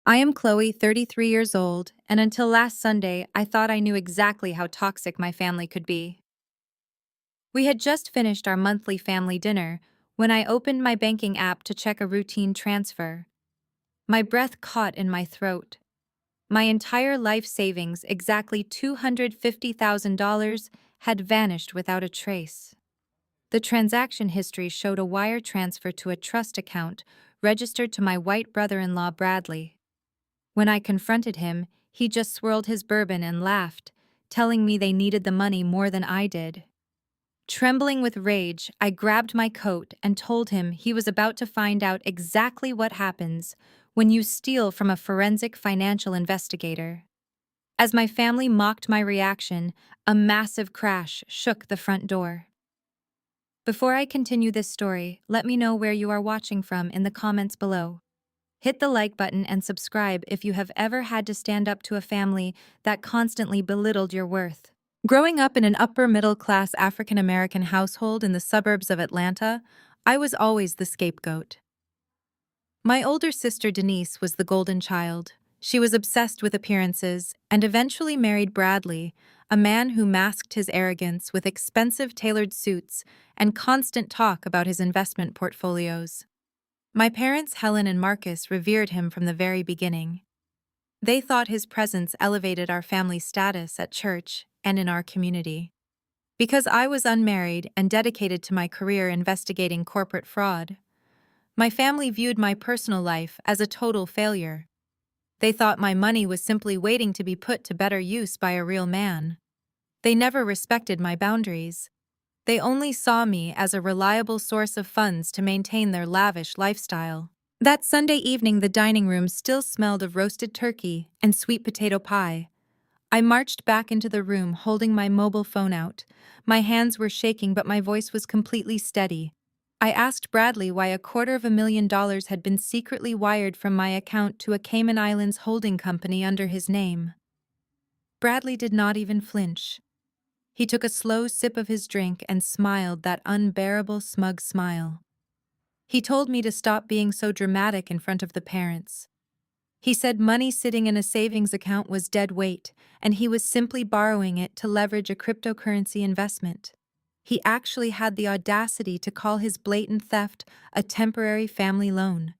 I am Chloe, 33 years old, and until last Sunday, I thought I knew exactly how toxic my family could be. We had just finished our monthly family dinner when I opened my banking app to check a routine transfer. My breath caught in my throat. My entire life savings, exactly $250,000, had vanished without a trace. The transaction history showed a wire transfer to a trust account registered to my white brother-in-law Bradley. When I confronted him, he just swirled his bourbon and laughed, telling me they needed the money more than I did. Trembling with rage, I grabbed my coat and told him he was about to find out exactly what happens when you steal from a forensic financial investigator. As my family mocked my reaction, a massive crash shook the front door. Before I continue this story, let me know where you are watching from in the comments below. Hit the like button and subscribe if you have ever had to stand up to a family that constantly belittled your worth. Growing up in an upper-middle-class African-American household in the suburbs of Atlanta, I was always the scapegoat. My older sister Denise was the golden child. She was obsessed with appearances and eventually married Bradley, a man who masked his arrogance with expensive tailored suits and constant talk about his investment portfolios. My parents, Helen and Marcus, revered him from the very beginning. They thought his presence elevated our family status at church and in our community. Because I was unmarried and dedicated to my career investigating corporate fraud, my family viewed my personal life as a total failure. They thought my money was simply waiting to be put to better use by a real man. They never respected my boundaries. They only saw me as a reliable source of funds to maintain their lavish lifestyle. That Sunday evening, the dining room still smelled of roasted turkey and sweet potato pie. I marched back into the room holding my mobile phone out. My hands were shaking, but my voice was completely steady. I asked Bradley why $250,000 had been secretly wired from my account to a Cayman Islands holding company under his name. Bradley did not even flinch. He took a slow sip of his drink and smiled that unbearable smug smile. He told me to stop being so dramatic in front of the parents. He said money sitting in a savings account was dead weight, and he was simply borrowing it to leverage a cryptocurrency investment. He actually had the audacity to call his blatant theft a temporary family loan.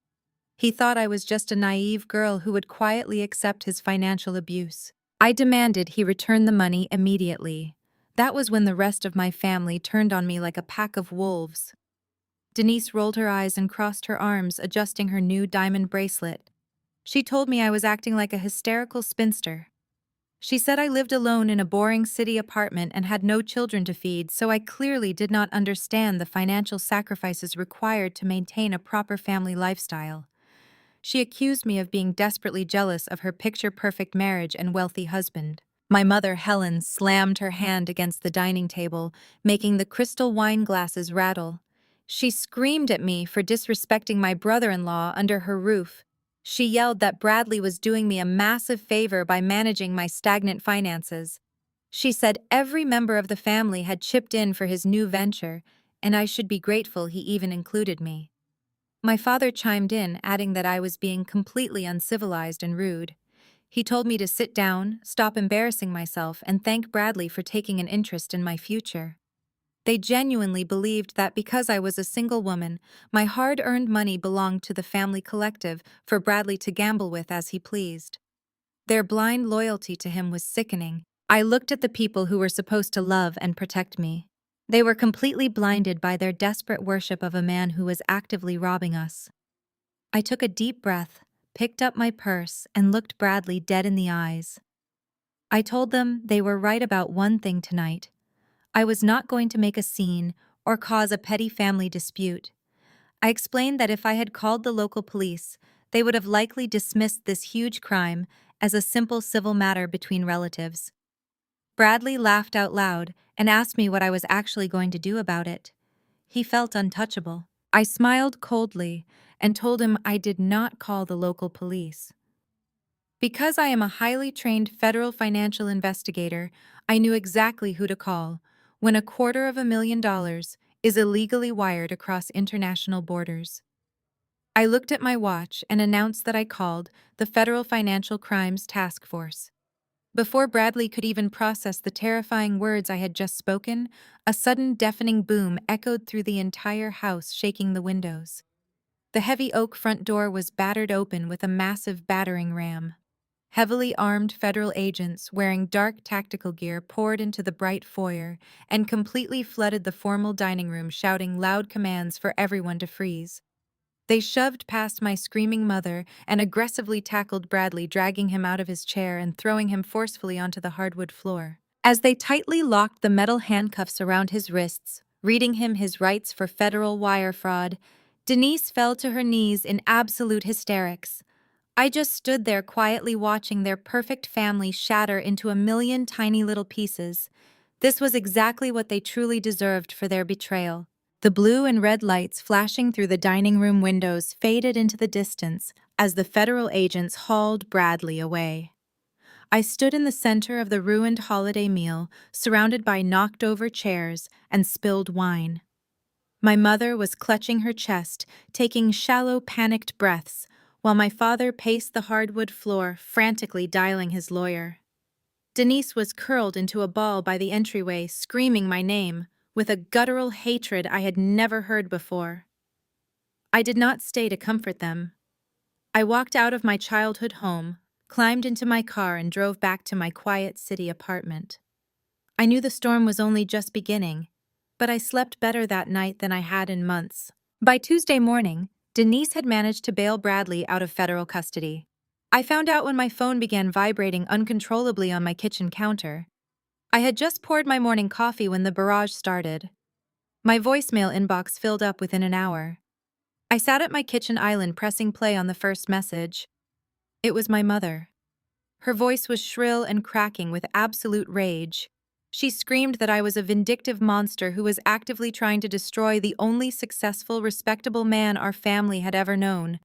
He thought I was just a naive girl who would quietly accept his financial abuse. I demanded he return the money immediately. That was when the rest of my family turned on me like a pack of wolves. Denise rolled her eyes and crossed her arms, adjusting her new diamond bracelet. She told me I was acting like a hysterical spinster. She said I lived alone in a boring city apartment and had no children to feed, so I clearly did not understand the financial sacrifices required to maintain a proper family lifestyle. She accused me of being desperately jealous of her picture-perfect marriage and wealthy husband. My mother, Helen, slammed her hand against the dining table, making the crystal wine glasses rattle. She screamed at me for disrespecting my brother-in-law under her roof. She yelled that Bradley was doing me a massive favor by managing my stagnant finances. She said every member of the family had chipped in for his new venture, and I should be grateful he even included me. My father chimed in, adding that I was being completely uncivilized and rude. He told me to sit down, stop embarrassing myself, and thank Bradley for taking an interest in my future. They genuinely believed that because I was a single woman, my hard-earned money belonged to the family collective for Bradley to gamble with as he pleased. Their blind loyalty to him was sickening. I looked at the people who were supposed to love and protect me. They were completely blinded by their desperate worship of a man who was actively robbing us. I took a deep breath, picked up my purse, and looked Bradley dead in the eyes. I told them they were right about one thing tonight. I was not going to make a scene or cause a petty family dispute. I explained that if I had called the local police, they would have likely dismissed this huge crime as a simple civil matter between relatives. Bradley laughed out loud and asked me what I was actually going to do about it. He felt untouchable. I smiled coldly and told him I did not call the local police. Because I am a highly trained federal financial investigator, I knew exactly who to call when $250,000 is illegally wired across international borders. I looked at my watch and announced that I called the Federal Financial Crimes Task Force. Before Bradley could even process the terrifying words I had just spoken, a sudden deafening boom echoed through the entire house, shaking the windows. The heavy oak front door was battered open with a massive battering ram. Heavily armed federal agents wearing dark tactical gear poured into the bright foyer and completely flooded the formal dining room, shouting loud commands for everyone to freeze. They shoved past my screaming mother and aggressively tackled Bradley, dragging him out of his chair and throwing him forcefully onto the hardwood floor. As they tightly locked the metal handcuffs around his wrists, reading him his rights for federal wire fraud, Denise fell to her knees in absolute hysterics. I just stood there quietly watching their perfect family shatter into a million tiny little pieces. This was exactly what they truly deserved for their betrayal. The blue and red lights flashing through the dining room windows faded into the distance as the federal agents hauled Bradley away. I stood in the center of the ruined holiday meal, surrounded by knocked-over chairs and spilled wine. My mother was clutching her chest, taking shallow, panicked breaths, while my father paced the hardwood floor, frantically dialing his lawyer. Denise was curled into a ball by the entryway, screaming my name, with a guttural hatred I had never heard before. I did not stay to comfort them. I walked out of my childhood home, climbed into my car, and drove back to my quiet city apartment. I knew the storm was only just beginning, but I slept better that night than I had in months. By Tuesday morning, Denise had managed to bail Bradley out of federal custody. I found out when my phone began vibrating uncontrollably on my kitchen counter. I had just poured my morning coffee when the barrage started. My voicemail inbox filled up within an hour. I sat at my kitchen island pressing play on the first message. It was my mother. Her voice was shrill and cracking with absolute rage. She screamed that I was a vindictive monster who was actively trying to destroy the only successful, respectable man our family had ever known.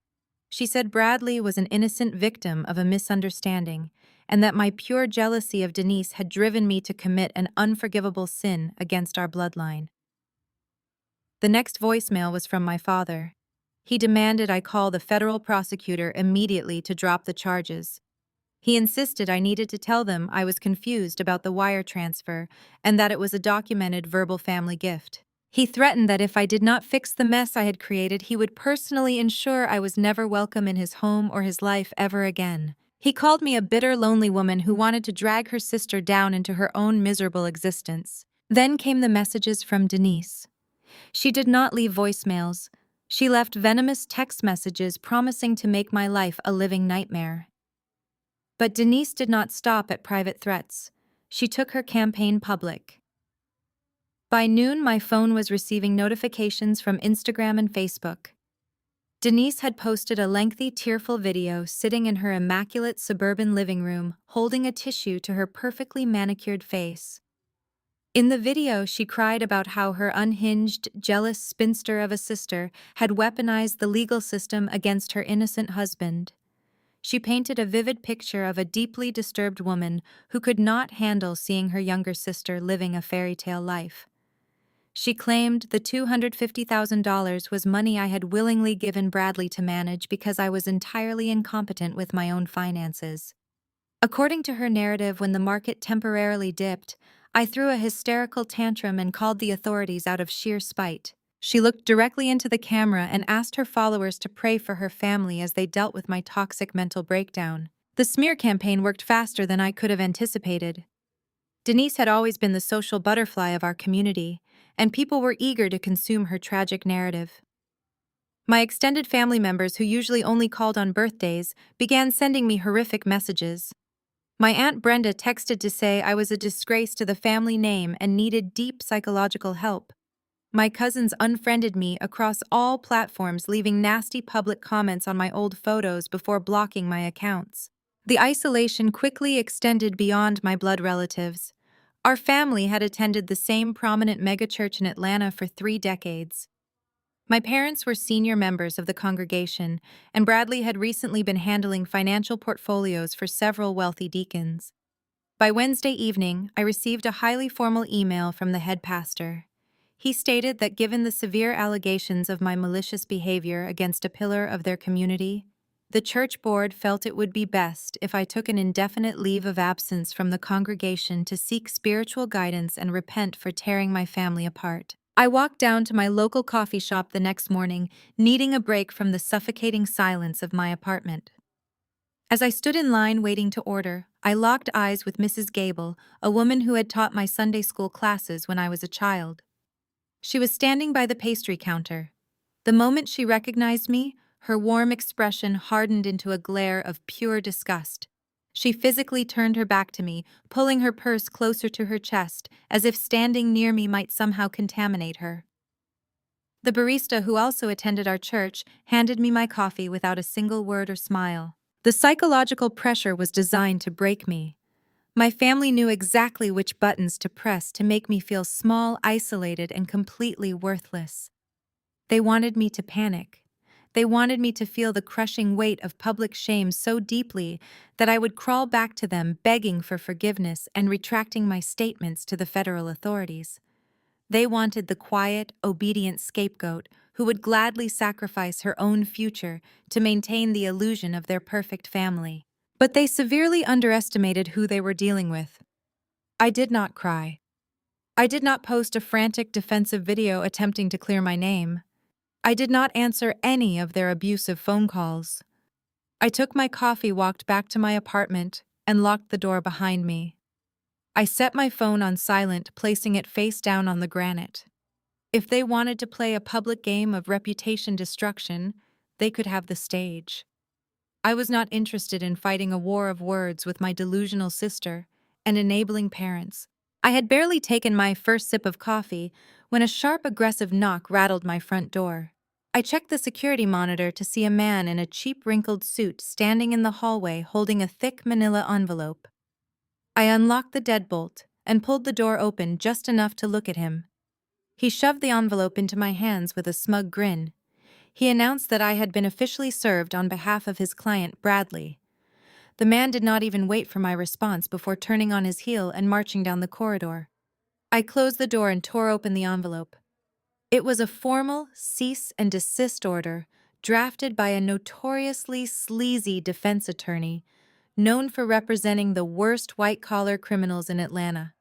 She said Bradley was an innocent victim of a misunderstanding, and that my pure jealousy of Denise had driven me to commit an unforgivable sin against our bloodline. The next voicemail was from my father. He demanded I call the federal prosecutor immediately to drop the charges. He insisted I needed to tell them I was confused about the wire transfer and that it was a documented verbal family gift. He threatened that if I did not fix the mess I had created, he would personally ensure I was never welcome in his home or his life ever again. He called me a bitter, lonely woman who wanted to drag her sister down into her own miserable existence. Then came the messages from Denise. She did not leave voicemails. She left venomous text messages promising to make my life a living nightmare. But Denise did not stop at private threats. She took her campaign public. By noon, my phone was receiving notifications from Instagram and Facebook. Denise had posted a lengthy, tearful video sitting in her immaculate suburban living room, holding a tissue to her perfectly manicured face. In the video, she cried about how her unhinged, jealous spinster of a sister had weaponized the legal system against her innocent husband. She painted a vivid picture of a deeply disturbed woman who could not handle seeing her younger sister living a fairy tale life. She claimed the $250,000 was money I had willingly given Bradley to manage because I was entirely incompetent with my own finances. According to her narrative, when the market temporarily dipped, I threw a hysterical tantrum and called the authorities out of sheer spite. She looked directly into the camera and asked her followers to pray for her family as they dealt with my toxic mental breakdown. The smear campaign worked faster than I could have anticipated. Denise had always been the social butterfly of our community, and people were eager to consume her tragic narrative. My extended family members, who usually only called on birthdays, began sending me horrific messages. My Aunt Brenda texted to say I was a disgrace to the family name and needed deep psychological help. My cousins unfriended me across all platforms, leaving nasty public comments on my old photos before blocking my accounts. The isolation quickly extended beyond my blood relatives. Our family had attended the same prominent megachurch in Atlanta for 3 decades. My parents were senior members of the congregation, and Bradley had recently been handling financial portfolios for several wealthy deacons. By Wednesday evening, I received a highly formal email from the head pastor. He stated that given the severe allegations of my malicious behavior against a pillar of their community, the church board felt it would be best if I took an indefinite leave of absence from the congregation to seek spiritual guidance and repent for tearing my family apart. I walked down to my local coffee shop the next morning, needing a break from the suffocating silence of my apartment. As I stood in line waiting to order, I locked eyes with Mrs. Gable, a woman who had taught my Sunday school classes when I was a child. She was standing by the pastry counter. The moment she recognized me, her warm expression hardened into a glare of pure disgust. She physically turned her back to me, pulling her purse closer to her chest, as if standing near me might somehow contaminate her. The barista, who also attended our church, handed me my coffee without a single word or smile. The psychological pressure was designed to break me. My family knew exactly which buttons to press to make me feel small, isolated, and completely worthless. They wanted me to panic. They wanted me to feel the crushing weight of public shame so deeply that I would crawl back to them begging for forgiveness and retracting my statements to the federal authorities. They wanted the quiet, obedient scapegoat who would gladly sacrifice her own future to maintain the illusion of their perfect family. But they severely underestimated who they were dealing with. I did not cry. I did not post a frantic defensive video attempting to clear my name. I did not answer any of their abusive phone calls. I took my coffee, walked back to my apartment, and locked the door behind me. I set my phone on silent, placing it face down on the granite. If they wanted to play a public game of reputation destruction, they could have the stage. I was not interested in fighting a war of words with my delusional sister and enabling parents. I had barely taken my first sip of coffee when a sharp, aggressive knock rattled my front door. I checked the security monitor to see a man in a cheap, wrinkled suit standing in the hallway holding a thick manila envelope. I unlocked the deadbolt and pulled the door open just enough to look at him. He shoved the envelope into my hands with a smug grin. He announced that I had been officially served on behalf of his client, Bradley. The man did not even wait for my response before turning on his heel and marching down the corridor. I closed the door and tore open the envelope. It was a formal cease and desist order drafted by a notoriously sleazy defense attorney known for representing the worst white-collar criminals in Atlanta.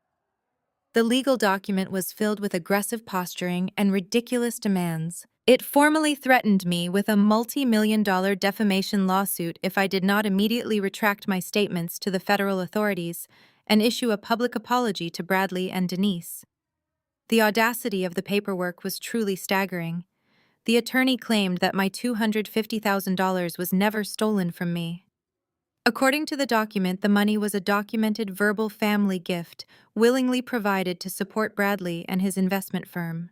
The legal document was filled with aggressive posturing and ridiculous demands. It formally threatened me with a multi-million-dollar defamation lawsuit if I did not immediately retract my statements to the federal authorities and issue a public apology to Bradley and Denise. The audacity of the paperwork was truly staggering. The attorney claimed that my $250,000 was never stolen from me. According to the document, the money was a documented verbal family gift willingly provided to support Bradley and his investment firm.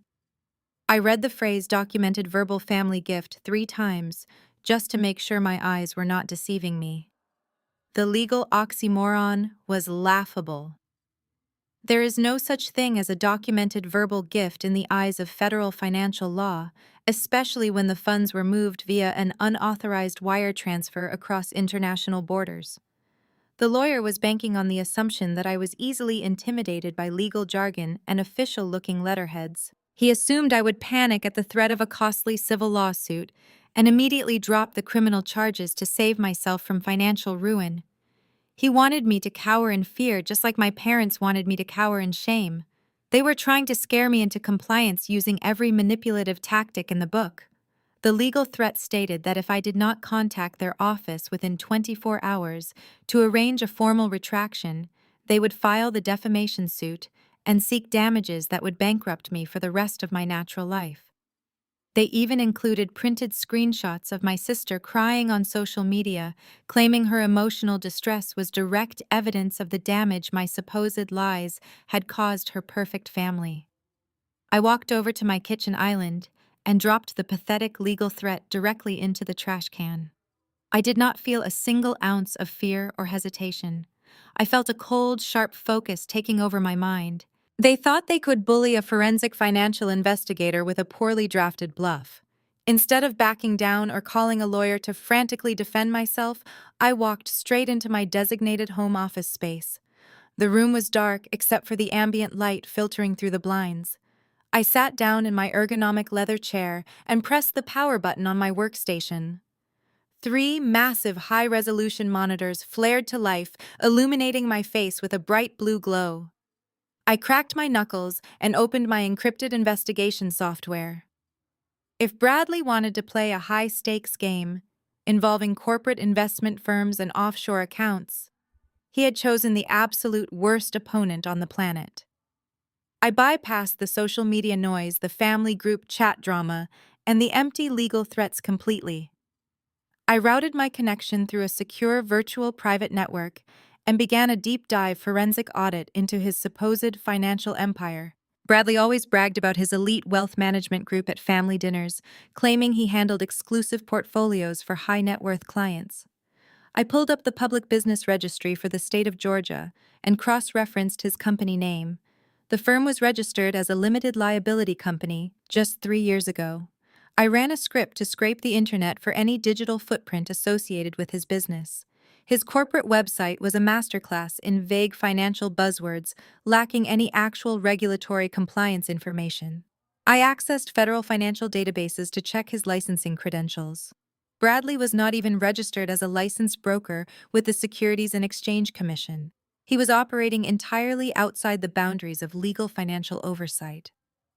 I read the phrase documented verbal family gift 3 times just to make sure my eyes were not deceiving me. The legal oxymoron was laughable. There is no such thing as a documented verbal gift in the eyes of federal financial law, especially when the funds were moved via an unauthorized wire transfer across international borders. The lawyer was banking on the assumption that I was easily intimidated by legal jargon and official-looking letterheads. He assumed I would panic at the threat of a costly civil lawsuit and immediately drop the criminal charges to save myself from financial ruin. He wanted me to cower in fear just like my parents wanted me to cower in shame. They were trying to scare me into compliance using every manipulative tactic in the book. The legal threat stated that if I did not contact their office within 24 hours to arrange a formal retraction, they would file the defamation suit and seek damages that would bankrupt me for the rest of my natural life. They even included printed screenshots of my sister crying on social media, claiming her emotional distress was direct evidence of the damage my supposed lies had caused her perfect family. I walked over to my kitchen island and dropped the pathetic legal threat directly into the trash can. I did not feel a single ounce of fear or hesitation. I felt a cold, sharp focus taking over my mind. They thought they could bully a forensic financial investigator with a poorly drafted bluff. Instead of backing down or calling a lawyer to frantically defend myself, I walked straight into my designated home office space. The room was dark except for the ambient light filtering through the blinds. I sat down in my ergonomic leather chair and pressed the power button on my workstation. Three massive high-resolution monitors flared to life, illuminating my face with a bright blue glow. I cracked my knuckles and opened my encrypted investigation software. If Bradley wanted to play a high-stakes game involving corporate investment firms and offshore accounts, he had chosen the absolute worst opponent on the planet. I bypassed the social media noise, the family group chat drama, and the empty legal threats completely. I routed my connection through a secure virtual private network and began a deep dive forensic audit into his supposed financial empire. Bradley always bragged about his elite wealth management group at family dinners, claiming he handled exclusive portfolios for high net worth clients. I pulled up the public business registry for the state of Georgia and cross-referenced his company name. The firm was registered as a limited liability company just 3 years ago. I ran a script to scrape the internet for any digital footprint associated with his business. His corporate website was a masterclass in vague financial buzzwords, lacking any actual regulatory compliance information. I accessed federal financial databases to check his licensing credentials. Bradley was not even registered as a licensed broker with the Securities and Exchange Commission. He was operating entirely outside the boundaries of legal financial oversight.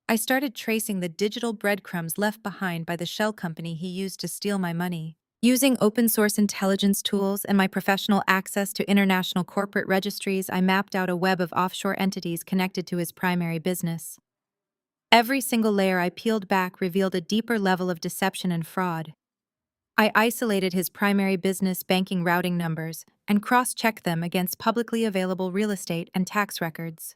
I started tracing the digital breadcrumbs left behind by the shell company he used to steal my money. Using open-source intelligence tools and my professional access to international corporate registries, I mapped out a web of offshore entities connected to his primary business. Every single layer I peeled back revealed a deeper level of deception and fraud. I isolated his primary business banking routing numbers and cross-checked them against publicly available real estate and tax records.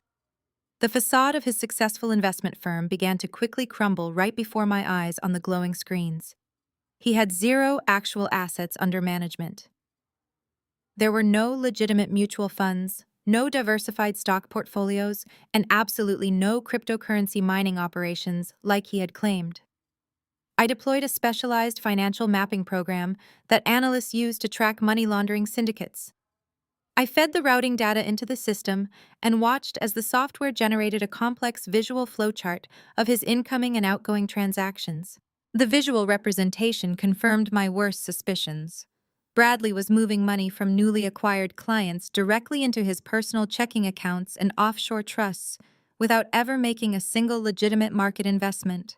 The facade of his successful investment firm began to quickly crumble right before my eyes on the glowing screens. He had zero actual assets under management. There were no legitimate mutual funds, no diversified stock portfolios, and absolutely no cryptocurrency mining operations like he had claimed. I deployed a specialized financial mapping program that analysts use to track money laundering syndicates. I fed the routing data into the system and watched as the software generated a complex visual flowchart of his incoming and outgoing transactions. The visual representation confirmed my worst suspicions. Bradley was moving money from newly acquired clients directly into his personal checking accounts and offshore trusts without ever making a single legitimate market investment.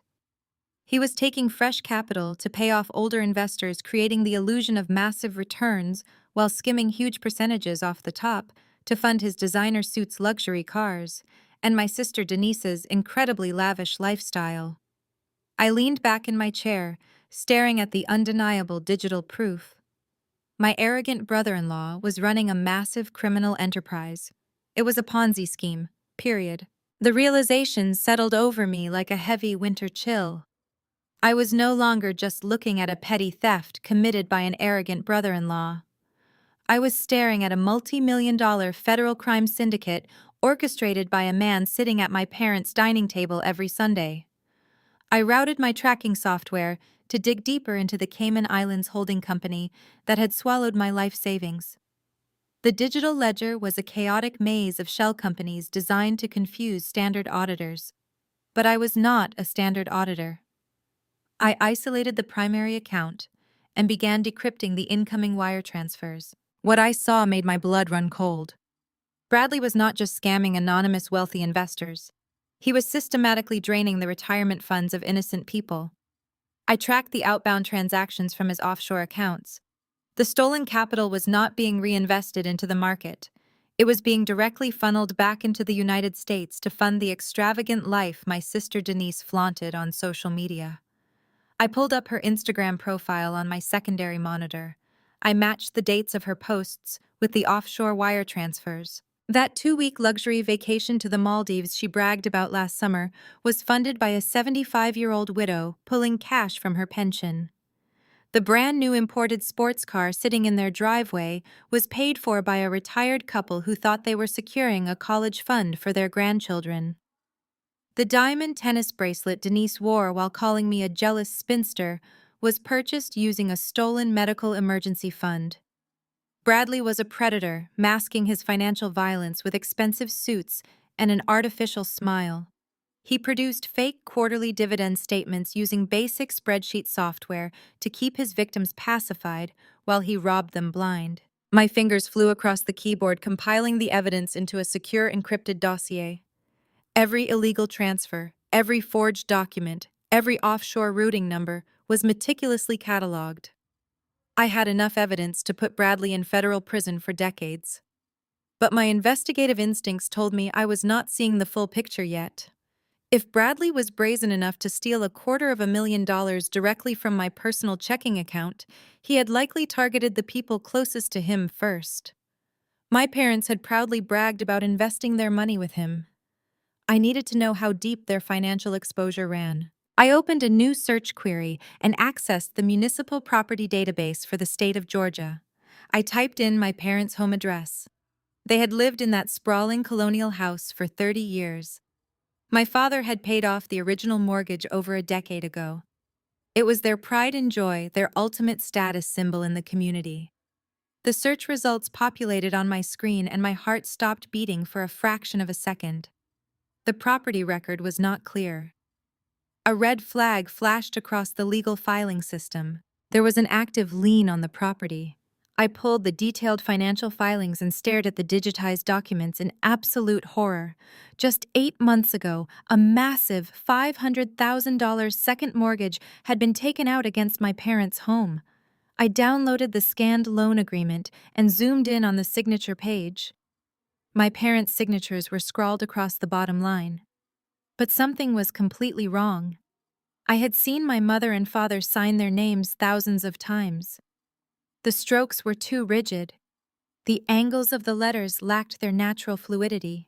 He was taking fresh capital to pay off older investors, creating the illusion of massive returns while skimming huge percentages off the top to fund his designer suits, luxury cars, and my sister Denise's incredibly lavish lifestyle. I leaned back in my chair, staring at the undeniable digital proof. My arrogant brother-in-law was running a massive criminal enterprise. It was a Ponzi scheme, period. The realization settled over me like a heavy winter chill. I was no longer just looking at a petty theft committed by an arrogant brother-in-law. I was staring at a multi-million-dollar federal crime syndicate orchestrated by a man sitting at my parents' dining table every Sunday. I routed my tracking software to dig deeper into the Cayman Islands holding company that had swallowed my life savings. The digital ledger was a chaotic maze of shell companies designed to confuse standard auditors. But I was not a standard auditor. I isolated the primary account and began decrypting the incoming wire transfers. What I saw made my blood run cold. Bradley was not just scamming anonymous wealthy investors. He was systematically draining the retirement funds of innocent people. I tracked the outbound transactions from his offshore accounts. The stolen capital was not being reinvested into the market. It was being directly funneled back into the United States to fund the extravagant life my sister Denise flaunted on social media. I pulled up her Instagram profile on my secondary monitor. I matched the dates of her posts with the offshore wire transfers. That 2-week luxury vacation to the Maldives she bragged about last summer was funded by a 75-year-old widow pulling cash from her pension. The brand new imported sports car sitting in their driveway was paid for by a retired couple who thought they were securing a college fund for their grandchildren. The diamond tennis bracelet Denise wore while calling me a jealous spinster was purchased using a stolen medical emergency fund. Bradley was a predator, masking his financial violence with expensive suits and an artificial smile. He produced fake quarterly dividend statements using basic spreadsheet software to keep his victims pacified while he robbed them blind. My fingers flew across the keyboard, compiling the evidence into a secure encrypted dossier. Every illegal transfer, every forged document, every offshore routing number was meticulously cataloged. I had enough evidence to put Bradley in federal prison for decades. But my investigative instincts told me I was not seeing the full picture yet. If Bradley was brazen enough to steal $250,000 directly from my personal checking account, he had likely targeted the people closest to him first. My parents had proudly bragged about investing their money with him. I needed to know how deep their financial exposure ran. I opened a new search query and accessed the municipal property database for the state of Georgia. I typed in my parents' home address. They had lived in that sprawling colonial house for 30 years. My father had paid off the original mortgage over a decade ago. It was their pride and joy, their ultimate status symbol in the community. The search results populated on my screen and my heart stopped beating for a fraction of a second. The property record was not clear. A red flag flashed across the legal filing system. There was an active lien on the property. I pulled the detailed financial filings and stared at the digitized documents in absolute horror. Just 8 months ago, a massive $500,000 second mortgage had been taken out against my parents' home. I downloaded the scanned loan agreement and zoomed in on the signature page. My parents' signatures were scrawled across the bottom line. But something was completely wrong. I had seen my mother and father sign their names thousands of times. The strokes were too rigid. The angles of the letters lacked their natural fluidity.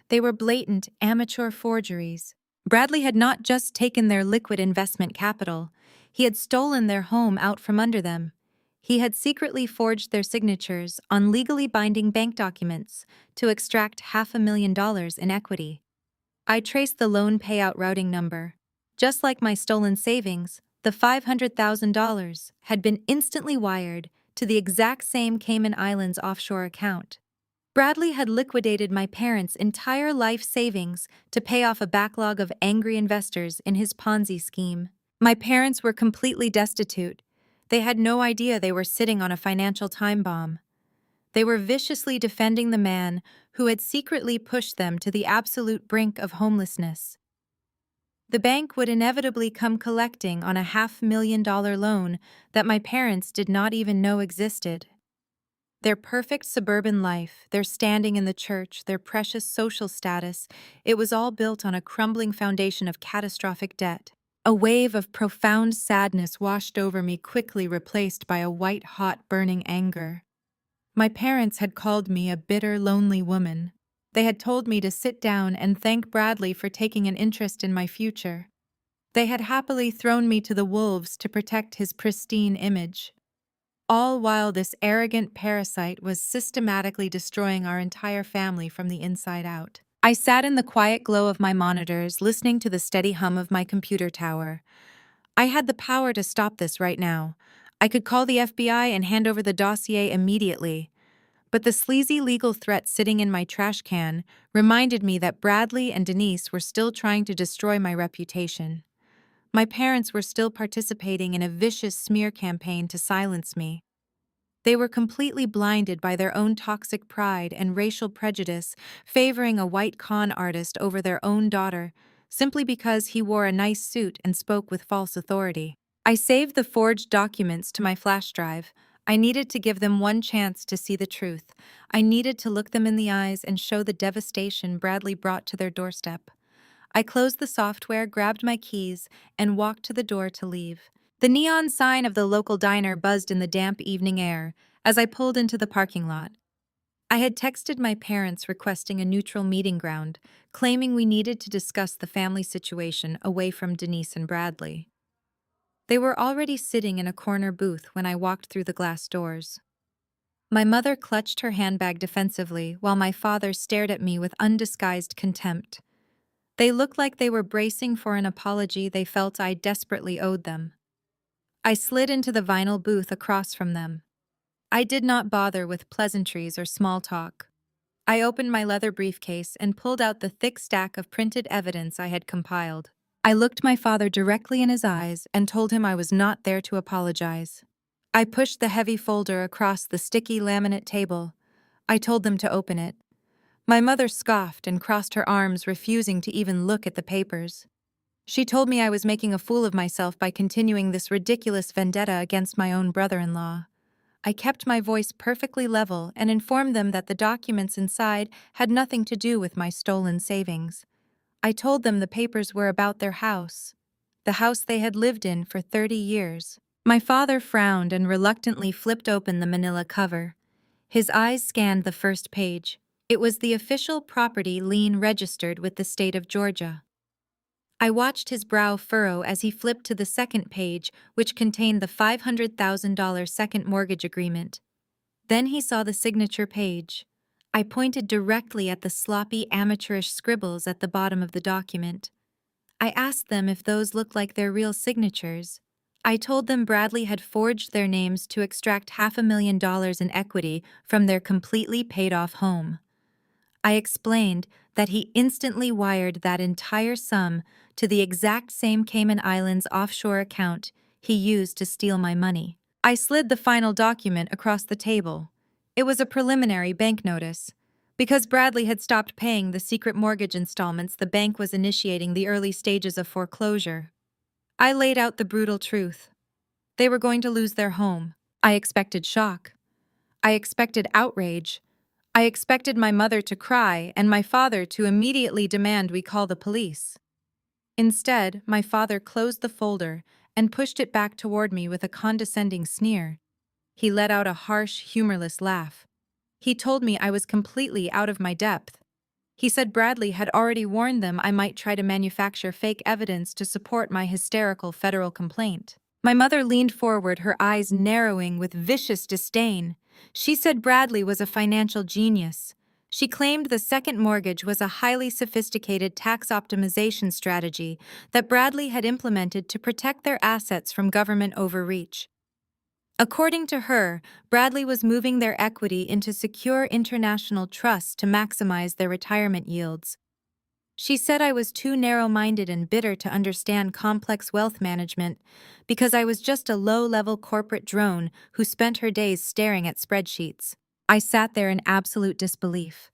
They were blatant, amateur forgeries. Bradley had not just taken their liquid investment capital, he had stolen their home out from under them. He had secretly forged their signatures on legally binding bank documents to extract $500,000 in equity. I traced the loan payout routing number. Just like my stolen savings, the $500,000 had been instantly wired to the exact same Cayman Islands offshore account. Bradley had liquidated my parents' entire life savings to pay off a backlog of angry investors in his Ponzi scheme. My parents were completely destitute. They had no idea they were sitting on a financial time bomb. They were viciously defending the man who had secretly pushed them to the absolute brink of homelessness. The bank would inevitably come collecting on a $500,000 loan that my parents did not even know existed. Their perfect suburban life, their standing in the church, their precious social status, it was all built on a crumbling foundation of catastrophic debt. A wave of profound sadness washed over me, quickly replaced by a white-hot burning anger. My parents had called me a bitter, lonely woman. They had told me to sit down and thank Bradley for taking an interest in my future. They had happily thrown me to the wolves to protect his pristine image. All while this arrogant parasite was systematically destroying our entire family from the inside out. I sat in the quiet glow of my monitors, listening to the steady hum of my computer tower. I had the power to stop this right now. I could call the FBI and hand over the dossier immediately. But the sleazy legal threat sitting in my trash can reminded me that Bradley and Denise were still trying to destroy my reputation. My parents were still participating in a vicious smear campaign to silence me. They were completely blinded by their own toxic pride and racial prejudice, favoring a white con artist over their own daughter, simply because he wore a nice suit and spoke with false authority. I saved the forged documents to my flash drive. I needed to give them one chance to see the truth. I needed to look them in the eyes and show the devastation Bradley brought to their doorstep. I closed the software, grabbed my keys, and walked to the door to leave. The neon sign of the local diner buzzed in the damp evening air as I pulled into the parking lot. I had texted my parents requesting a neutral meeting ground, claiming we needed to discuss the family situation away from Denise and Bradley. They were already sitting in a corner booth when I walked through the glass doors. My mother clutched her handbag defensively while my father stared at me with undisguised contempt. They looked like they were bracing for an apology they felt I desperately owed them. I slid into the vinyl booth across from them. I did not bother with pleasantries or small talk. I opened my leather briefcase and pulled out the thick stack of printed evidence I had compiled. I looked my father directly in his eyes and told him I was not there to apologize. I pushed the heavy folder across the sticky laminate table. I told them to open it. My mother scoffed and crossed her arms, refusing to even look at the papers. She told me I was making a fool of myself by continuing this ridiculous vendetta against my own brother-in-law. I kept my voice perfectly level and informed them that the documents inside had nothing to do with my stolen savings. I told them the papers were about their house, the house they had lived in for 30 years. My father frowned and reluctantly flipped open the manila cover. His eyes scanned the first page. It was the official property lien registered with the state of Georgia. I watched his brow furrow as he flipped to the second page, which contained the $500,000 second mortgage agreement. Then he saw the signature page. I pointed directly at the sloppy, amateurish scribbles at the bottom of the document. I asked them if those looked like their real signatures. I told them Bradley had forged their names to extract $500,000 in equity from their completely paid-off home. I explained that he instantly wired that entire sum to the exact same Cayman Islands offshore account he used to steal my money. I slid the final document across the table. It was a preliminary bank notice. Because Bradley had stopped paying the secret mortgage installments, the bank was initiating the early stages of foreclosure. I laid out the brutal truth. They were going to lose their home. I expected shock. I expected outrage. I expected my mother to cry and my father to immediately demand we call the police. Instead, my father closed the folder and pushed it back toward me with a condescending sneer. He let out a harsh, humorless laugh. He told me I was completely out of my depth. He said Bradley had already warned them I might try to manufacture fake evidence to support my hysterical federal complaint. My mother leaned forward, her eyes narrowing with vicious disdain. She said Bradley was a financial genius. She claimed the second mortgage was a highly sophisticated tax optimization strategy that Bradley had implemented to protect their assets from government overreach. According to her, Bradley was moving their equity into secure international trusts to maximize their retirement yields. She said I was too narrow-minded and bitter to understand complex wealth management because I was just a low-level corporate drone who spent her days staring at spreadsheets. I sat there in absolute disbelief.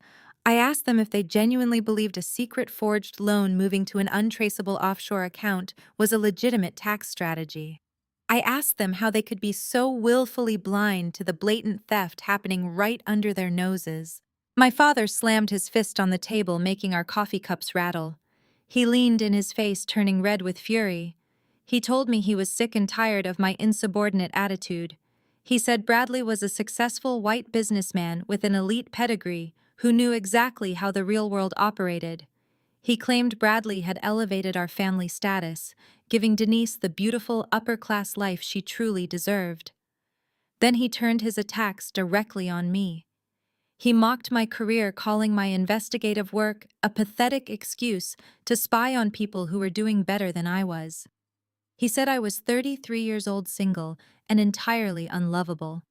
I asked them if they genuinely believed a secret forged loan moving to an untraceable offshore account was a legitimate tax strategy. I asked them how they could be so willfully blind to the blatant theft happening right under their noses. My father slammed his fist on the table, making our coffee cups rattle. He leaned in his face, turning red with fury. He told me he was sick and tired of my insubordinate attitude. He said Bradley was a successful white businessman with an elite pedigree who knew exactly how the real world operated. He claimed Bradley had elevated our family status, giving Denise the beautiful upper-class life she truly deserved. Then he turned his attacks directly on me. He mocked my career, calling my investigative work a pathetic excuse to spy on people who were doing better than I was. He said I was 33 years old, single, and entirely unlovable.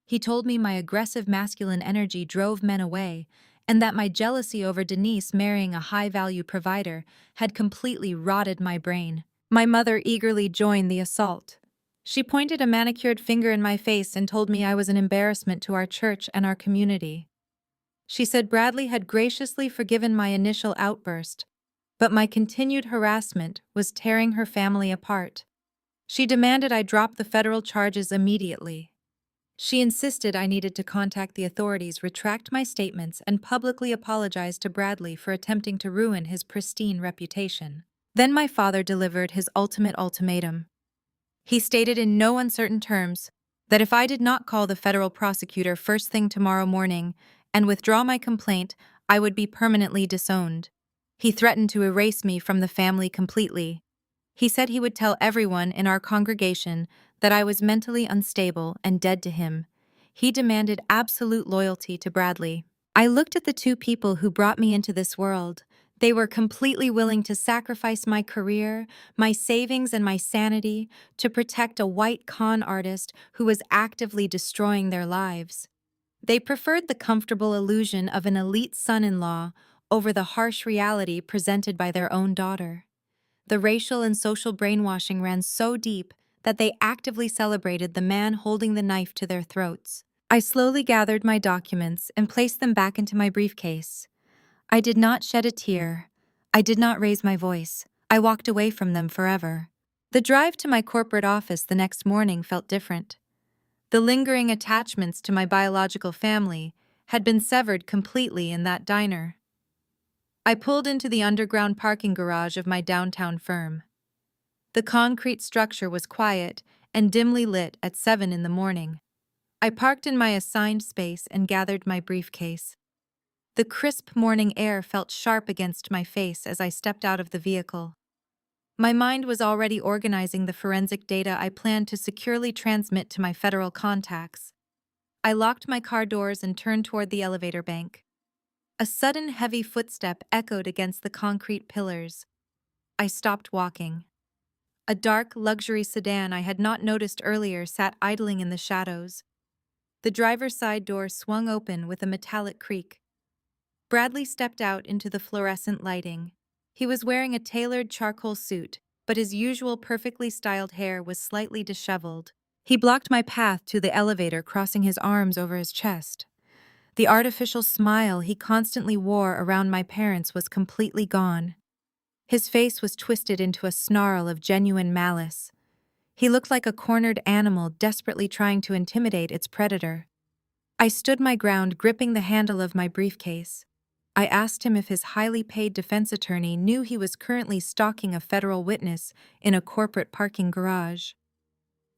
He told me my aggressive masculine energy drove men away, and that my jealousy over Denise marrying a high-value provider had completely rotted my brain. My mother eagerly joined the assault. She pointed a manicured finger in my face and told me I was an embarrassment to our church and our community. She said Bradley had graciously forgiven my initial outburst, but my continued harassment was tearing her family apart. She demanded I drop the federal charges immediately. She insisted I needed to contact the authorities, retract my statements, and publicly apologize to Bradley for attempting to ruin his pristine reputation. Then my father delivered his ultimate ultimatum. He stated in no uncertain terms that if I did not call the federal prosecutor first thing tomorrow morning and withdraw my complaint, I would be permanently disowned. He threatened to erase me from the family completely. He said he would tell everyone in our congregation that I was mentally unstable and dead to him. He demanded absolute loyalty to Bradley. I looked at the two people who brought me into this world. They were completely willing to sacrifice my career, my savings, and my sanity to protect a white con artist who was actively destroying their lives. They preferred the comfortable illusion of an elite son-in-law over the harsh reality presented by their own daughter. The racial and social brainwashing ran so deep that they actively celebrated the man holding the knife to their throats. I slowly gathered my documents and placed them back into my briefcase. I did not shed a tear. I did not raise my voice. I walked away from them forever. The drive to my corporate office the next morning felt different. The lingering attachments to my biological family had been severed completely in that diner. I pulled into the underground parking garage of my downtown firm. The concrete structure was quiet and dimly lit at 7 in the morning. I parked in my assigned space and gathered my briefcase. The crisp morning air felt sharp against my face as I stepped out of the vehicle. My mind was already organizing the forensic data I planned to securely transmit to my federal contacts. I locked my car doors and turned toward the elevator bank. A sudden heavy footstep echoed against the concrete pillars. I stopped walking. A dark, luxury sedan I had not noticed earlier sat idling in the shadows. The driver's side door swung open with a metallic creak. Bradley stepped out into the fluorescent lighting. He was wearing a tailored charcoal suit, but his usual perfectly styled hair was slightly disheveled. He blocked my path to the elevator, crossing his arms over his chest. The artificial smile he constantly wore around my parents was completely gone. His face was twisted into a snarl of genuine malice. He looked like a cornered animal desperately trying to intimidate its predator. I stood my ground, gripping the handle of my briefcase. I asked him if his highly paid defense attorney knew he was currently stalking a federal witness in a corporate parking garage.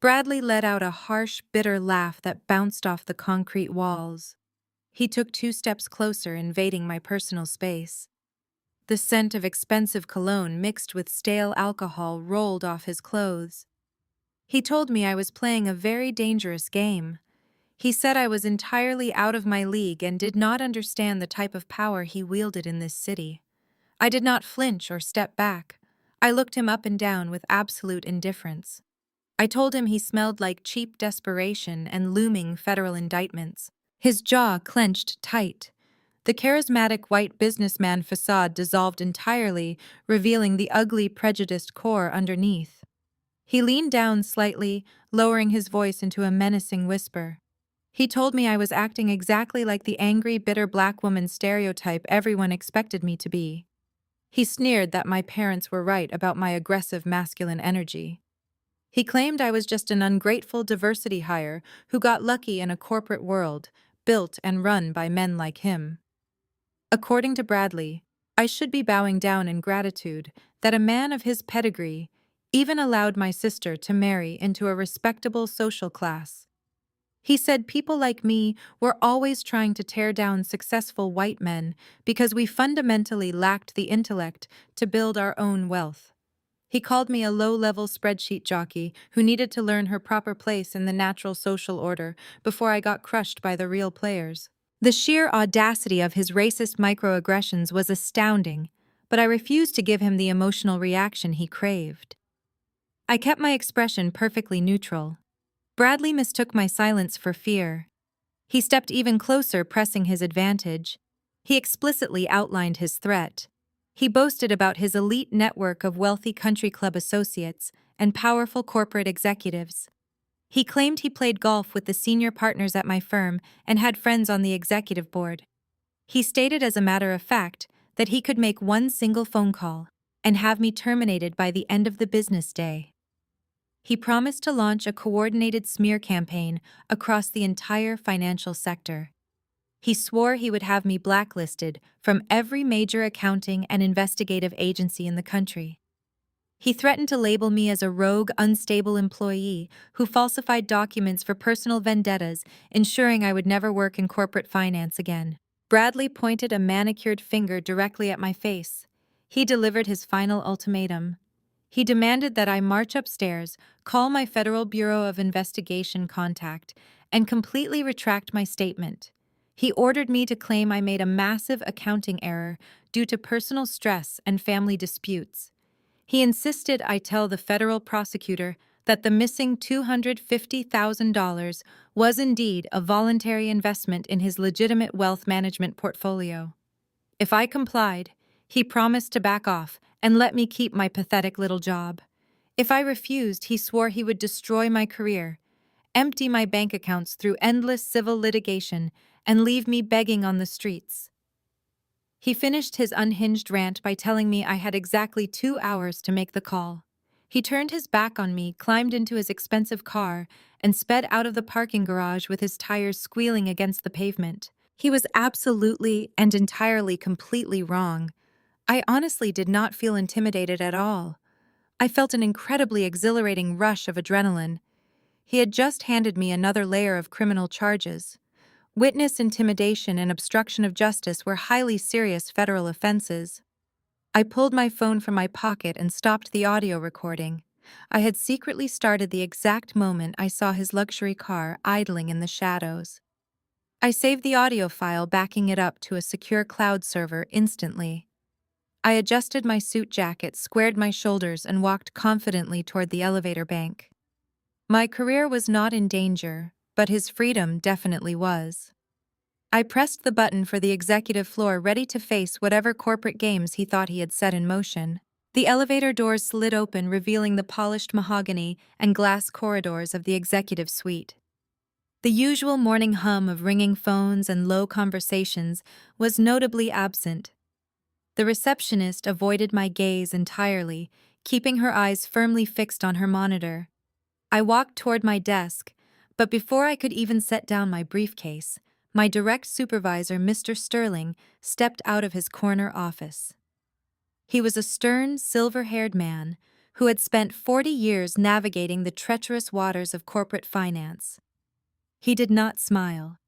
Bradley let out a harsh, bitter laugh that bounced off the concrete walls. He took 2 steps closer, invading my personal space. The scent of expensive cologne mixed with stale alcohol rolled off his clothes. He told me I was playing a very dangerous game. He said I was entirely out of my league and did not understand the type of power he wielded in this city. I did not flinch or step back. I looked him up and down with absolute indifference. I told him he smelled like cheap desperation and looming federal indictments. His jaw clenched tight. The charismatic white businessman facade dissolved entirely, revealing the ugly, prejudiced core underneath. He leaned down slightly, lowering his voice into a menacing whisper. He told me I was acting exactly like the angry, bitter black woman stereotype everyone expected me to be. He sneered that my parents were right about my aggressive masculine energy. He claimed I was just an ungrateful diversity hire who got lucky in a corporate world, built and run by men like him. According to Bradley, I should be bowing down in gratitude that a man of his pedigree even allowed my sister to marry into a respectable social class. He said people like me were always trying to tear down successful white men because we fundamentally lacked the intellect to build our own wealth. He called me a low-level spreadsheet jockey who needed to learn her proper place in the natural social order before I got crushed by the real players. The sheer audacity of his racist microaggressions was astounding, but I refused to give him the emotional reaction he craved. I kept my expression perfectly neutral. Bradley mistook my silence for fear. He stepped even closer, pressing his advantage. He explicitly outlined his threat. He boasted about his elite network of wealthy country club associates and powerful corporate executives. He claimed he played golf with the senior partners at my firm and had friends on the executive board. He stated as a matter of fact that he could make one single phone call and have me terminated by the end of the business day. He promised to launch a coordinated smear campaign across the entire financial sector. He swore he would have me blacklisted from every major accounting and investigative agency in the country. He threatened to label me as a rogue, unstable employee who falsified documents for personal vendettas, ensuring I would never work in corporate finance again. Bradley pointed a manicured finger directly at my face. He delivered his final ultimatum. He demanded that I march upstairs, call my Federal Bureau of Investigation contact, and completely retract my statement. He ordered me to claim I made a massive accounting error due to personal stress and family disputes. He insisted I tell the federal prosecutor that the missing $250,000 was indeed a voluntary investment in his legitimate wealth management portfolio. If I complied, he promised to back off and let me keep my pathetic little job. If I refused, he swore he would destroy my career, empty my bank accounts through endless civil litigation, and leave me begging on the streets. He finished his unhinged rant by telling me I had exactly 2 hours to make the call. He turned his back on me, climbed into his expensive car, and sped out of the parking garage with his tires squealing against the pavement. He was absolutely and entirely completely wrong. I honestly did not feel intimidated at all. I felt an incredibly exhilarating rush of adrenaline. He had just handed me another layer of criminal charges. Witness intimidation and obstruction of justice were highly serious federal offenses. I pulled my phone from my pocket and stopped the audio recording. I had secretly started the exact moment I saw his luxury car idling in the shadows. I saved the audio file, backing it up to a secure cloud server instantly. I adjusted my suit jacket, squared my shoulders, and walked confidently toward the elevator bank. My career was not in danger, but his freedom definitely was. I pressed the button for the executive floor, ready to face whatever corporate games he thought he had set in motion. The elevator doors slid open, revealing the polished mahogany and glass corridors of the executive suite. The usual morning hum of ringing phones and low conversations was notably absent. The receptionist avoided my gaze entirely, keeping her eyes firmly fixed on her monitor. I walked toward my desk, but before I could even set down my briefcase, my direct supervisor, Mr. Sterling, stepped out of his corner office. He was a stern, silver-haired man who had spent 40 years navigating the treacherous waters of corporate finance. He did not smile.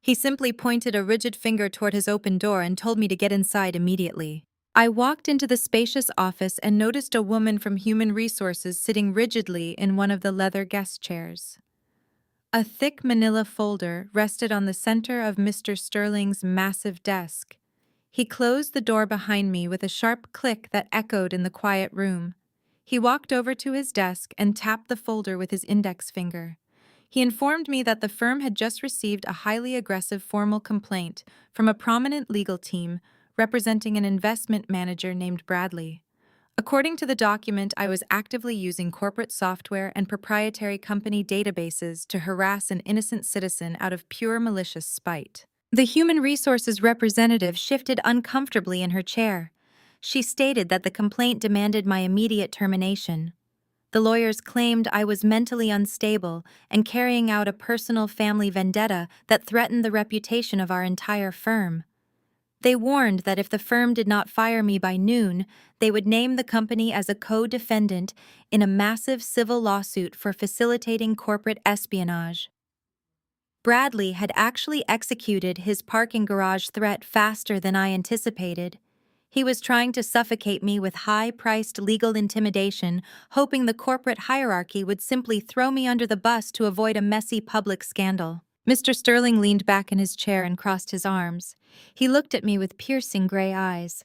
He simply pointed a rigid finger toward his open door and told me to get inside immediately. I walked into the spacious office and noticed a woman from Human Resources sitting rigidly in one of the leather guest chairs. A thick manila folder rested on the center of Mr. Sterling's massive desk. He closed the door behind me with a sharp click that echoed in the quiet room. He walked over to his desk and tapped the folder with his index finger. He informed me that the firm had just received a highly aggressive formal complaint from a prominent legal team representing an investment manager named Bradley. According to the document, I was actively using corporate software and proprietary company databases to harass an innocent citizen out of pure malicious spite. The Human Resources representative shifted uncomfortably in her chair. She stated that the complaint demanded my immediate termination. The lawyers claimed I was mentally unstable and carrying out a personal family vendetta that threatened the reputation of our entire firm. They warned that if the firm did not fire me by noon, they would name the company as a co-defendant in a massive civil lawsuit for facilitating corporate espionage. Bradley had actually executed his parking garage threat faster than I anticipated. He was trying to suffocate me with high-priced legal intimidation, hoping the corporate hierarchy would simply throw me under the bus to avoid a messy public scandal. Mr. Sterling leaned back in his chair and crossed his arms. He looked at me with piercing gray eyes.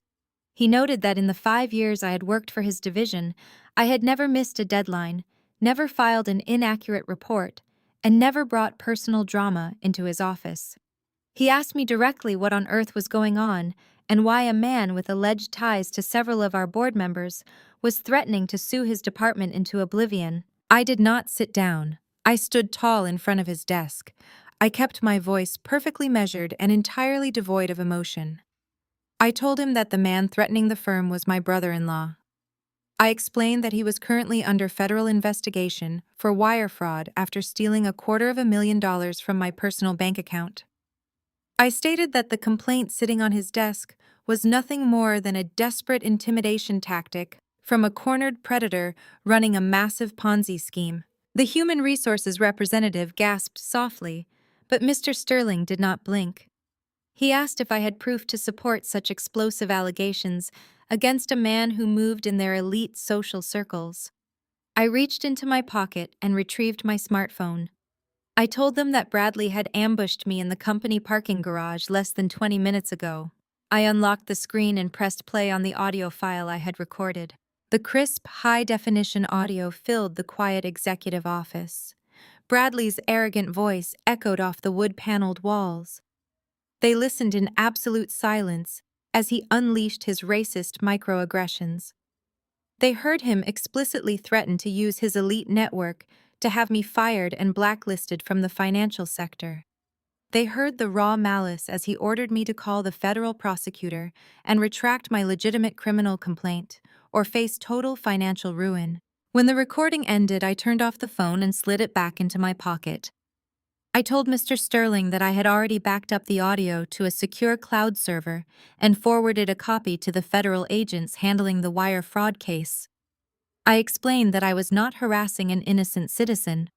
He noted that in the 5 years I had worked for his division, I had never missed a deadline, never filed an inaccurate report, and never brought personal drama into his office. He asked me directly what on earth was going on and why a man with alleged ties to several of our board members was threatening to sue his department into oblivion. I did not sit down. I stood tall in front of his desk. I kept my voice perfectly measured and entirely devoid of emotion. I told him that the man threatening the firm was my brother-in-law. I explained that he was currently under federal investigation for wire fraud after stealing $250,000 from my personal bank account. I stated that the complaint sitting on his desk was nothing more than a desperate intimidation tactic from a cornered predator running a massive Ponzi scheme. The Human Resources representative gasped softly, but Mr. Sterling did not blink. He asked if I had proof to support such explosive allegations against a man who moved in their elite social circles. I reached into my pocket and retrieved my smartphone. I told them that Bradley had ambushed me in the company parking garage less than 20 minutes ago. I unlocked the screen and pressed play on the audio file I had recorded. The crisp, high-definition audio filled the quiet executive office. Bradley's arrogant voice echoed off the wood-paneled walls. They listened in absolute silence as he unleashed his racist microaggressions. They heard him explicitly threaten to use his elite network to have me fired and blacklisted from the financial sector. They heard the raw malice as he ordered me to call the federal prosecutor and retract my legitimate criminal complaint, or face total financial ruin. When the recording ended, I turned off the phone and slid it back into my pocket. I told Mr. Sterling that I had already backed up the audio to a secure cloud server and forwarded a copy to the federal agents handling the wire fraud case. I explained that I was not harassing an innocent citizen.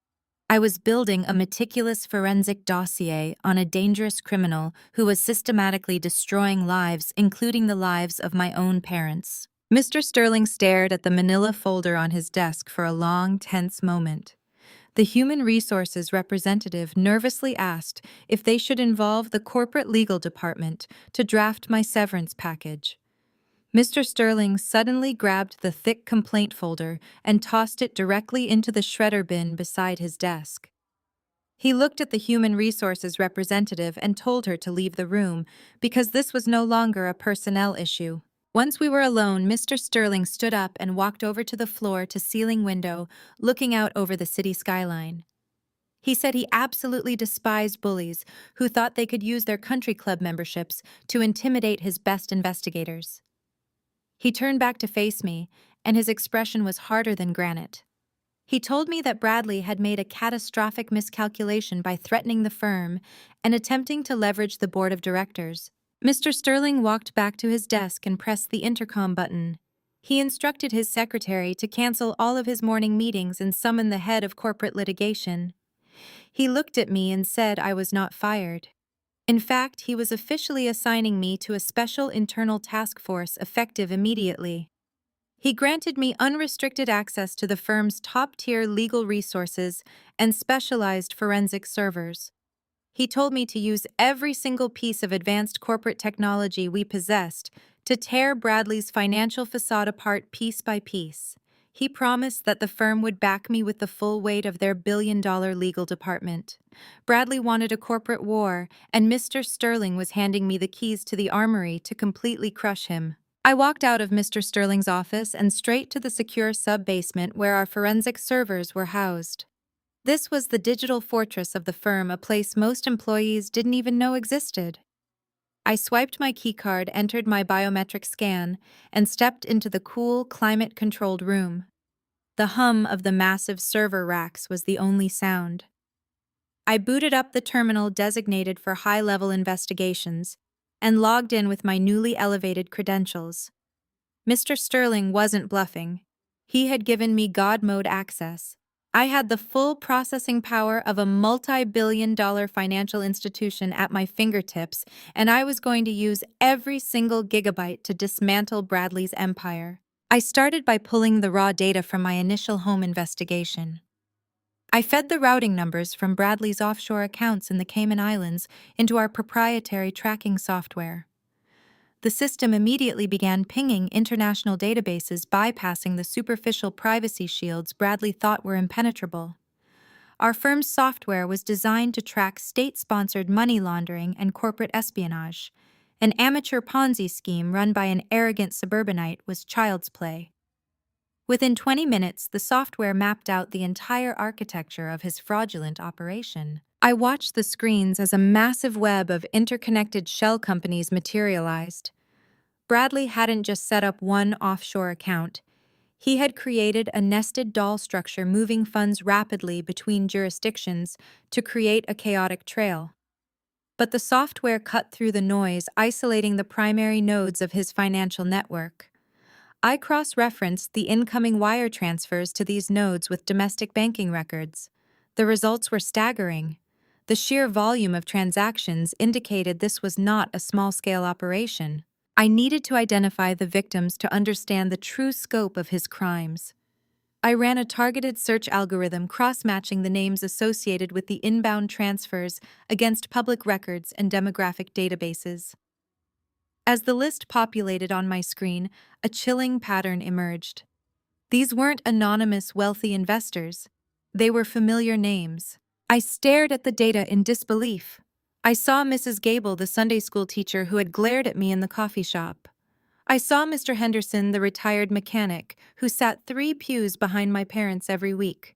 I was building a meticulous forensic dossier on a dangerous criminal who was systematically destroying lives, including the lives of my own parents. Mr. Sterling stared at the manila folder on his desk for a long, tense moment. The human resources representative nervously asked if they should involve the corporate legal department to draft my severance package. Mr. Sterling suddenly grabbed the thick complaint folder and tossed it directly into the shredder bin beside his desk. He looked at the human resources representative and told her to leave the room because this was no longer a personnel issue. Once we were alone, Mr. Sterling stood up and walked over to the floor-to-ceiling window, looking out over the city skyline. He said he absolutely despised bullies who thought they could use their country club memberships to intimidate his best investigators. He turned back to face me, and his expression was harder than granite. He told me that Bradley had made a catastrophic miscalculation by threatening the firm and attempting to leverage the board of directors. Mr. Sterling walked back to his desk and pressed the intercom button. He instructed his secretary to cancel all of his morning meetings and summon the head of corporate litigation. He looked at me and said I was not fired. In fact, he was officially assigning me to a special internal task force effective immediately. He granted me unrestricted access to the firm's top-tier legal resources and specialized forensic servers. He told me to use every single piece of advanced corporate technology we possessed to tear Bradley's financial facade apart piece by piece. He promised that the firm would back me with the full weight of their billion-dollar legal department. Bradley wanted a corporate war, and Mr. Sterling was handing me the keys to the armory to completely crush him. I walked out of Mr. Sterling's office and straight to the secure sub-basement where our forensic servers were housed. This was the digital fortress of the firm, a place most employees didn't even know existed. I swiped my keycard, entered my biometric scan, and stepped into the cool, climate-controlled room. The hum of the massive server racks was the only sound. I booted up the terminal designated for high-level investigations and logged in with my newly elevated credentials. Mr. Sterling wasn't bluffing. He had given me God mode access. I had the full processing power of a multi-billion-dollar financial institution at my fingertips, and I was going to use every single gigabyte to dismantle Bradley's empire. I started by pulling the raw data from my initial home investigation. I fed the routing numbers from Bradley's offshore accounts in the Cayman Islands into our proprietary tracking software. The system immediately began pinging international databases, bypassing the superficial privacy shields Bradley thought were impenetrable. Our firm's software was designed to track state-sponsored money laundering and corporate espionage. An amateur Ponzi scheme run by an arrogant suburbanite was child's play. Within 20 minutes, the software mapped out the entire architecture of his fraudulent operation. I watched the screens as a massive web of interconnected shell companies materialized. Bradley hadn't just set up one offshore account. He had created a nested doll structure moving funds rapidly between jurisdictions to create a chaotic trail. But the software cut through the noise, isolating the primary nodes of his financial network. I cross-referenced the incoming wire transfers to these nodes with domestic banking records. The results were staggering. The sheer volume of transactions indicated this was not a small-scale operation. I needed to identify the victims to understand the true scope of his crimes. I ran a targeted search algorithm cross-matching the names associated with the inbound transfers against public records and demographic databases. As the list populated on my screen, a chilling pattern emerged. These weren't anonymous wealthy investors. They were familiar names. I stared at the data in disbelief. I saw Mrs. Gable, the Sunday school teacher who had glared at me in the coffee shop. I saw Mr. Henderson, the retired mechanic, who sat 3 pews behind my parents every week.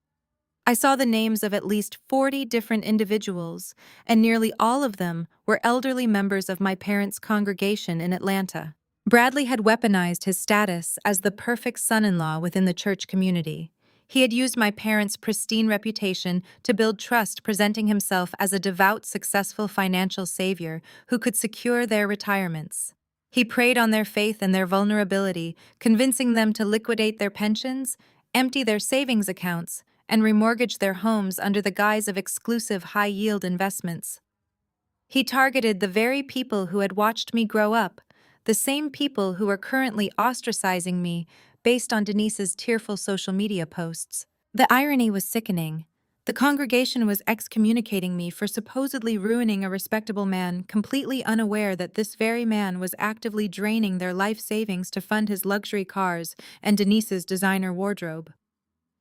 I saw the names of at least 40 different individuals, and nearly all of them were elderly members of my parents' congregation in Atlanta. Bradley had weaponized his status as the perfect son-in-law within the church community. He had used my parents' pristine reputation to build trust, presenting himself as a devout, successful financial savior who could secure their retirements. He preyed on their faith and their vulnerability, convincing them to liquidate their pensions, empty their savings accounts, and remortgage their homes under the guise of exclusive high-yield investments. He targeted the very people who had watched me grow up, the same people who are currently ostracizing me based on Denise's tearful social media posts. The irony was sickening. The congregation was excommunicating me for supposedly ruining a respectable man, completely unaware that this very man was actively draining their life savings to fund his luxury cars and Denise's designer wardrobe.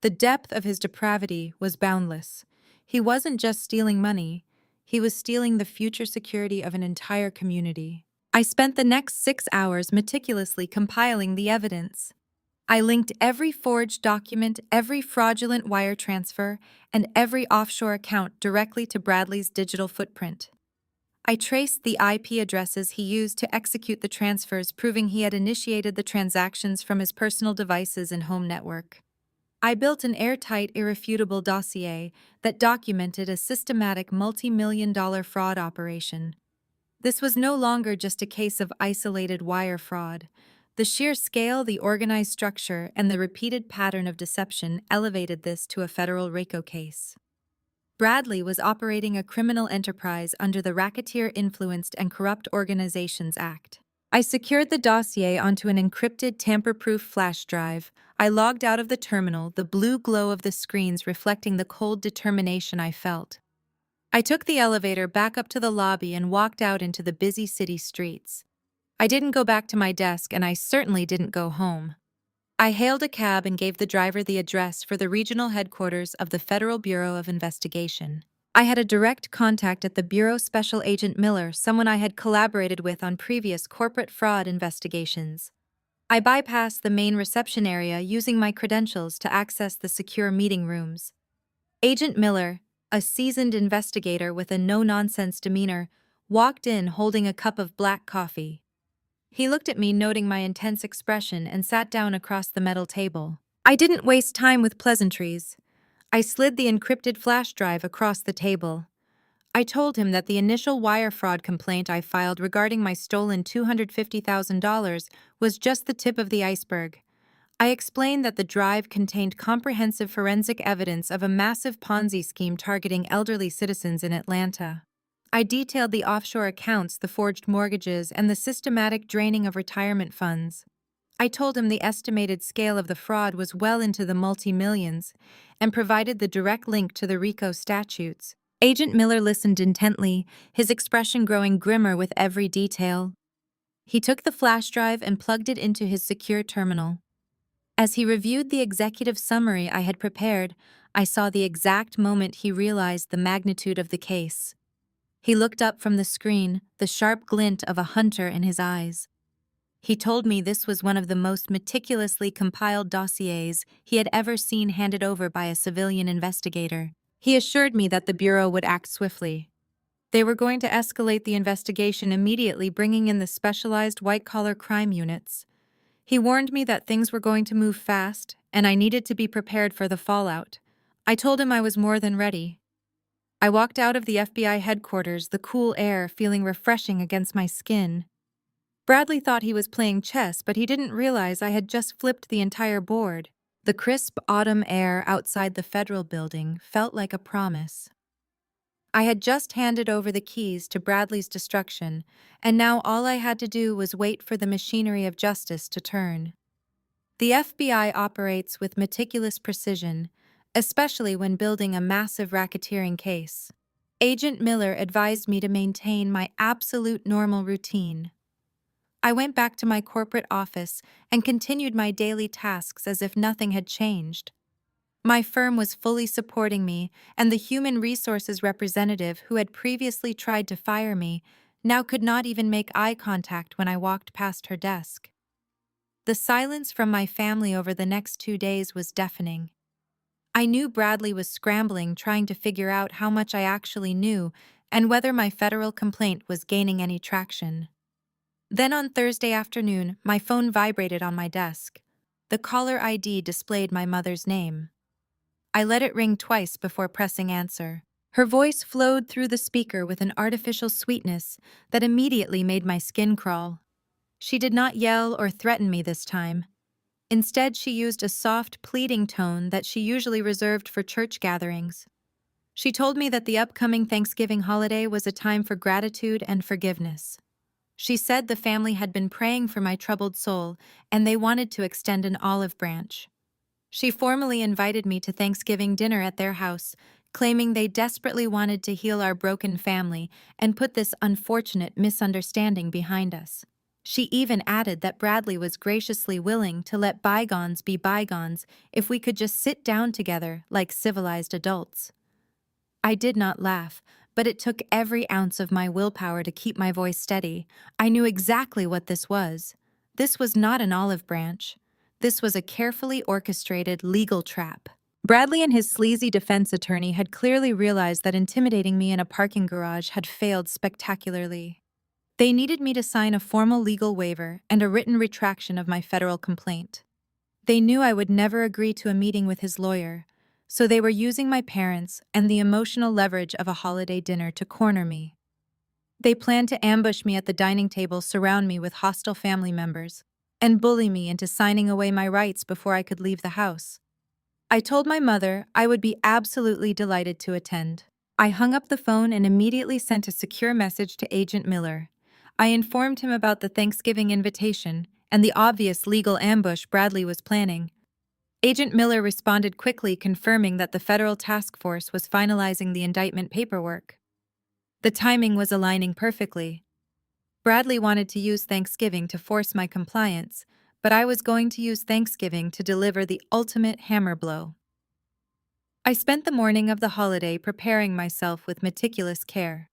The depth of his depravity was boundless. He wasn't just stealing money, he was stealing the future security of an entire community. I spent the next 6 hours meticulously compiling the evidence. I linked every forged document, every fraudulent wire transfer, and every offshore account directly to Bradley's digital footprint. I traced the IP addresses he used to execute the transfers, proving he had initiated the transactions from his personal devices and home network. I built an airtight, irrefutable dossier that documented a systematic multi-million-dollar fraud operation. This was no longer just a case of isolated wire fraud. The sheer scale, the organized structure, and the repeated pattern of deception elevated this to a federal RICO case. Bradley was operating a criminal enterprise under the Racketeer Influenced and Corrupt Organizations Act. I secured the dossier onto an encrypted, tamper-proof flash drive. I logged out of the terminal, the blue glow of the screens reflecting the cold determination I felt. I took the elevator back up to the lobby and walked out into the busy city streets. I didn't go back to my desk, and I certainly didn't go home. I hailed a cab and gave the driver the address for the regional headquarters of the Federal Bureau of Investigation. I had a direct contact at the Bureau Special Agent Miller, someone I had collaborated with on previous corporate fraud investigations. I bypassed the main reception area using my credentials to access the secure meeting rooms. Agent Miller, a seasoned investigator with a no-nonsense demeanor, walked in holding a cup of black coffee. He looked at me, noting my intense expression, and sat down across the metal table. I didn't waste time with pleasantries. I slid the encrypted flash drive across the table. I told him that the initial wire fraud complaint I filed regarding my stolen $250,000 was just the tip of the iceberg. I explained that the drive contained comprehensive forensic evidence of a massive Ponzi scheme targeting elderly citizens in Atlanta. I detailed the offshore accounts, the forged mortgages, and the systematic draining of retirement funds. I told him the estimated scale of the fraud was well into the multi-millions and provided the direct link to the RICO statutes. Agent Miller listened intently, his expression growing grimmer with every detail. He took the flash drive and plugged it into his secure terminal. As he reviewed the executive summary I had prepared, I saw the exact moment he realized the magnitude of the case. He looked up from the screen, the sharp glint of a hunter in his eyes. He told me this was one of the most meticulously compiled dossiers he had ever seen handed over by a civilian investigator. He assured me that the Bureau would act swiftly. They were going to escalate the investigation immediately, bringing in the specialized white-collar crime units. He warned me that things were going to move fast, and I needed to be prepared for the fallout. I told him I was more than ready. I walked out of the FBI headquarters, the cool air feeling refreshing against my skin. Bradley thought he was playing chess, but he didn't realize I had just flipped the entire board. The crisp autumn air outside the federal building felt like a promise. I had just handed over the keys to Bradley's destruction, and now all I had to do was wait for the machinery of justice to turn. The FBI operates with meticulous precision, especially when building a massive racketeering case. Agent Miller advised me to maintain my absolute normal routine. I went back to my corporate office and continued my daily tasks as if nothing had changed. My firm was fully supporting me, and the human resources representative who had previously tried to fire me now could not even make eye contact when I walked past her desk. The silence from my family over the next 2 days was deafening. I knew Bradley was scrambling, trying to figure out how much I actually knew and whether my federal complaint was gaining any traction. Then on Thursday afternoon, my phone vibrated on my desk. The caller ID displayed my mother's name. I let it ring twice before pressing answer. Her voice flowed through the speaker with an artificial sweetness that immediately made my skin crawl. She did not yell or threaten me this time. Instead, she used a soft, pleading tone that she usually reserved for church gatherings. She told me that the upcoming Thanksgiving holiday was a time for gratitude and forgiveness. She said the family had been praying for my troubled soul, and they wanted to extend an olive branch. She formally invited me to Thanksgiving dinner at their house, claiming they desperately wanted to heal our broken family and put this unfortunate misunderstanding behind us. She even added that Bradley was graciously willing to let bygones be bygones if we could just sit down together like civilized adults. I did not laugh, but it took every ounce of my willpower to keep my voice steady. I knew exactly what this was. This was not an olive branch. This was a carefully orchestrated legal trap. Bradley and his sleazy defense attorney had clearly realized that intimidating me in a parking garage had failed spectacularly. They needed me to sign a formal legal waiver and a written retraction of my federal complaint. They knew I would never agree to a meeting with his lawyer, so they were using my parents and the emotional leverage of a holiday dinner to corner me. They planned to ambush me at the dining table, surround me with hostile family members, and bully me into signing away my rights before I could leave the house. I told my mother I would be absolutely delighted to attend. I hung up the phone and immediately sent a secure message to Agent Miller. I informed him about the Thanksgiving invitation and the obvious legal ambush Bradley was planning. Agent Miller responded quickly, confirming that the federal task force was finalizing the indictment paperwork. The timing was aligning perfectly. Bradley wanted to use Thanksgiving to force my compliance, but I was going to use Thanksgiving to deliver the ultimate hammer blow. I spent the morning of the holiday preparing myself with meticulous care.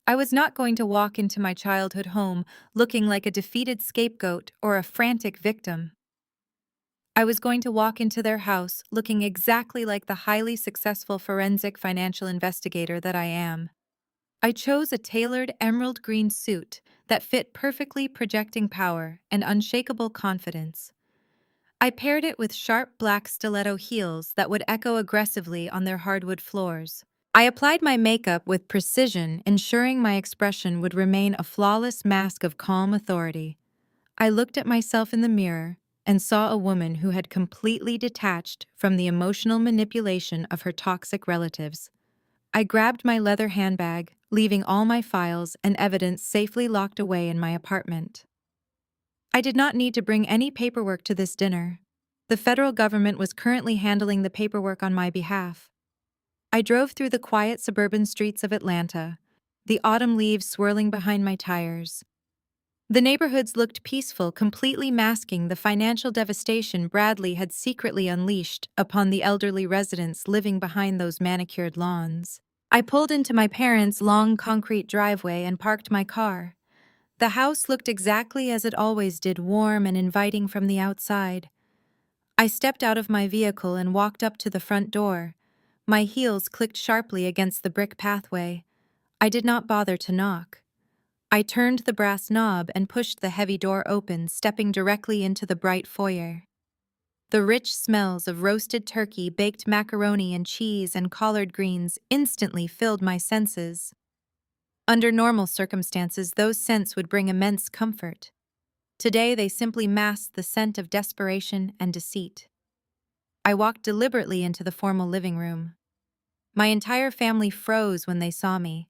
I was not going to walk into my childhood home looking like a defeated scapegoat or a frantic victim. I was going to walk into their house looking exactly like the highly successful forensic financial investigator that I am. I chose a tailored emerald green suit that fit perfectly, projecting power and unshakable confidence. I paired it with sharp black stiletto heels that would echo aggressively on their hardwood floors. I applied my makeup with precision, ensuring my expression would remain a flawless mask of calm authority. I looked at myself in the mirror and saw a woman who had completely detached from the emotional manipulation of her toxic relatives. I grabbed my leather handbag, leaving all my files and evidence safely locked away in my apartment. I did not need to bring any paperwork to this dinner. The federal government was currently handling the paperwork on my behalf. I drove through the quiet suburban streets of Atlanta, the autumn leaves swirling behind my tires. The neighborhoods looked peaceful, completely masking the financial devastation Bradley had secretly unleashed upon the elderly residents living behind those manicured lawns. I pulled into my parents' long concrete driveway and parked my car. The house looked exactly as it always did, warm and inviting from the outside. I stepped out of my vehicle and walked up to the front door. My heels clicked sharply against the brick pathway. I did not bother to knock. I turned the brass knob and pushed the heavy door open, stepping directly into the bright foyer. The rich smells of roasted turkey, baked macaroni and cheese, and collard greens instantly filled my senses. Under normal circumstances, those scents would bring immense comfort. Today, they simply masked the scent of desperation and deceit. I walked deliberately into the formal living room. My entire family froze when they saw me.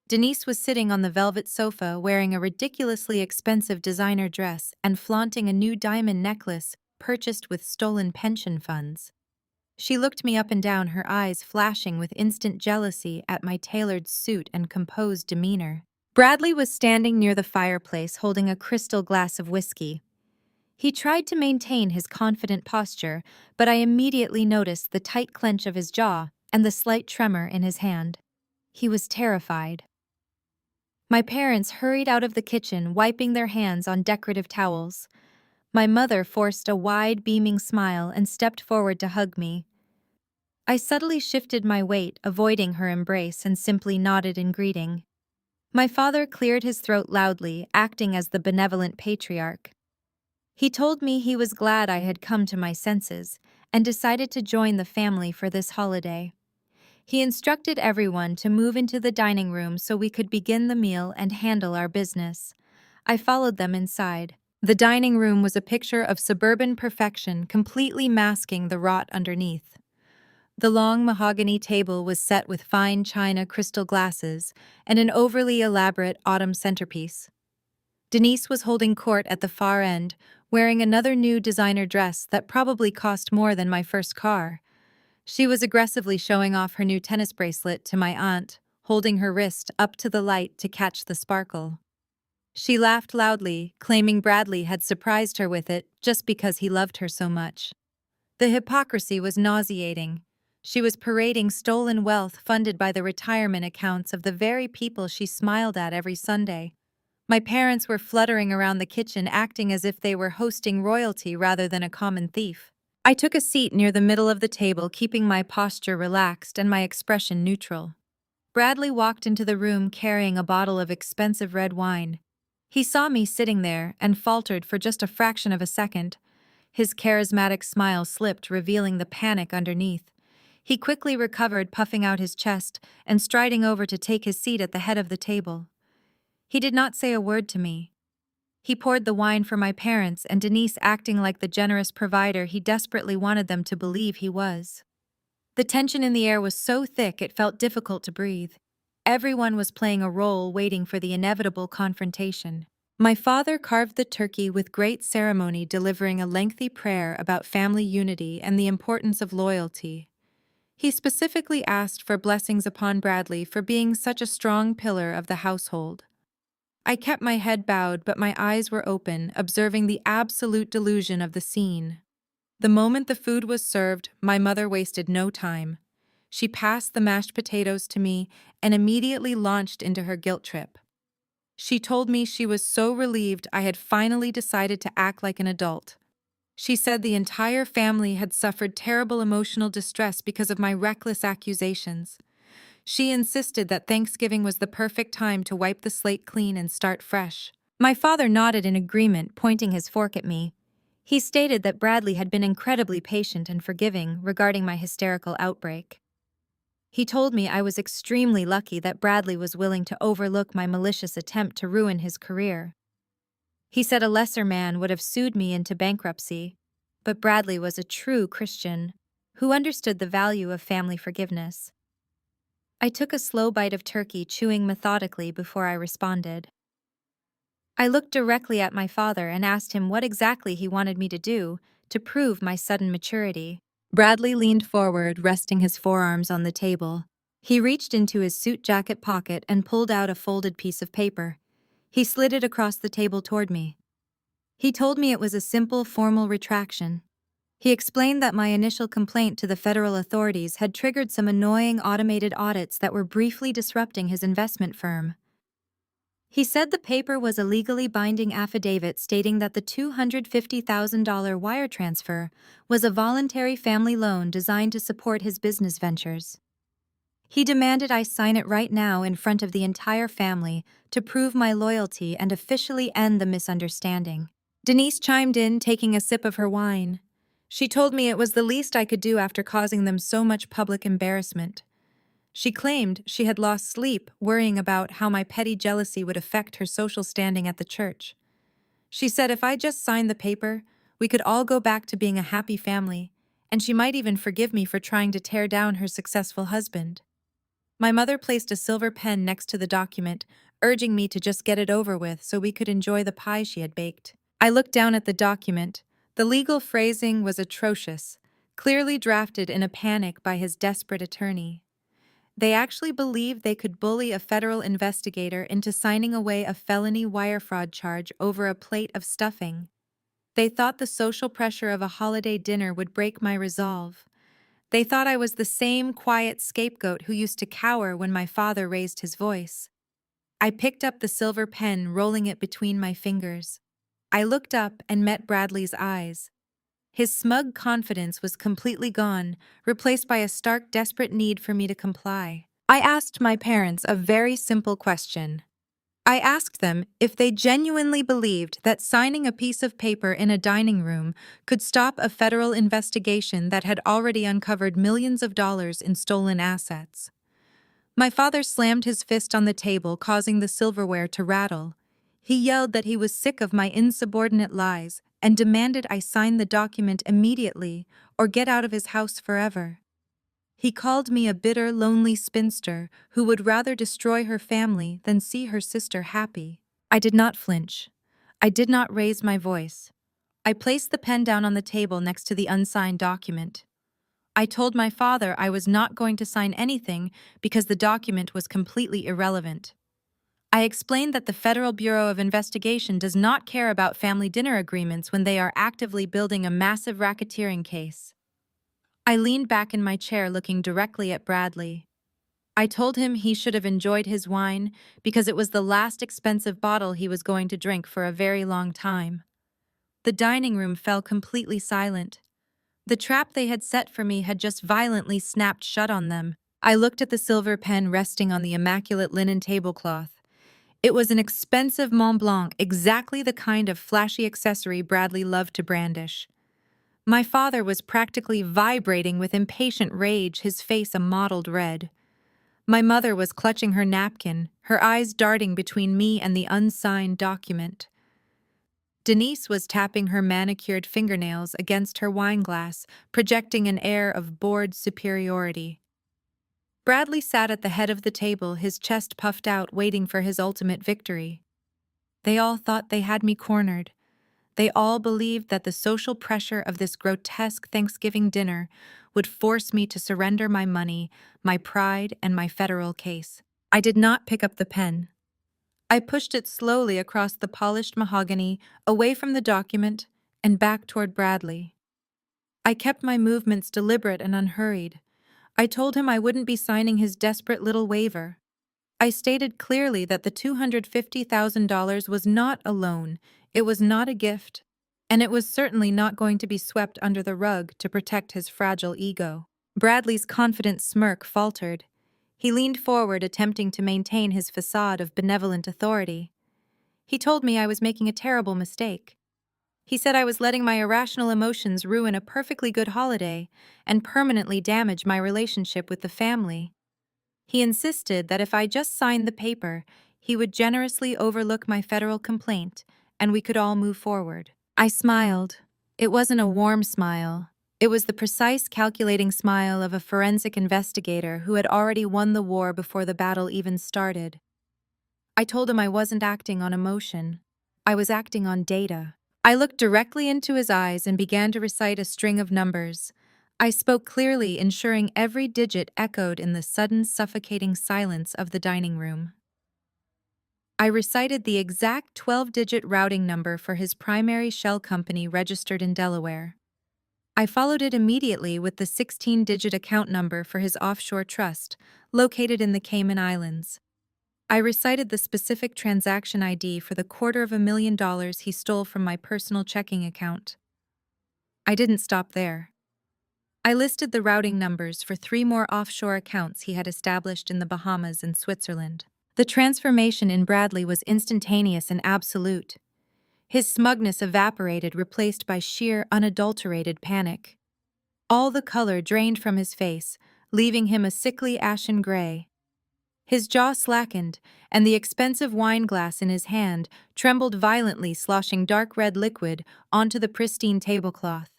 Denise was sitting on the velvet sofa wearing a ridiculously expensive designer dress and flaunting a new diamond necklace purchased with stolen pension funds. She looked me up and down, her eyes flashing with instant jealousy at my tailored suit and composed demeanor. Bradley was standing near the fireplace holding a crystal glass of whiskey. He tried to maintain his confident posture, but I immediately noticed the tight clench of his jaw and the slight tremor in his hand. He was terrified. My parents hurried out of the kitchen, wiping their hands on decorative towels. My mother forced a wide, beaming smile and stepped forward to hug me. I subtly shifted my weight, avoiding her embrace, and simply nodded in greeting. My father cleared his throat loudly, acting as the benevolent patriarch. He told me he was glad I had come to my senses and decided to join the family for this holiday. He instructed everyone to move into the dining room so we could begin the meal and handle our business. I followed them inside. The dining room was a picture of suburban perfection, completely masking the rot underneath. The long mahogany table was set with fine china crystal glasses and an overly elaborate autumn centerpiece. Denise was holding court at the far end, wearing another new designer dress that probably cost more than my first car. She was aggressively showing off her new tennis bracelet to my aunt, holding her wrist up to the light to catch the sparkle. She laughed loudly, claiming Bradley had surprised her with it just because he loved her so much. The hypocrisy was nauseating. She was parading stolen wealth funded by the retirement accounts of the very people she smiled at every Sunday. My parents were fluttering around the kitchen, acting as if they were hosting royalty rather than a common thief. I took a seat near the middle of the table, keeping my posture relaxed and my expression neutral. Bradley walked into the room carrying a bottle of expensive red wine. He saw me sitting there and faltered for just a fraction of a second. His charismatic smile slipped, revealing the panic underneath. He quickly recovered, puffing out his chest and striding over to take his seat at the head of the table. He did not say a word to me. He poured the wine for my parents and Denise, acting like the generous provider he desperately wanted them to believe he was. The tension in the air was so thick it felt difficult to breathe. Everyone was playing a role, waiting for the inevitable confrontation. My father carved the turkey with great ceremony, delivering a lengthy prayer about family unity and the importance of loyalty. He specifically asked for blessings upon Bradley for being such a strong pillar of the household. I kept my head bowed, but my eyes were open, observing the absolute delusion of the scene. The moment the food was served, my mother wasted no time. She passed the mashed potatoes to me and immediately launched into her guilt trip. She told me she was so relieved I had finally decided to act like an adult. She said the entire family had suffered terrible emotional distress because of my reckless accusations. She insisted that Thanksgiving was the perfect time to wipe the slate clean and start fresh. My father nodded in agreement, pointing his fork at me. He stated that Bradley had been incredibly patient and forgiving regarding my hysterical outbreak. He told me I was extremely lucky that Bradley was willing to overlook my malicious attempt to ruin his career. He said a lesser man would have sued me into bankruptcy, but Bradley was a true Christian who understood the value of family forgiveness. I took a slow bite of turkey, chewing methodically before I responded. I looked directly at my father and asked him what exactly he wanted me to do to prove my sudden maturity. Bradley leaned forward, resting his forearms on the table. He reached into his suit jacket pocket and pulled out a folded piece of paper. He slid it across the table toward me. He told me it was a simple, formal retraction. He explained that my initial complaint to the federal authorities had triggered some annoying automated audits that were briefly disrupting his investment firm. He said the paper was a legally binding affidavit stating that the $250,000 wire transfer was a voluntary family loan designed to support his business ventures. He demanded I sign it right now in front of the entire family to prove my loyalty and officially end the misunderstanding. Denise chimed in, taking a sip of her wine. She told me it was the least I could do after causing them so much public embarrassment. She claimed she had lost sleep worrying about how my petty jealousy would affect her social standing at the church. She said if I just signed the paper, we could all go back to being a happy family, and she might even forgive me for trying to tear down her successful husband. My mother placed a silver pen next to the document, urging me to just get it over with so we could enjoy the pie she had baked. I looked down at the document. The legal phrasing was atrocious, clearly drafted in a panic by his desperate attorney. They actually believed they could bully a federal investigator into signing away a felony wire fraud charge over a plate of stuffing. They thought the social pressure of a holiday dinner would break my resolve. They thought I was the same quiet scapegoat who used to cower when my father raised his voice. I picked up the silver pen, rolling it between my fingers. I looked up and met Bradley's eyes. His smug confidence was completely gone, replaced by a stark, desperate need for me to comply. I asked my parents a very simple question. I asked them if they genuinely believed that signing a piece of paper in a dining room could stop a federal investigation that had already uncovered millions of dollars in stolen assets. My father slammed his fist on the table, causing the silverware to rattle. He yelled that he was sick of my insubordinate lies and demanded I sign the document immediately or get out of his house forever. He called me a bitter, lonely spinster who would rather destroy her family than see her sister happy. I did not flinch. I did not raise my voice. I placed the pen down on the table next to the unsigned document. I told my father I was not going to sign anything because the document was completely irrelevant. I explained that the Federal Bureau of Investigation does not care about family dinner agreements when they are actively building a massive racketeering case. I leaned back in my chair looking directly at Bradley. I told him he should have enjoyed his wine because it was the last expensive bottle he was going to drink for a very long time. The dining room fell completely silent. The trap they had set for me had just violently snapped shut on them. I looked at the silver pen resting on the immaculate linen tablecloth. It was an expensive Mont Blanc, exactly the kind of flashy accessory Bradley loved to brandish. My father was practically vibrating with impatient rage, his face a mottled red. My mother was clutching her napkin, her eyes darting between me and the unsigned document. Denise was tapping her manicured fingernails against her wineglass, projecting an air of bored superiority. Bradley sat at the head of the table, his chest puffed out, waiting for his ultimate victory. They all thought they had me cornered. They all believed that the social pressure of this grotesque Thanksgiving dinner would force me to surrender my money, my pride, and my federal case. I did not pick up the pen. I pushed it slowly across the polished mahogany, away from the document, and back toward Bradley. I kept my movements deliberate and unhurried. I told him I wouldn't be signing his desperate little waiver. I stated clearly that the $250,000 was not a loan, it was not a gift, and it was certainly not going to be swept under the rug to protect his fragile ego. Bradley's confident smirk faltered. He leaned forward, attempting to maintain his facade of benevolent authority. He told me I was making a terrible mistake. He said I was letting my irrational emotions ruin a perfectly good holiday and permanently damage my relationship with the family. He insisted that if I just signed the paper, he would generously overlook my federal complaint and we could all move forward. I smiled. It wasn't a warm smile. It was the precise, calculating smile of a forensic investigator who had already won the war before the battle even started. I told him I wasn't acting on emotion. I was acting on data. I looked directly into his eyes and began to recite a string of numbers. I spoke clearly, ensuring every digit echoed in the sudden, suffocating silence of the dining room. I recited the exact 12-digit routing number for his primary shell company registered in Delaware. I followed it immediately with the 16-digit account number for his offshore trust, located in the Cayman Islands. I recited the specific transaction ID for the $250,000 he stole from my personal checking account. I didn't stop there. I listed the routing numbers for 3 more offshore accounts he had established in the Bahamas and Switzerland. The transformation in Bradley was instantaneous and absolute. His smugness evaporated, replaced by sheer, unadulterated panic. All the color drained from his face, leaving him a sickly ashen gray. His jaw slackened, and the expensive wine glass in his hand trembled violently, sloshing dark red liquid onto the pristine tablecloth.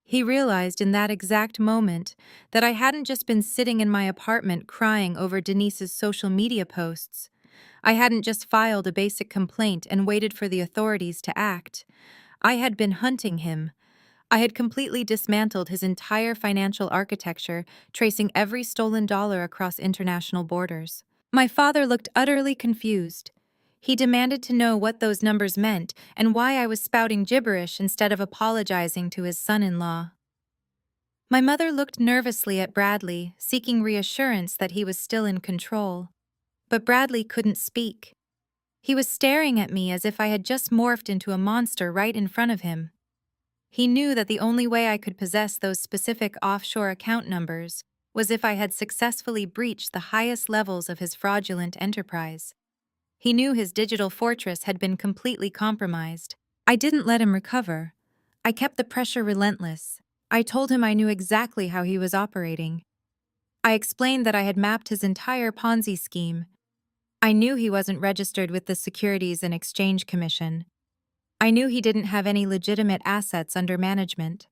He realized in that exact moment that I hadn't just been sitting in my apartment crying over Denise's social media posts. I hadn't just filed a basic complaint and waited for the authorities to act. I had been hunting him. I had completely dismantled his entire financial architecture, tracing every stolen dollar across international borders. My father looked utterly confused. He demanded to know what those numbers meant and why I was spouting gibberish instead of apologizing to his son-in-law. My mother looked nervously at Bradley, seeking reassurance that he was still in control. But Bradley couldn't speak. He was staring at me as if I had just morphed into a monster right in front of him. He knew that the only way I could possess those specific offshore account numbers was if I had successfully breached the highest levels of his fraudulent enterprise. He knew his digital fortress had been completely compromised. I didn't let him recover. I kept the pressure relentless. I told him I knew exactly how he was operating. I explained that I had mapped his entire Ponzi scheme. I knew he wasn't registered with the Securities and Exchange Commission. I knew he didn't have any legitimate assets under management.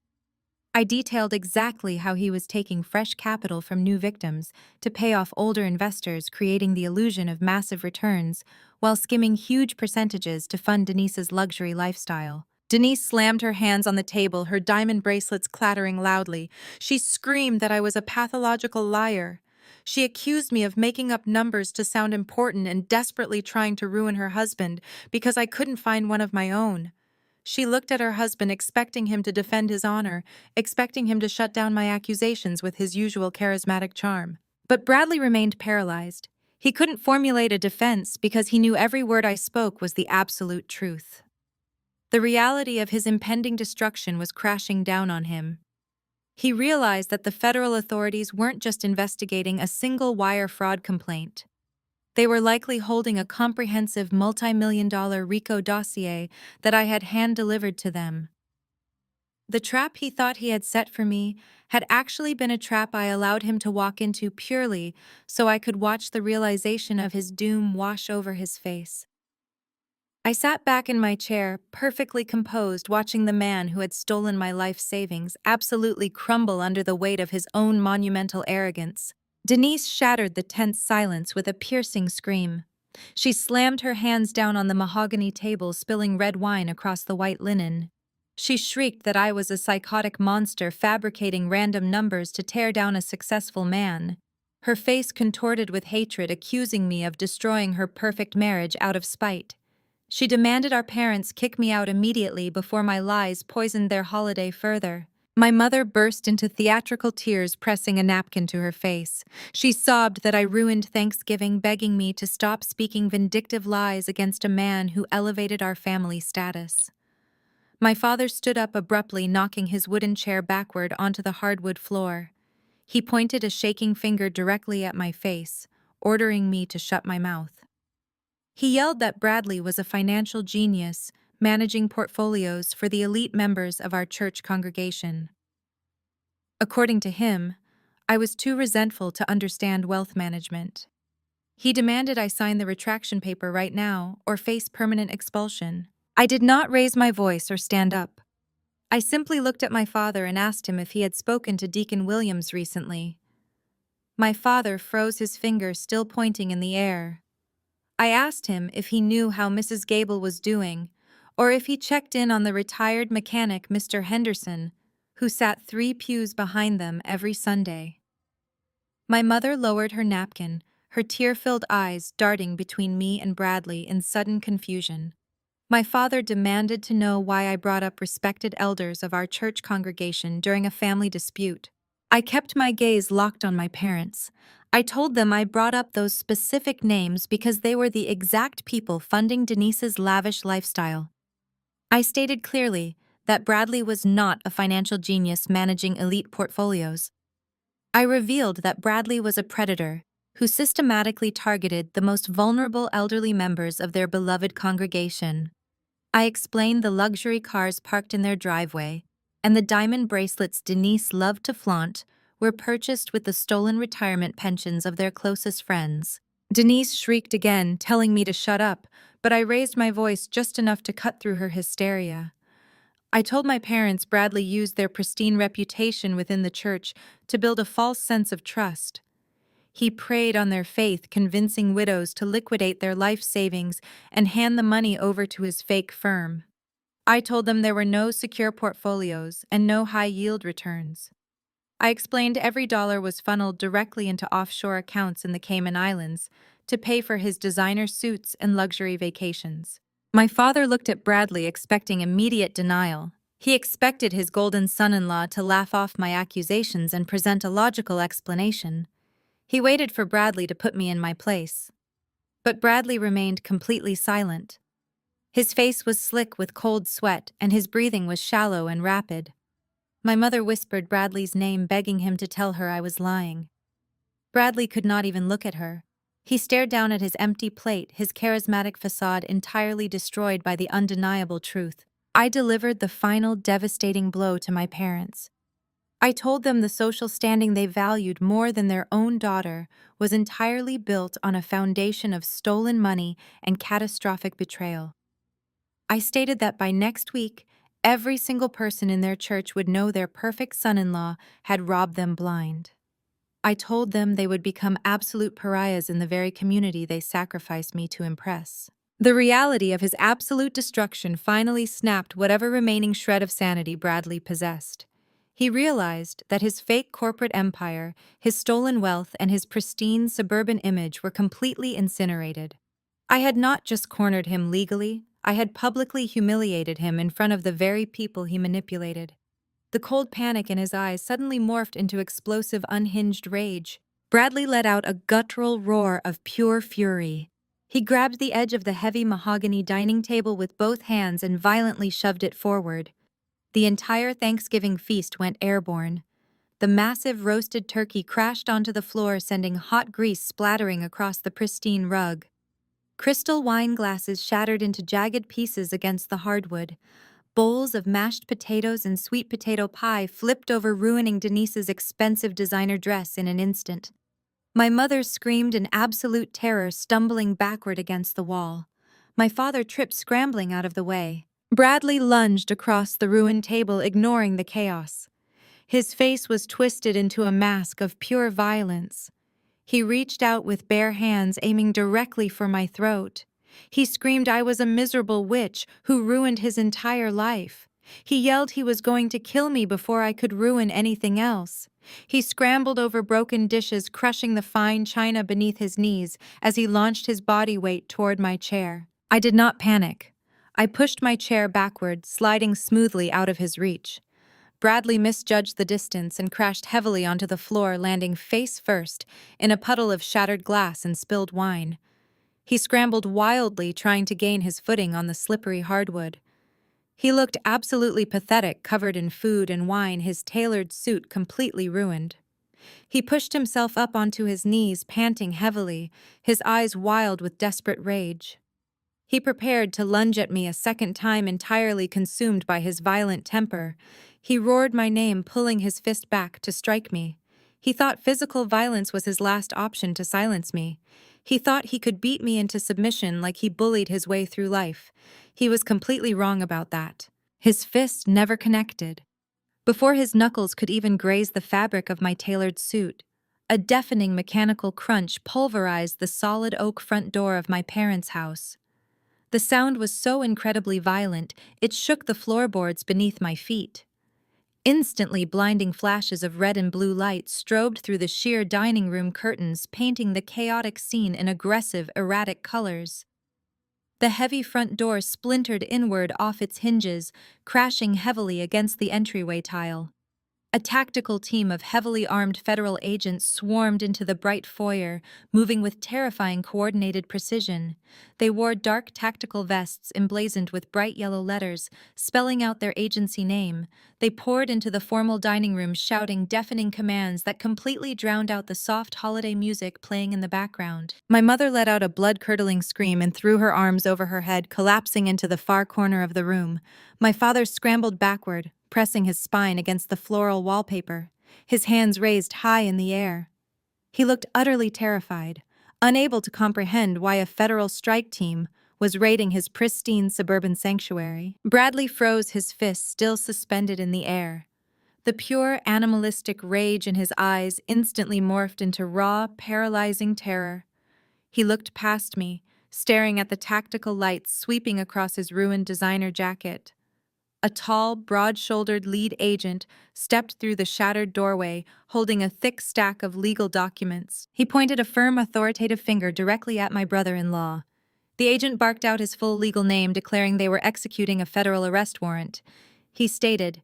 I detailed exactly how he was taking fresh capital from new victims to pay off older investors, creating the illusion of massive returns while skimming huge percentages to fund Denise's luxury lifestyle. Denise slammed her hands on the table, her diamond bracelets clattering loudly. She screamed that I was a pathological liar. She accused me of making up numbers to sound important and desperately trying to ruin her husband because I couldn't find one of my own. She looked at her husband, expecting him to defend his honor, expecting him to shut down my accusations with his usual charismatic charm. But Bradley remained paralyzed. He couldn't formulate a defense because he knew every word I spoke was the absolute truth. The reality of his impending destruction was crashing down on him. He realized that the federal authorities weren't just investigating a single wire fraud complaint. They were likely holding a comprehensive multi-million-dollar RICO dossier that I had hand-delivered to them. The trap he thought he had set for me had actually been a trap I allowed him to walk into purely so I could watch the realization of his doom wash over his face. I sat back in my chair, perfectly composed, watching the man who had stolen my life savings absolutely crumble under the weight of his own monumental arrogance. Denise shattered the tense silence with a piercing scream. She slammed her hands down on the mahogany table, spilling red wine across the white linen. She shrieked that I was a psychotic monster fabricating random numbers to tear down a successful man. Her face contorted with hatred, accusing me of destroying her perfect marriage out of spite. She demanded our parents kick me out immediately before my lies poisoned their holiday further. My mother burst into theatrical tears, pressing a napkin to her face. She sobbed that I ruined Thanksgiving, begging me to stop speaking vindictive lies against a man who elevated our family status. My father stood up abruptly, knocking his wooden chair backward onto the hardwood floor. He pointed a shaking finger directly at my face, ordering me to shut my mouth. He yelled that Bradley was a financial genius, managing portfolios for the elite members of our church congregation. According to him, I was too resentful to understand wealth management. He demanded I sign the retraction paper right now or face permanent expulsion. I did not raise my voice or stand up. I simply looked at my father and asked him if he had spoken to Deacon Williams recently. My father froze, his finger still pointing in the air. I asked him if he knew how Mrs. Gable was doing, or if he checked in on the retired mechanic Mr. Henderson, who sat 3 pews behind them every Sunday. My mother lowered her napkin, her tear-filled eyes darting between me and Bradley in sudden confusion. My father demanded to know why I brought up respected elders of our church congregation during a family dispute. I kept my gaze locked on my parents. I told them I brought up those specific names because they were the exact people funding Denise's lavish lifestyle. I stated clearly that Bradley was not a financial genius managing elite portfolios. I revealed that Bradley was a predator who systematically targeted the most vulnerable elderly members of their beloved congregation. I explained the luxury cars parked in their driveway and the diamond bracelets Denise loved to flaunt were purchased with the stolen retirement pensions of their closest friends. Denise shrieked again, telling me to shut up, but I raised my voice just enough to cut through her hysteria. I told my parents Bradley used their pristine reputation within the church to build a false sense of trust. He preyed on their faith, convincing widows to liquidate their life savings and hand the money over to his fake firm. I told them there were no secure portfolios and no high-yield returns. I explained every dollar was funneled directly into offshore accounts in the Cayman Islands to pay for his designer suits and luxury vacations. My father looked at Bradley expecting immediate denial. He expected his golden son-in-law to laugh off my accusations and present a logical explanation. He waited for Bradley to put me in my place. But Bradley remained completely silent. His face was slick with cold sweat, and his breathing was shallow and rapid. My mother whispered Bradley's name, begging him to tell her I was lying. Bradley could not even look at her. He stared down at his empty plate, his charismatic facade entirely destroyed by the undeniable truth. I delivered the final devastating blow to my parents. I told them the social standing they valued more than their own daughter was entirely built on a foundation of stolen money and catastrophic betrayal. I stated that by next week, every single person in their church would know their perfect son-in-law had robbed them blind. I told them they would become absolute pariahs in the very community they sacrificed me to impress. The reality of his absolute destruction finally snapped whatever remaining shred of sanity Bradley possessed. He realized that his fake corporate empire, his stolen wealth, and his pristine suburban image were completely incinerated. I had not just cornered him legally, I had publicly humiliated him in front of the very people he manipulated. The cold panic in his eyes suddenly morphed into explosive, unhinged rage. Bradley let out a guttural roar of pure fury. He grabbed the edge of the heavy mahogany dining table with both hands and violently shoved it forward. The entire Thanksgiving feast went airborne. The massive roasted turkey crashed onto the floor, sending hot grease splattering across the pristine rug. Crystal wine glasses shattered into jagged pieces against the hardwood. Bowls of mashed potatoes and sweet potato pie flipped over, ruining Denise's expensive designer dress in an instant. My mother screamed in absolute terror, stumbling backward against the wall. My father tripped, scrambling out of the way. Bradley lunged across the ruined table, ignoring the chaos. His face was twisted into a mask of pure violence. He reached out with bare hands, aiming directly for my throat. He screamed I was a miserable witch who ruined his entire life. He yelled he was going to kill me before I could ruin anything else. He scrambled over broken dishes, crushing the fine china beneath his knees as he launched his body weight toward my chair. I did not panic. I pushed my chair backward, sliding smoothly out of his reach. Bradley misjudged the distance and crashed heavily onto the floor, landing face first in a puddle of shattered glass and spilled wine. He scrambled wildly, trying to gain his footing on the slippery hardwood. He looked absolutely pathetic, covered in food and wine, his tailored suit completely ruined. He pushed himself up onto his knees, panting heavily, his eyes wild with desperate rage. He prepared to lunge at me a second time, entirely consumed by his violent temper. He roared my name, pulling his fist back to strike me. He thought physical violence was his last option to silence me. He thought he could beat me into submission like he bullied his way through life. He was completely wrong about that. His fist never connected. Before his knuckles could even graze the fabric of my tailored suit, a deafening mechanical crunch pulverized the solid oak front door of my parents' house. The sound was so incredibly violent, it shook the floorboards beneath my feet. Instantly, blinding flashes of red and blue light strobed through the sheer dining room curtains, painting the chaotic scene in aggressive, erratic colors. The heavy front door splintered inward off its hinges, crashing heavily against the entryway tile. A tactical team of heavily armed federal agents swarmed into the bright foyer, moving with terrifying coordinated precision. They wore dark tactical vests emblazoned with bright yellow letters, spelling out their agency name. They poured into the formal dining room, shouting deafening commands that completely drowned out the soft holiday music playing in the background. My mother let out a blood-curdling scream and threw her arms over her head, collapsing into the far corner of the room. My father scrambled backward, pressing his spine against the floral wallpaper, his hands raised high in the air. He looked utterly terrified, unable to comprehend why a federal strike team was raiding his pristine suburban sanctuary. Bradley froze, his fists still suspended in the air. The pure animalistic rage in his eyes instantly morphed into raw, paralyzing terror. He looked past me, staring at the tactical lights sweeping across his ruined designer jacket. A tall, broad-shouldered lead agent stepped through the shattered doorway, holding a thick stack of legal documents. He pointed a firm, authoritative finger directly at my brother-in-law. The agent barked out his full legal name, declaring they were executing a federal arrest warrant. He stated,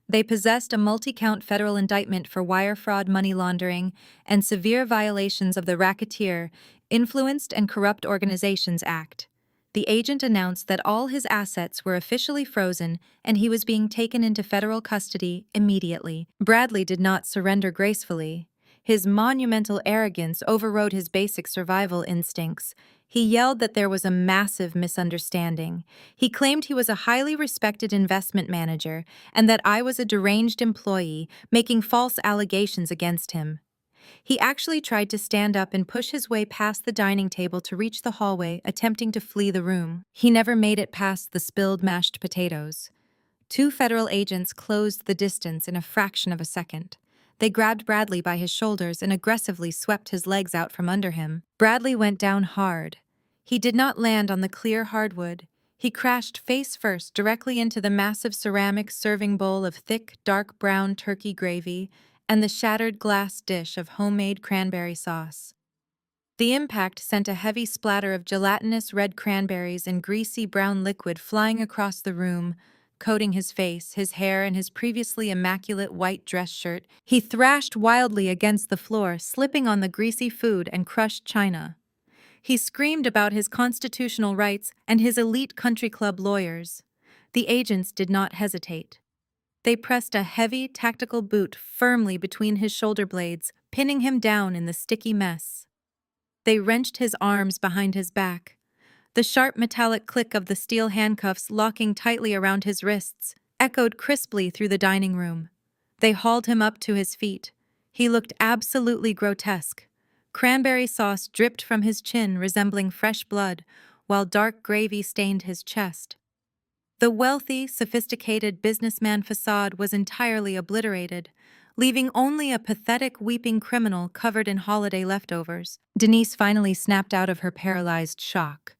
they possessed a multi-count federal indictment for wire fraud, money laundering, and severe violations of the Racketeer, Influenced and Corrupt Organizations Act. The agent announced that all his assets were officially frozen and he was being taken into federal custody immediately. Bradley did not surrender gracefully. His monumental arrogance overrode his basic survival instincts. He yelled that there was a massive misunderstanding. He claimed he was a highly respected investment manager and that I was a deranged employee making false allegations against him. He actually tried to stand up and push his way past the dining table to reach the hallway, attempting to flee the room. He never made it past the spilled mashed potatoes. Two federal agents closed the distance in a fraction of a second. They grabbed Bradley by his shoulders and aggressively swept his legs out from under him. Bradley went down hard. He did not land on the clear hardwood. He crashed face first directly into the massive ceramic serving bowl of thick, dark brown turkey gravy and the shattered glass dish of homemade cranberry sauce. The impact sent a heavy splatter of gelatinous red cranberries and greasy brown liquid flying across the room, coating his face, his hair, and his previously immaculate white dress shirt. He thrashed wildly against the floor, slipping on the greasy food and crushed china. He screamed about his constitutional rights and his elite country club lawyers. The agents did not hesitate. They pressed a heavy, tactical boot firmly between his shoulder blades, pinning him down in the sticky mess. They wrenched his arms behind his back. The sharp metallic click of the steel handcuffs locking tightly around his wrists echoed crisply through the dining room. They hauled him up to his feet. He looked absolutely grotesque. Cranberry sauce dripped from his chin, resembling fresh blood, while dark gravy stained his chest. The wealthy, sophisticated businessman facade was entirely obliterated, leaving only a pathetic, weeping criminal covered in holiday leftovers. Denise finally snapped out of her paralyzed shock.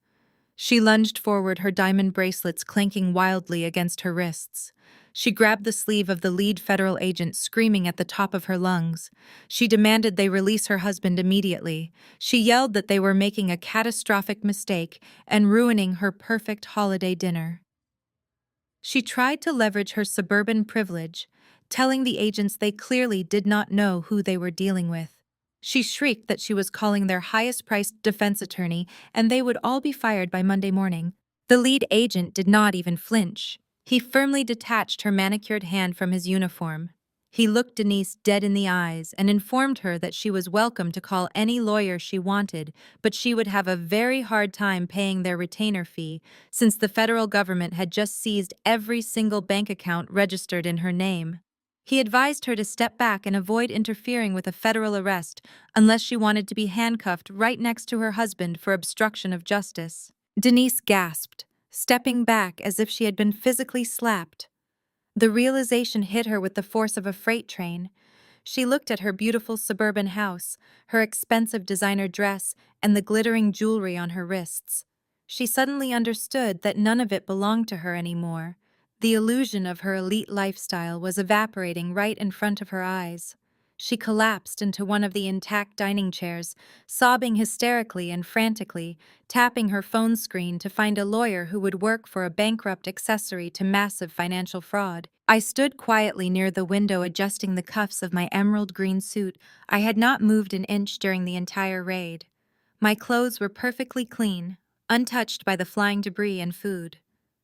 She lunged forward, her diamond bracelets clanking wildly against her wrists. She grabbed the sleeve of the lead federal agent, screaming at the top of her lungs. She demanded they release her husband immediately. She yelled that they were making a catastrophic mistake and ruining her perfect holiday dinner. She tried to leverage her suburban privilege, telling the agents they clearly did not know who they were dealing with. She shrieked that she was calling their highest-priced defense attorney and they would all be fired by Monday morning. The lead agent did not even flinch. He firmly detached her manicured hand from his uniform. He looked Denise dead in the eyes and informed her that she was welcome to call any lawyer she wanted, but she would have a very hard time paying their retainer fee since the federal government had just seized every single bank account registered in her name. He advised her to step back and avoid interfering with a federal arrest unless she wanted to be handcuffed right next to her husband for obstruction of justice. Denise gasped, stepping back as if she had been physically slapped. The realization hit her with the force of a freight train. She looked at her beautiful suburban house, her expensive designer dress, and the glittering jewelry on her wrists. She suddenly understood that none of it belonged to her anymore. The illusion of her elite lifestyle was evaporating right in front of her eyes. She collapsed into one of the intact dining chairs, sobbing hysterically and frantically, tapping her phone screen to find a lawyer who would work for a bankrupt accessory to massive financial fraud. I stood quietly near the window adjusting the cuffs of my emerald green suit. I had not moved an inch during the entire raid. My clothes were perfectly clean, untouched by the flying debris and food.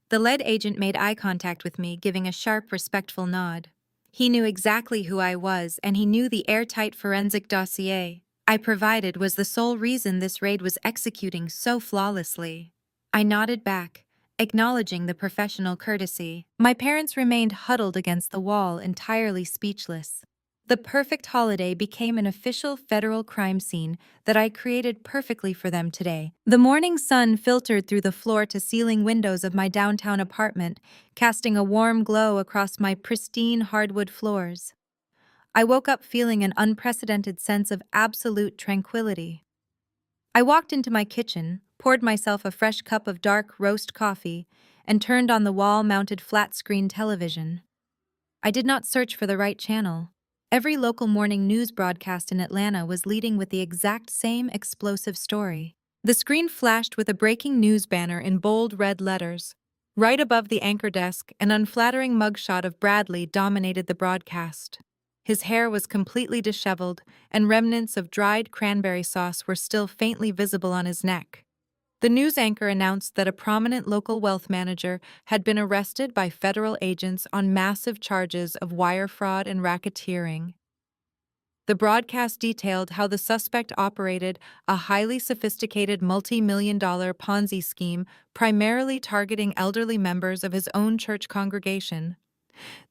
The lead agent made eye contact with me, giving a sharp, respectful nod. He knew exactly who I was, and he knew the airtight forensic dossier I provided was the sole reason this raid was executing so flawlessly. I nodded back, acknowledging the professional courtesy. My parents remained huddled against the wall, entirely speechless. The perfect holiday became an official federal crime scene that I created perfectly for them today. The morning sun filtered through the floor-to-ceiling windows of my downtown apartment, casting a warm glow across my pristine hardwood floors. I woke up feeling an unprecedented sense of absolute tranquility. I walked into my kitchen, poured myself a fresh cup of dark roast coffee, and turned on the wall-mounted flat-screen television. I did not search for the right channel. Every local morning news broadcast in Atlanta was leading with the exact same explosive story. The screen flashed with a breaking news banner in bold red letters. Right above the anchor desk, an unflattering mugshot of Bradley dominated the broadcast. His hair was completely disheveled, and remnants of dried cranberry sauce were still faintly visible on his neck. The news anchor announced that a prominent local wealth manager had been arrested by federal agents on massive charges of wire fraud and racketeering. The broadcast detailed how the suspect operated a highly sophisticated multi-million-dollar Ponzi scheme primarily targeting elderly members of his own church congregation.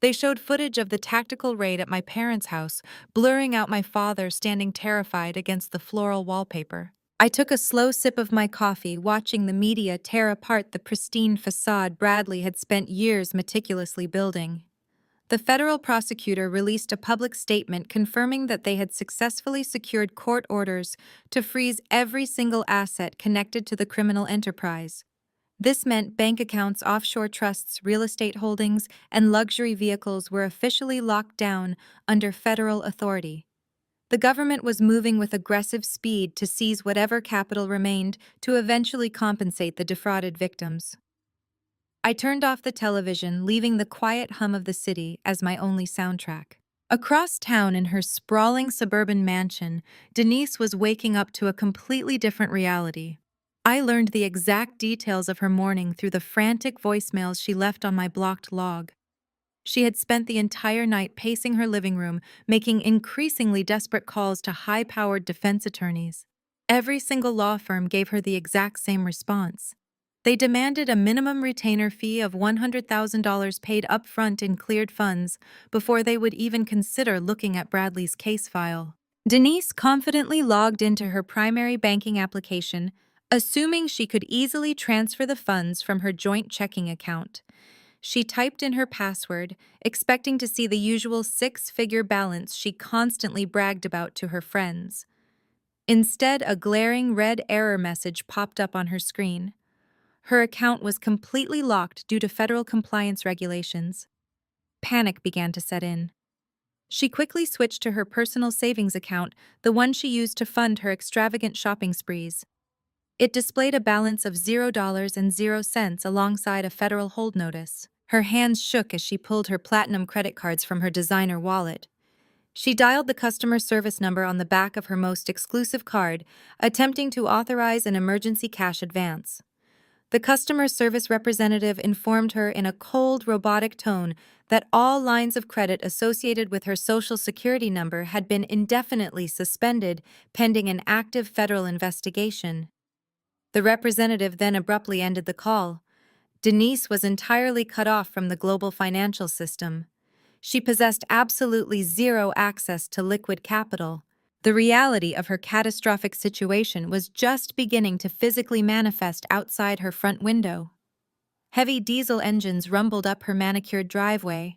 They showed footage of the tactical raid at my parents' house, blurring out my father standing terrified against the floral wallpaper. I took a slow sip of my coffee, watching the media tear apart the pristine facade Bradley had spent years meticulously building. The federal prosecutor released a public statement confirming that they had successfully secured court orders to freeze every single asset connected to the criminal enterprise. This meant bank accounts, offshore trusts, real estate holdings, and luxury vehicles were officially locked down under federal authority. The government was moving with aggressive speed to seize whatever capital remained to eventually compensate the defrauded victims. I turned off the television, leaving the quiet hum of the city as my only soundtrack. Across town in her sprawling suburban mansion, Denise was waking up to a completely different reality. I learned the exact details of her morning through the frantic voicemails she left on my blocked log. She had spent the entire night pacing her living room, making increasingly desperate calls to high-powered defense attorneys. Every single law firm gave her the exact same response. They demanded a minimum retainer fee of $100,000 paid upfront in cleared funds before they would even consider looking at Bradley's case file. Denise confidently logged into her primary banking application, assuming she could easily transfer the funds from her joint checking account. She typed in her password, expecting to see the usual six-figure balance she constantly bragged about to her friends. Instead, a glaring red error message popped up on her screen. Her account was completely locked due to federal compliance regulations. Panic began to set in. She quickly switched to her personal savings account, the one she used to fund her extravagant shopping sprees. It displayed a balance of $0 alongside a federal hold notice. Her hands shook as she pulled her platinum credit cards from her designer wallet. She dialed the customer service number on the back of her most exclusive card, attempting to authorize an emergency cash advance. The customer service representative informed her in a cold, robotic tone that all lines of credit associated with her Social Security number had been indefinitely suspended pending an active federal investigation. The representative then abruptly ended the call. Denise was entirely cut off from the global financial system. She possessed absolutely zero access to liquid capital. The reality of her catastrophic situation was just beginning to physically manifest outside her front window. Heavy diesel engines rumbled up her manicured driveway.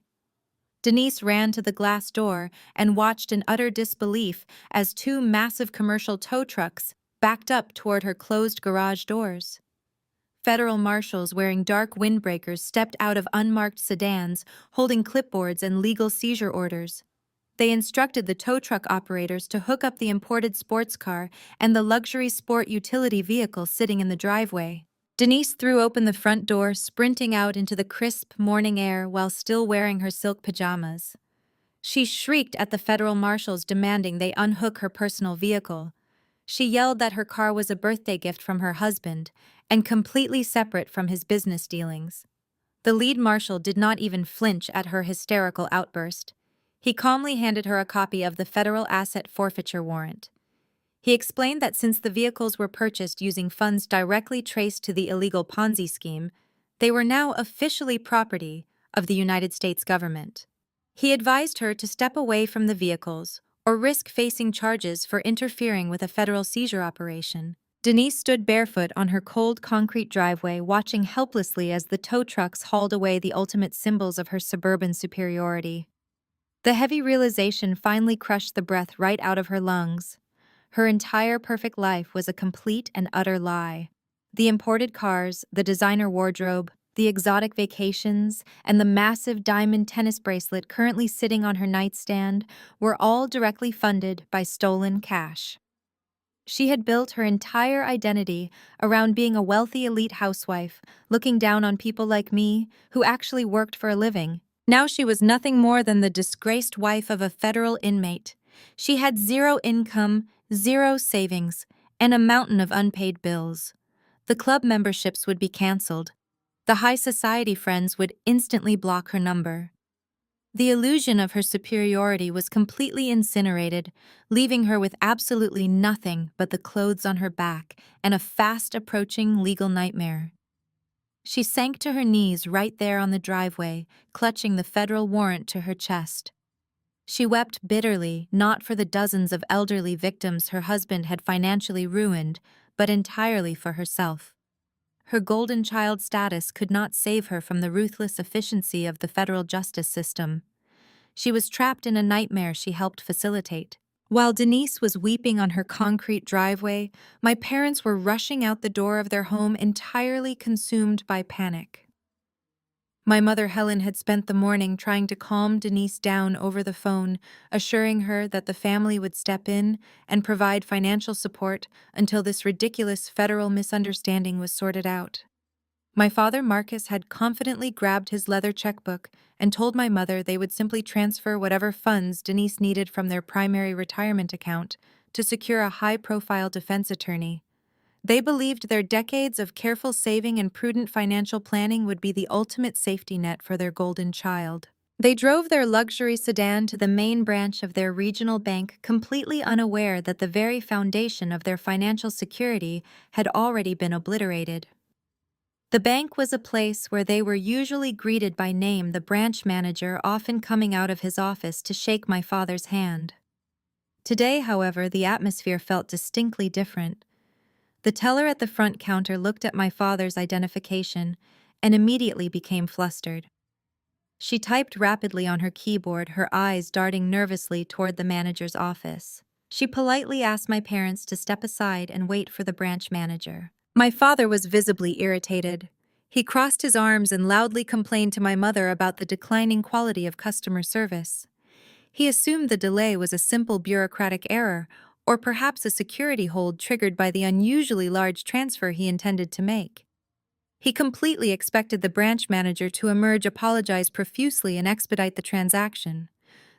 Denise ran to the glass door and watched in utter disbelief as two massive commercial tow trucks backed up toward her closed garage doors. Federal marshals wearing dark windbreakers stepped out of unmarked sedans, holding clipboards and legal seizure orders. They instructed the tow truck operators to hook up the imported sports car and the luxury sport utility vehicle sitting in the driveway. Denise threw open the front door, sprinting out into the crisp morning air while still wearing her silk pajamas. She shrieked at the federal marshals demanding they unhook her personal vehicle. She yelled that her car was a birthday gift from her husband and completely separate from his business dealings. The lead marshal did not even flinch at her hysterical outburst. He calmly handed her a copy of the federal asset forfeiture warrant. He explained that since the vehicles were purchased using funds directly traced to the illegal Ponzi scheme, they were now officially property of the United States government. He advised her to step away from the vehicles or risk facing charges for interfering with a federal seizure operation. Denise stood barefoot on her cold concrete driveway, watching helplessly as the tow trucks hauled away the ultimate symbols of her suburban superiority. The heavy realization finally crushed the breath right out of her lungs. Her entire perfect life was a complete and utter lie. The imported cars, the designer wardrobe, the exotic vacations, and the massive diamond tennis bracelet currently sitting on her nightstand were all directly funded by stolen cash. She had built her entire identity around being a wealthy elite housewife, looking down on people like me who actually worked for a living. Now she was nothing more than the disgraced wife of a federal inmate. She had zero income, zero savings, and a mountain of unpaid bills. The club memberships would be canceled. The high society friends would instantly block her number. The illusion of her superiority was completely incinerated, leaving her with absolutely nothing but the clothes on her back and a fast-approaching legal nightmare. She sank to her knees right there on the driveway, clutching the federal warrant to her chest. She wept bitterly, not for the dozens of elderly victims her husband had financially ruined, but entirely for herself. Her golden child status could not save her from the ruthless efficiency of the federal justice system. She was trapped in a nightmare she helped facilitate. While Denise was weeping on her concrete driveway, my parents were rushing out the door of their home entirely consumed by panic. My mother Helen had spent the morning trying to calm Denise down over the phone, assuring her that the family would step in and provide financial support until this ridiculous federal misunderstanding was sorted out. My father Marcus had confidently grabbed his leather checkbook and told my mother they would simply transfer whatever funds Denise needed from their primary retirement account to secure a high-profile defense attorney. They believed their decades of careful saving and prudent financial planning would be the ultimate safety net for their golden child. They drove their luxury sedan to the main branch of their regional bank, completely unaware that the very foundation of their financial security had already been obliterated. The bank was a place where they were usually greeted by name, the branch manager often coming out of his office to shake my father's hand. Today, however, the atmosphere felt distinctly different. The teller at the front counter looked at my father's identification and immediately became flustered. She typed rapidly on her keyboard, her eyes darting nervously toward the manager's office. She politely asked my parents to step aside and wait for the branch manager. My father was visibly irritated. He crossed his arms and loudly complained to my mother about the declining quality of customer service. He assumed the delay was a simple bureaucratic error, or perhaps a security hold triggered by the unusually large transfer he intended to make. He completely expected the branch manager to emerge, apologize profusely, and expedite the transaction.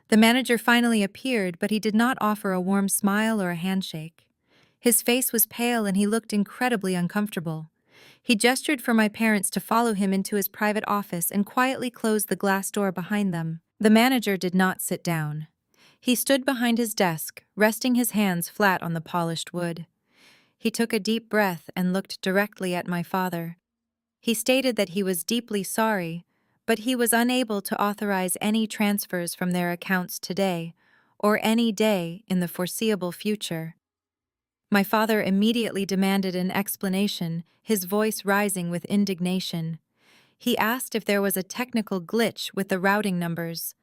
The manager finally appeared, but he did not offer a warm smile or a handshake. His face was pale and he looked incredibly uncomfortable. He gestured for my parents to follow him into his private office and quietly closed the glass door behind them. The manager did not sit down. He stood behind his desk, resting his hands flat on the polished wood. He took a deep breath and looked directly at my father. He stated that he was deeply sorry, but he was unable to authorize any transfers from their accounts today, or any day in the foreseeable future. My father immediately demanded an explanation, his voice rising with indignation. He asked if there was a technical glitch with the routing numbers.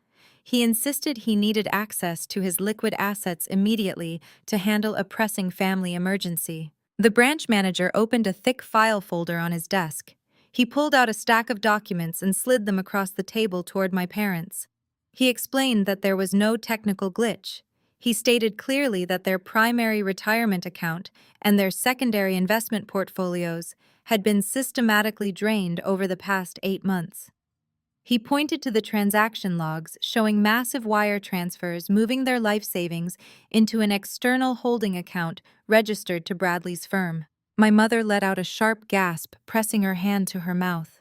He insisted he needed access to his liquid assets immediately to handle a pressing family emergency. The branch manager opened a thick file folder on his desk. He pulled out a stack of documents and slid them across the table toward my parents. He explained that there was no technical glitch. He stated clearly that their primary retirement account and their secondary investment portfolios had been systematically drained over the past 8 months. He pointed to the transaction logs showing massive wire transfers moving their life savings into an external holding account registered to Bradley's firm. My mother let out a sharp gasp, pressing her hand to her mouth.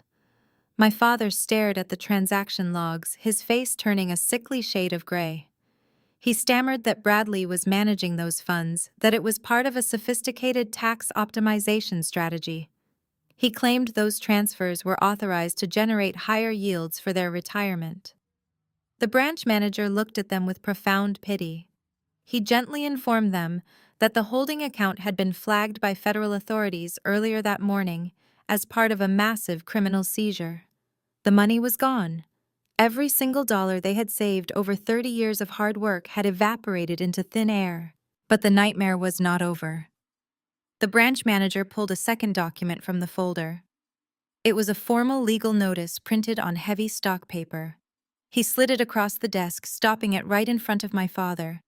My father stared at the transaction logs, his face turning a sickly shade of gray. He stammered that Bradley was managing those funds, that it was part of a sophisticated tax optimization strategy. He claimed those transfers were authorized to generate higher yields for their retirement. The branch manager looked at them with profound pity. He gently informed them that the holding account had been flagged by federal authorities earlier that morning as part of a massive criminal seizure. The money was gone. Every single dollar they had saved over 30 years of hard work had evaporated into thin air. But the nightmare was not over. The branch manager pulled a second document from the folder. It was a formal legal notice printed on heavy stock paper. He slid it across the desk, stopping it right in front of my father.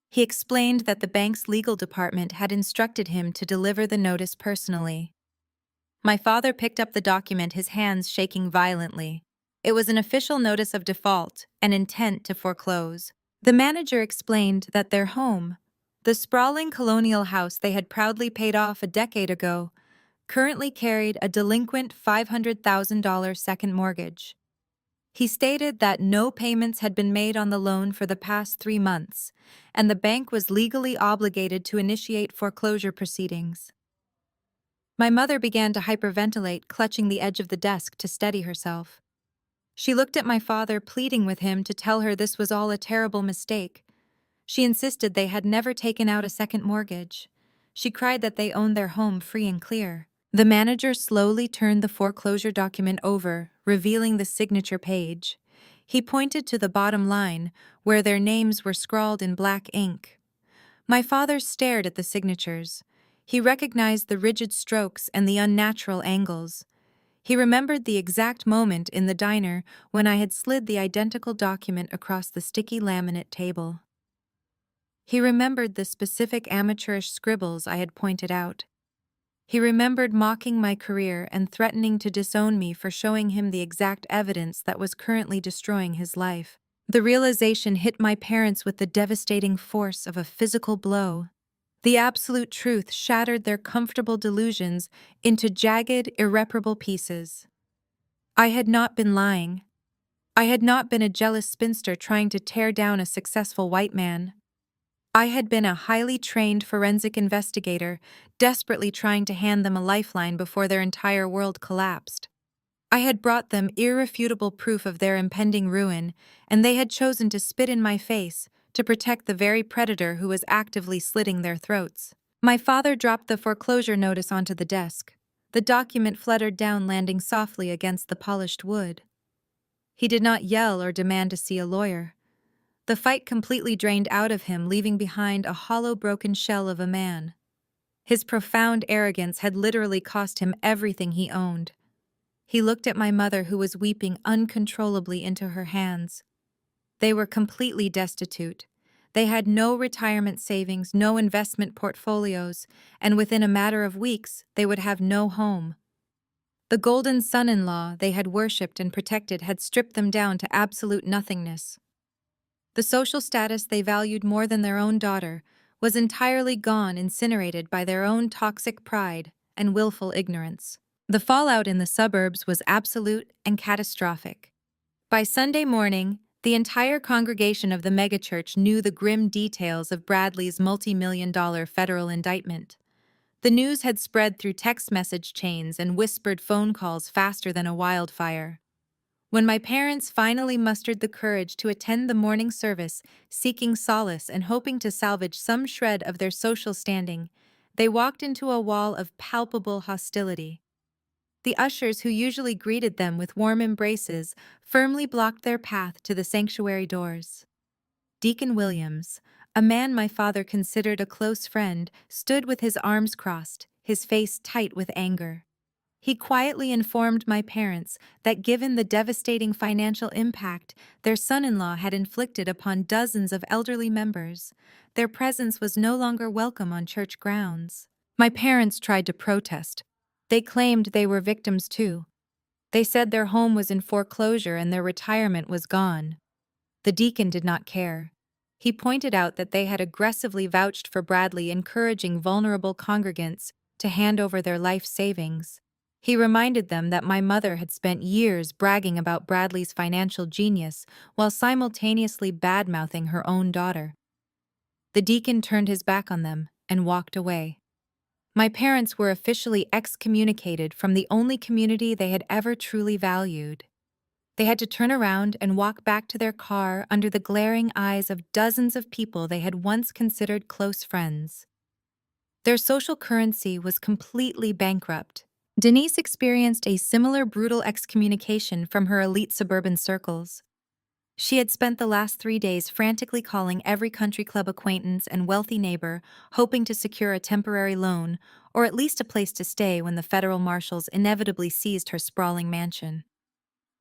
He explained that the bank's legal department had instructed him to deliver the notice personally. My father picked up the document, his hands shaking violently. It was an official notice of default, an intent to foreclose. The manager explained that their home, the sprawling colonial house they had proudly paid off a decade ago, currently carried a delinquent $500,000 second mortgage. He stated that no payments had been made on the loan for the past 3 months, and the bank was legally obligated to initiate foreclosure proceedings. My mother began to hyperventilate, clutching the edge of the desk to steady herself. She looked at my father, pleading with him to tell her this was all a terrible mistake. She insisted they had never taken out a second mortgage. She cried that they owned their home free and clear. The manager slowly turned the foreclosure document over, revealing the signature page. He pointed to the bottom line, where their names were scrawled in black ink. My father stared at the signatures. He recognized the rigid strokes and the unnatural angles. He remembered the exact moment in the diner when I had slid the identical document across the sticky laminate table. He remembered the specific amateurish scribbles I had pointed out. He remembered mocking my career and threatening to disown me for showing him the exact evidence that was currently destroying his life. The realization hit my parents with the devastating force of a physical blow. The absolute truth shattered their comfortable delusions into jagged, irreparable pieces. I had not been lying. I had not been a jealous spinster trying to tear down a successful white man. I had been a highly trained forensic investigator, desperately trying to hand them a lifeline before their entire world collapsed. I had brought them irrefutable proof of their impending ruin, and they had chosen to spit in my face to protect the very predator who was actively slitting their throats. My father dropped the foreclosure notice onto the desk. The document fluttered down, landing softly against the polished wood. He did not yell or demand to see a lawyer. The fight completely drained out of him, leaving behind a hollow, broken shell of a man. His profound arrogance had literally cost him everything he owned. He looked at my mother, who was weeping uncontrollably into her hands. They were completely destitute. They had no retirement savings, no investment portfolios, and within a matter of weeks, they would have no home. The golden son-in-law they had worshipped and protected had stripped them down to absolute nothingness. The social status they valued more than their own daughter was entirely gone, incinerated by their own toxic pride and willful ignorance. The fallout in the suburbs was absolute and catastrophic. By Sunday morning, the entire congregation of the megachurch knew the grim details of Bradley's multi-million-dollar federal indictment. The news had spread through text message chains and whispered phone calls faster than a wildfire. When my parents finally mustered the courage to attend the morning service, seeking solace and hoping to salvage some shred of their social standing, they walked into a wall of palpable hostility. The ushers, who usually greeted them with warm embraces, firmly blocked their path to the sanctuary doors. Deacon Williams, a man my father considered a close friend, stood with his arms crossed, his face tight with anger. He quietly informed my parents that given the devastating financial impact their son-in-law had inflicted upon dozens of elderly members, their presence was no longer welcome on church grounds. My parents tried to protest. They claimed they were victims too. They said their home was in foreclosure and their retirement was gone. The deacon did not care. He pointed out that they had aggressively vouched for Bradley, encouraging vulnerable congregants to hand over their life savings. He reminded them that my mother had spent years bragging about Bradley's financial genius while simultaneously bad-mouthing her own daughter. The deacon turned his back on them and walked away. My parents were officially excommunicated from the only community they had ever truly valued. They had to turn around and walk back to their car under the glaring eyes of dozens of people they had once considered close friends. Their social currency was completely bankrupt. Denise experienced a similar brutal excommunication from her elite suburban circles. She had spent the last 3 days frantically calling every country club acquaintance and wealthy neighbor, hoping to secure a temporary loan, or at least a place to stay when the federal marshals inevitably seized her sprawling mansion.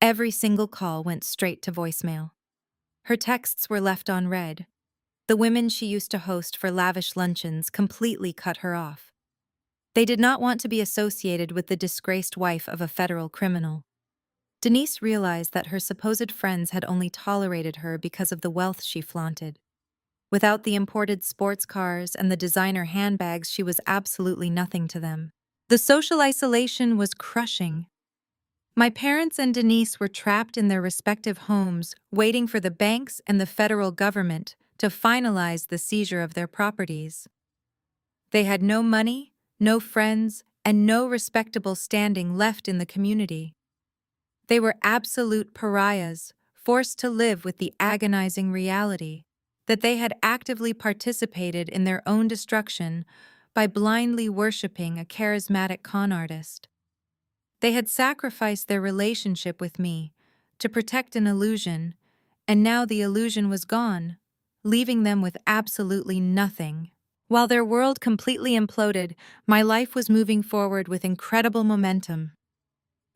Every single call went straight to voicemail. Her texts were left unread. The women she used to host for lavish luncheons completely cut her off. They did not want to be associated with the disgraced wife of a federal criminal. Denise realized that her supposed friends had only tolerated her because of the wealth she flaunted. Without the imported sports cars and the designer handbags, she was absolutely nothing to them. The social isolation was crushing. My parents and Denise were trapped in their respective homes, waiting for the banks and the federal government to finalize the seizure of their properties. They had no money, no friends, and no respectable standing left in the community. They were absolute pariahs, forced to live with the agonizing reality that they had actively participated in their own destruction by blindly worshiping a charismatic con artist. They had sacrificed their relationship with me to protect an illusion, and now the illusion was gone, leaving them with absolutely nothing. While their world completely imploded, my life was moving forward with incredible momentum.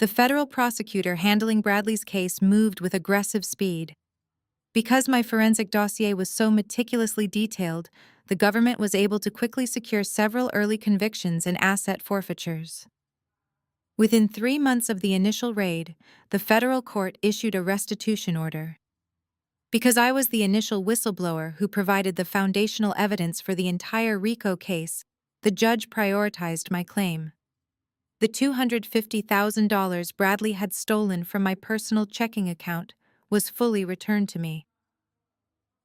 The federal prosecutor handling Bradley's case moved with aggressive speed. Because my forensic dossier was so meticulously detailed, the government was able to quickly secure several early convictions and asset forfeitures. Within 3 months of the initial raid, the federal court issued a restitution order. Because I was the initial whistleblower who provided the foundational evidence for the entire RICO case, the judge prioritized my claim. The $250,000 Bradley had stolen from my personal checking account was fully returned to me.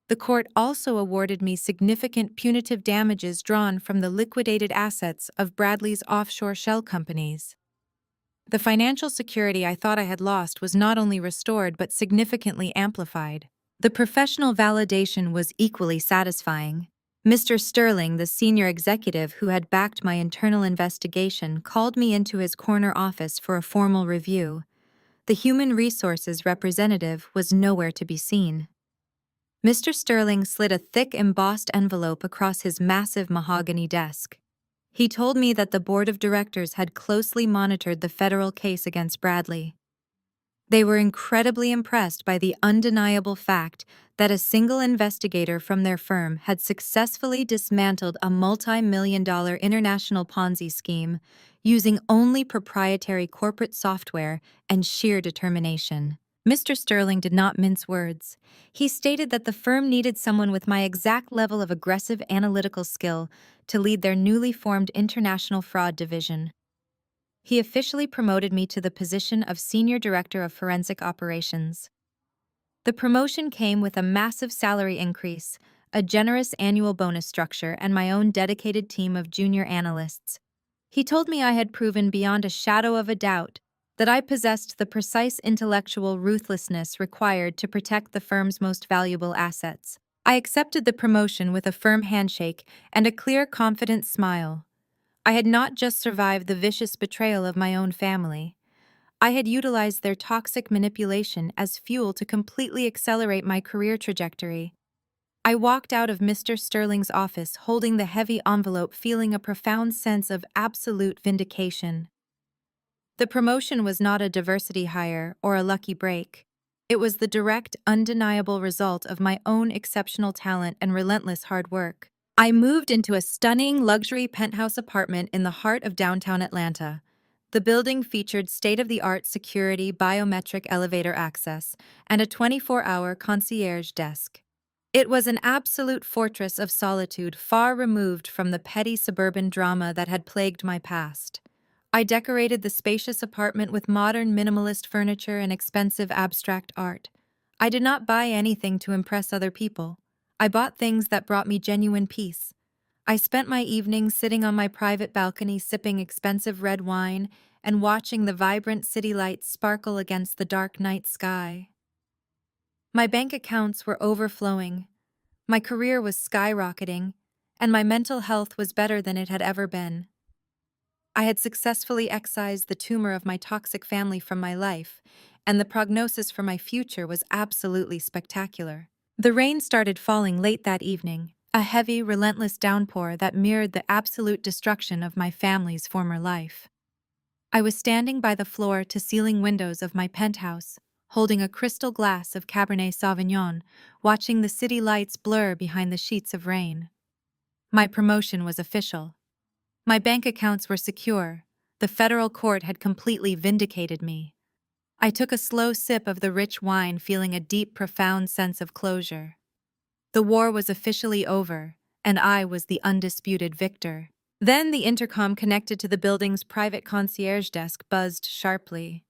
The court also awarded me significant punitive damages drawn from the liquidated assets of Bradley's offshore shell companies. The financial security I thought I had lost was not only restored but significantly amplified. The professional validation was equally satisfying. Mr. Sterling, the senior executive who had backed my internal investigation, called me into his corner office for a formal review. The human resources representative was nowhere to be seen. Mr. Sterling slid a thick embossed envelope across his massive mahogany desk. He told me that the board of directors had closely monitored the federal case against Bradley. They were incredibly impressed by the undeniable fact that a single investigator from their firm had successfully dismantled a multi-million-dollar international Ponzi scheme using only proprietary corporate software and sheer determination. Mr. Sterling did not mince words. He stated that the firm needed someone with my exact level of aggressive analytical skill to lead their newly formed international fraud division. He officially promoted me to the position of Senior Director of Forensic Operations. The promotion came with a massive salary increase, a generous annual bonus structure, and my own dedicated team of junior analysts. He told me I had proven beyond a shadow of a doubt that I possessed the precise intellectual ruthlessness required to protect the firm's most valuable assets. I accepted the promotion with a firm handshake and a clear, confident smile. I had not just survived the vicious betrayal of my own family. I had utilized their toxic manipulation as fuel to completely accelerate my career trajectory. I walked out of Mr. Sterling's office holding the heavy envelope, feeling a profound sense of absolute vindication. The promotion was not a diversity hire or a lucky break. It was the direct, undeniable result of my own exceptional talent and relentless hard work. I moved into a stunning luxury penthouse apartment in the heart of downtown Atlanta. The building featured state-of-the-art security, biometric elevator access, and a 24-hour concierge desk. It was an absolute fortress of solitude, far removed from the petty suburban drama that had plagued my past. I decorated the spacious apartment with modern minimalist furniture and expensive abstract art. I did not buy anything to impress other people. I bought things that brought me genuine peace. I spent my evenings sitting on my private balcony sipping expensive red wine and watching the vibrant city lights sparkle against the dark night sky. My bank accounts were overflowing, my career was skyrocketing, and my mental health was better than it had ever been. I had successfully excised the tumor of my toxic family from my life, and the prognosis for my future was absolutely spectacular. The rain started falling late that evening, a heavy, relentless downpour that mirrored the absolute destruction of my family's former life. I was standing by the floor-to-ceiling windows of my penthouse, holding a crystal glass of Cabernet Sauvignon, watching the city lights blur behind the sheets of rain. My promotion was official. My bank accounts were secure. The federal court had completely vindicated me. I took a slow sip of the rich wine, feeling a deep, profound sense of closure. The war was officially over, and I was the undisputed victor. Then the intercom connected to the building's private concierge desk buzzed sharply.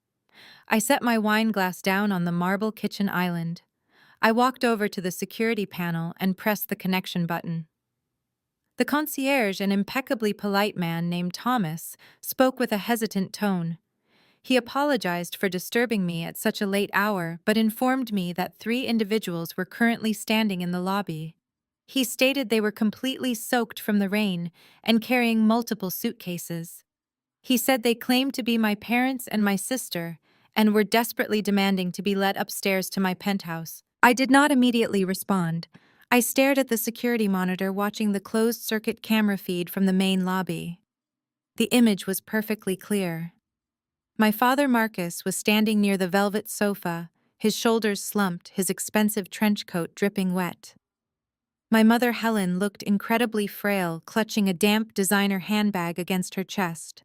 I set my wine glass down on the marble kitchen island. I walked over to the security panel and pressed the connection button. The concierge, an impeccably polite man named Thomas, spoke with a hesitant tone. He apologized for disturbing me at such a late hour, but informed me that 3 individuals were currently standing in the lobby. He stated they were completely soaked from the rain and carrying multiple suitcases. He said they claimed to be my parents and my sister and were desperately demanding to be let upstairs to my penthouse. I did not immediately respond. I stared at the security monitor, watching the closed-circuit camera feed from the main lobby. The image was perfectly clear. My father Marcus was standing near the velvet sofa, his shoulders slumped, his expensive trench coat dripping wet. My mother Helen looked incredibly frail, clutching a damp designer handbag against her chest.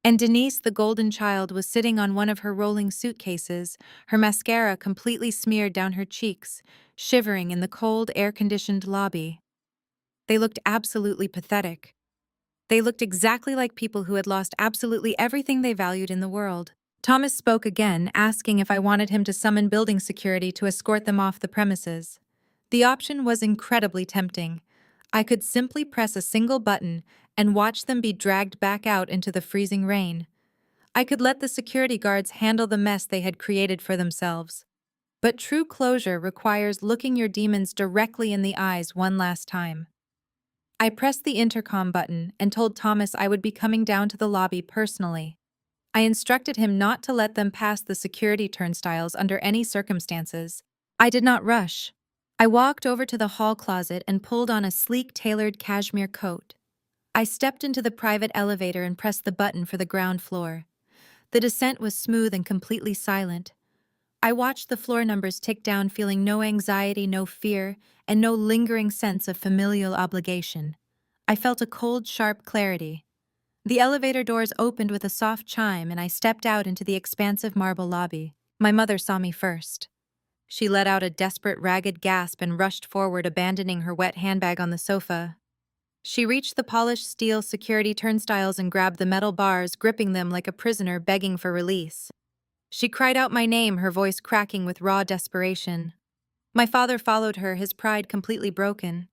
And Denise, the golden child, was sitting on one of her rolling suitcases, her mascara completely smeared down her cheeks, shivering in the cold, air-conditioned lobby. They looked absolutely pathetic. They looked exactly like people who had lost absolutely everything they valued in the world. Thomas spoke again, asking if I wanted him to summon building security to escort them off the premises. The option was incredibly tempting. I could simply press a single button and watch them be dragged back out into the freezing rain. I could let the security guards handle the mess they had created for themselves. But true closure requires looking your demons directly in the eyes one last time. I pressed the intercom button and told Thomas I would be coming down to the lobby personally. I instructed him not to let them pass the security turnstiles under any circumstances. I did not rush. I walked over to the hall closet and pulled on a sleek, tailored cashmere coat. I stepped into the private elevator and pressed the button for the ground floor. The descent was smooth and completely silent. I watched the floor numbers tick down, feeling no anxiety, no fear, and no lingering sense of familial obligation. I felt a cold, sharp clarity. The elevator doors opened with a soft chime, and I stepped out into the expansive marble lobby. My mother saw me first. She let out a desperate, ragged gasp and rushed forward, abandoning her wet handbag on the sofa. She reached the polished steel security turnstiles and grabbed the metal bars, gripping them like a prisoner begging for release. She cried out my name, her voice cracking with raw desperation. My father followed her, his pride completely broken.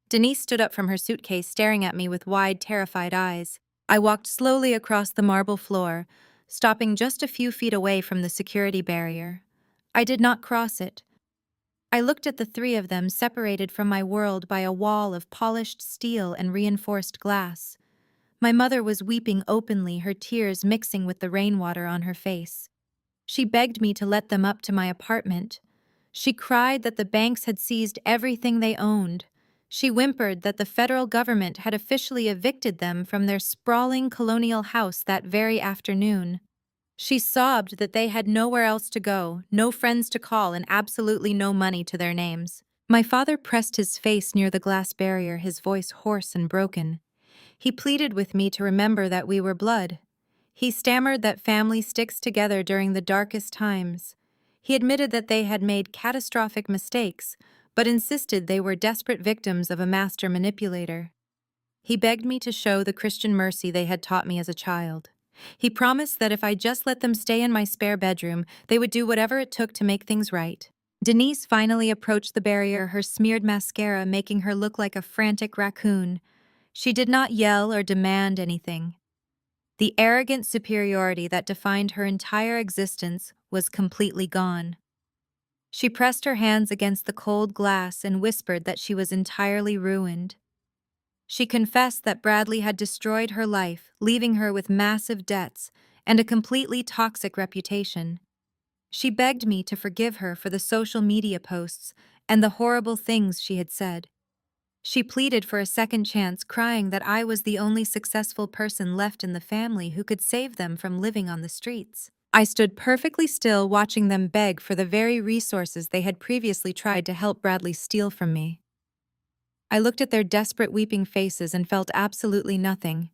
Denise stood up from her suitcase, staring at me with wide, terrified eyes. I walked slowly across the marble floor, stopping just a few feet away from the security barrier. I did not cross it. I looked at the 3 of them, separated from my world by a wall of polished steel and reinforced glass. My mother was weeping openly, her tears mixing with the rainwater on her face. She begged me to let them up to my apartment. She cried that the banks had seized everything they owned. She whimpered that the federal government had officially evicted them from their sprawling colonial house that very afternoon. She sobbed that they had nowhere else to go, no friends to call, and absolutely no money to their names. My father pressed his face near the glass barrier, his voice hoarse and broken. He pleaded with me to remember that we were blood. He stammered that family sticks together during the darkest times. He admitted that they had made catastrophic mistakes, but insisted they were desperate victims of a master manipulator. He begged me to show the Christian mercy they had taught me as a child. He promised that if I just let them stay in my spare bedroom, they would do whatever it took to make things right. Denise finally approached the barrier, her smeared mascara making her look like a frantic raccoon. She did not yell or demand anything. The arrogant superiority that defined her entire existence was completely gone. She pressed her hands against the cold glass and whispered that she was entirely ruined. She confessed that Bradley had destroyed her life, leaving her with massive debts and a completely toxic reputation. She begged me to forgive her for the social media posts and the horrible things she had said. She pleaded for a second chance, crying that I was the only successful person left in the family who could save them from living on the streets. I stood perfectly still, watching them beg for the very resources they had previously tried to help Bradley steal from me. I looked at their desperate, weeping faces and felt absolutely nothing.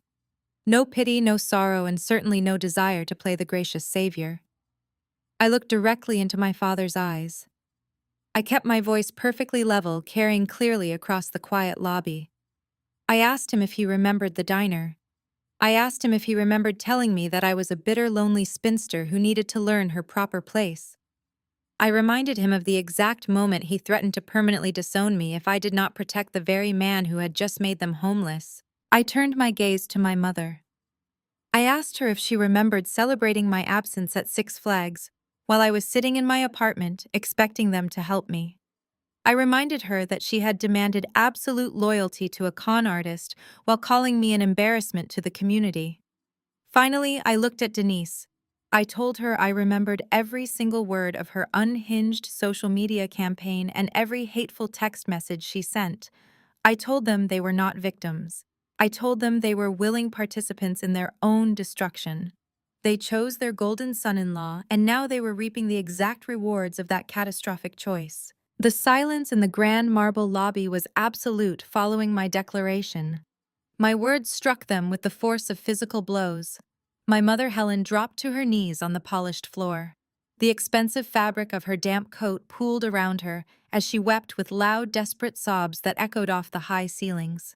No pity, no sorrow, and certainly no desire to play the gracious savior. I looked directly into my father's eyes. I kept my voice perfectly level, carrying clearly across the quiet lobby. I asked him if he remembered the diner. I asked him if he remembered telling me that I was a bitter, lonely spinster who needed to learn her proper place. I reminded him of the exact moment he threatened to permanently disown me if I did not protect the very man who had just made them homeless. I turned my gaze to my mother. I asked her if she remembered celebrating my absence at Six Flags while I was sitting in my apartment expecting them to help me. I reminded her that she had demanded absolute loyalty to a con artist while calling me an embarrassment to the community. Finally, I looked at Denise. I told her I remembered every single word of her unhinged social media campaign and every hateful text message she sent. I told them they were not victims. I told them they were willing participants in their own destruction. They chose their golden son-in-law, and now they were reaping the exact rewards of that catastrophic choice. The silence in the grand marble lobby was absolute following my declaration. My words struck them with the force of physical blows. My mother Helen dropped to her knees on the polished floor. The expensive fabric of her damp coat pooled around her as she wept with loud, desperate sobs that echoed off the high ceilings.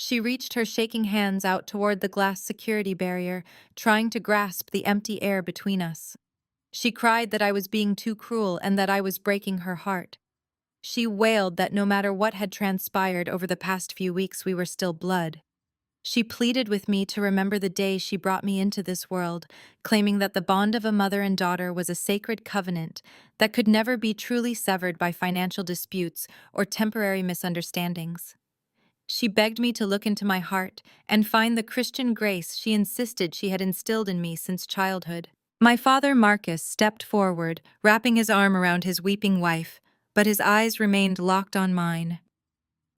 She reached her shaking hands out toward the glass security barrier, trying to grasp the empty air between us. She cried that I was being too cruel and that I was breaking her heart. She wailed that no matter what had transpired over the past few weeks, we were still blood. She pleaded with me to remember the day she brought me into this world, claiming that the bond of a mother and daughter was a sacred covenant that could never be truly severed by financial disputes or temporary misunderstandings. She begged me to look into my heart and find the Christian grace she insisted she had instilled in me since childhood. My father, Marcus, stepped forward, wrapping his arm around his weeping wife, but his eyes remained locked on mine.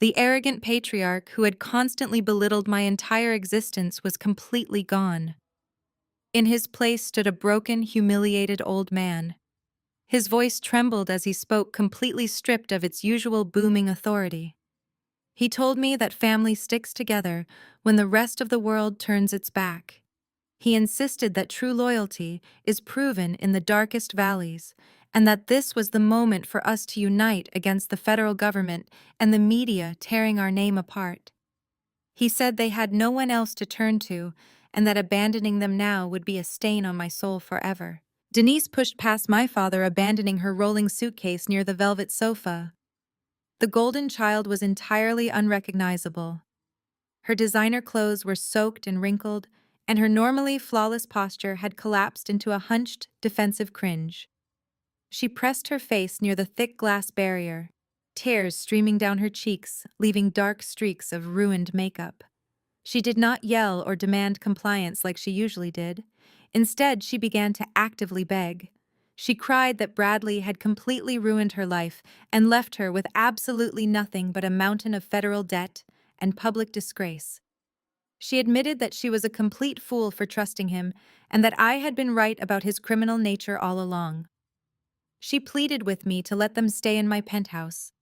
The arrogant patriarch who had constantly belittled my entire existence was completely gone. In his place stood a broken, humiliated old man. His voice trembled as he spoke, completely stripped of its usual booming authority. He told me that family sticks together when the rest of the world turns its back. He insisted that true loyalty is proven in the darkest valleys, and that this was the moment for us to unite against the federal government and the media tearing our name apart. He said they had no one else to turn to, and that abandoning them now would be a stain on my soul forever. Denise pushed past my father, abandoning her rolling suitcase near the velvet sofa. The golden child was entirely unrecognizable. Her designer clothes were soaked and wrinkled, and her normally flawless posture had collapsed into a hunched, defensive cringe. She pressed her face near the thick glass barrier, tears streaming down her cheeks, leaving dark streaks of ruined makeup. She did not yell or demand compliance like she usually did. Instead, she began to actively beg. She cried that Bradley had completely ruined her life and left her with absolutely nothing but a mountain of federal debt and public disgrace. She admitted that she was a complete fool for trusting him and that I had been right about his criminal nature all along. She pleaded with me to let them stay in my penthouse.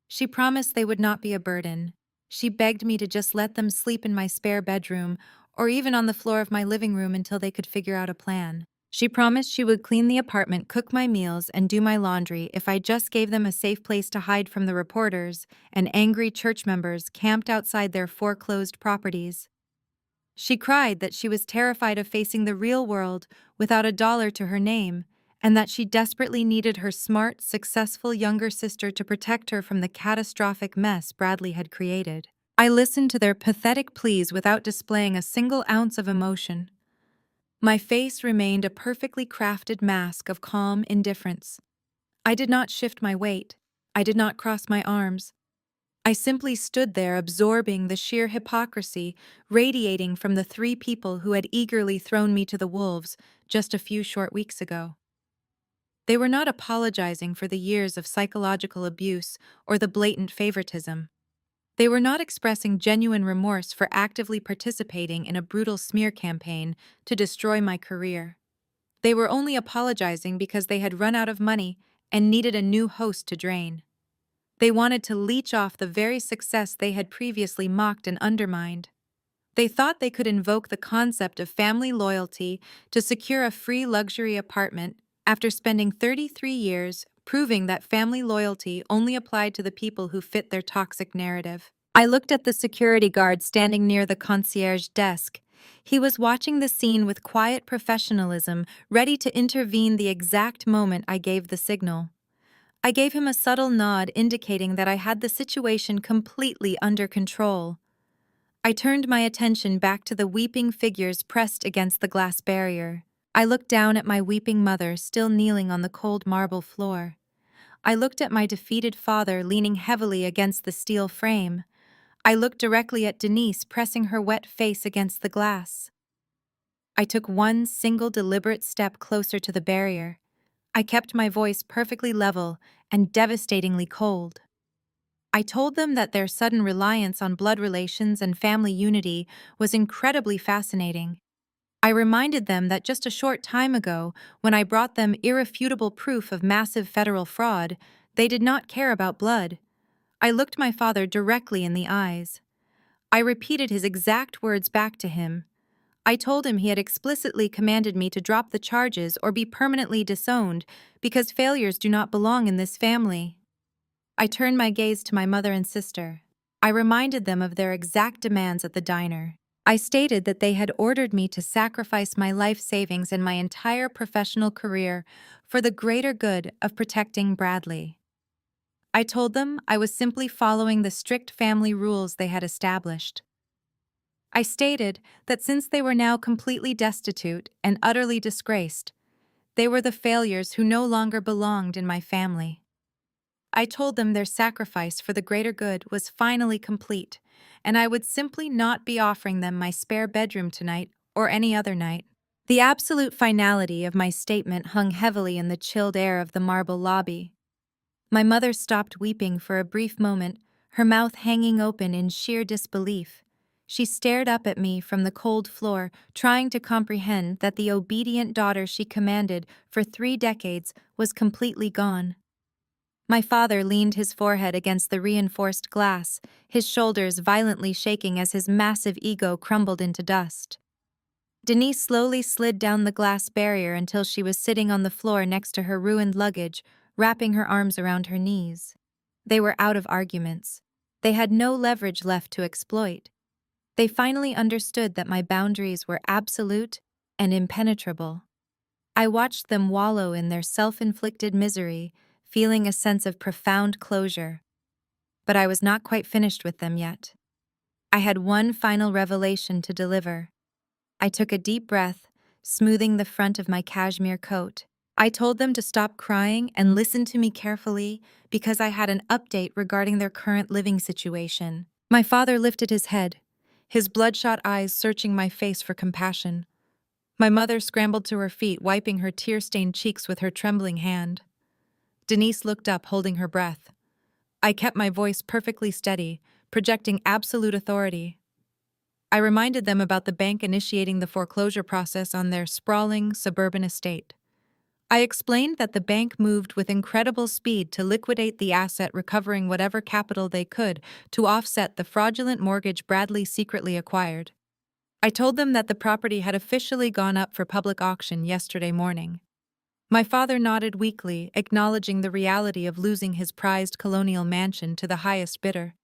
She promised they would not be a burden. She begged me to just let them sleep in my spare bedroom or even on the floor of my living room until they could figure out a plan. She promised she would clean the apartment, cook my meals, and do my laundry if I just gave them a safe place to hide from the reporters and angry church members camped outside their foreclosed properties. She cried that she was terrified of facing the real world without a dollar to her name, and that she desperately needed her smart, successful younger sister to protect her from the catastrophic mess Bradley had created. I listened to their pathetic pleas without displaying a single ounce of emotion. My face remained a perfectly crafted mask of calm indifference. I did not shift my weight. I did not cross my arms. I simply stood there, absorbing the sheer hypocrisy radiating from the three people who had eagerly thrown me to the wolves just a few short weeks ago. They were not apologizing for the years of psychological abuse or the blatant favoritism. They were not expressing genuine remorse for actively participating in a brutal smear campaign to destroy my career. They were only apologizing because they had run out of money and needed a new host to drain. They wanted to leech off the very success they had previously mocked and undermined. They thought they could invoke the concept of family loyalty to secure a free luxury apartment after spending 33 years proving that family loyalty only applied to the people who fit their toxic narrative. I looked at the security guard standing near the concierge desk. He was watching the scene with quiet professionalism, ready to intervene the exact moment I gave the signal. I gave him a subtle nod indicating that I had the situation completely under control. I turned my attention back to the weeping figures pressed against the glass barrier. I looked down at my weeping mother still kneeling on the cold marble floor. I looked at my defeated father leaning heavily against the steel frame. I looked directly at Denise pressing her wet face against the glass. I took one single deliberate step closer to the barrier. I kept my voice perfectly level and devastatingly cold. I told them that their sudden reliance on blood relations and family unity was incredibly fascinating. I reminded them that just a short time ago, when I brought them irrefutable proof of massive federal fraud, they did not care about blood. I looked my father directly in the eyes. I repeated his exact words back to him. I told him he had explicitly commanded me to drop the charges or be permanently disowned because failures do not belong in this family. I turned my gaze to my mother and sister. I reminded them of their exact demands at the diner. I stated that they had ordered me to sacrifice my life savings and my entire professional career for the greater good of protecting Bradley. I told them I was simply following the strict family rules they had established. I stated that since they were now completely destitute and utterly disgraced, they were the failures who no longer belonged in my family. I told them their sacrifice for the greater good was finally complete, and I would simply not be offering them my spare bedroom tonight or any other night. The absolute finality of my statement hung heavily in the chilled air of the marble lobby. My mother stopped weeping for a brief moment, her mouth hanging open in sheer disbelief. She stared up at me from the cold floor, trying to comprehend that the obedient daughter she commanded for 3 decades was completely gone. My father leaned his forehead against the reinforced glass, his shoulders violently shaking as his massive ego crumbled into dust. Denise slowly slid down the glass barrier until she was sitting on the floor next to her ruined luggage, wrapping her arms around her knees. They were out of arguments. They had no leverage left to exploit. They finally understood that my boundaries were absolute and impenetrable. I watched them wallow in their self-inflicted misery, feeling a sense of profound closure. But I was not quite finished with them yet. I had one final revelation to deliver. I took a deep breath, smoothing the front of my cashmere coat. I told them to stop crying and listen to me carefully because I had an update regarding their current living situation. My father lifted his head, his bloodshot eyes searching my face for compassion. My mother scrambled to her feet, wiping her tear-stained cheeks with her trembling hand. Denise looked up, holding her breath. I kept my voice perfectly steady, projecting absolute authority. I reminded them about the bank initiating the foreclosure process on their sprawling, suburban estate. I explained that the bank moved with incredible speed to liquidate the asset, recovering whatever capital they could to offset the fraudulent mortgage Bradley secretly acquired. I told them that the property had officially gone up for public auction yesterday morning. My father nodded weakly, acknowledging the reality of losing his prized colonial mansion to the highest bidder.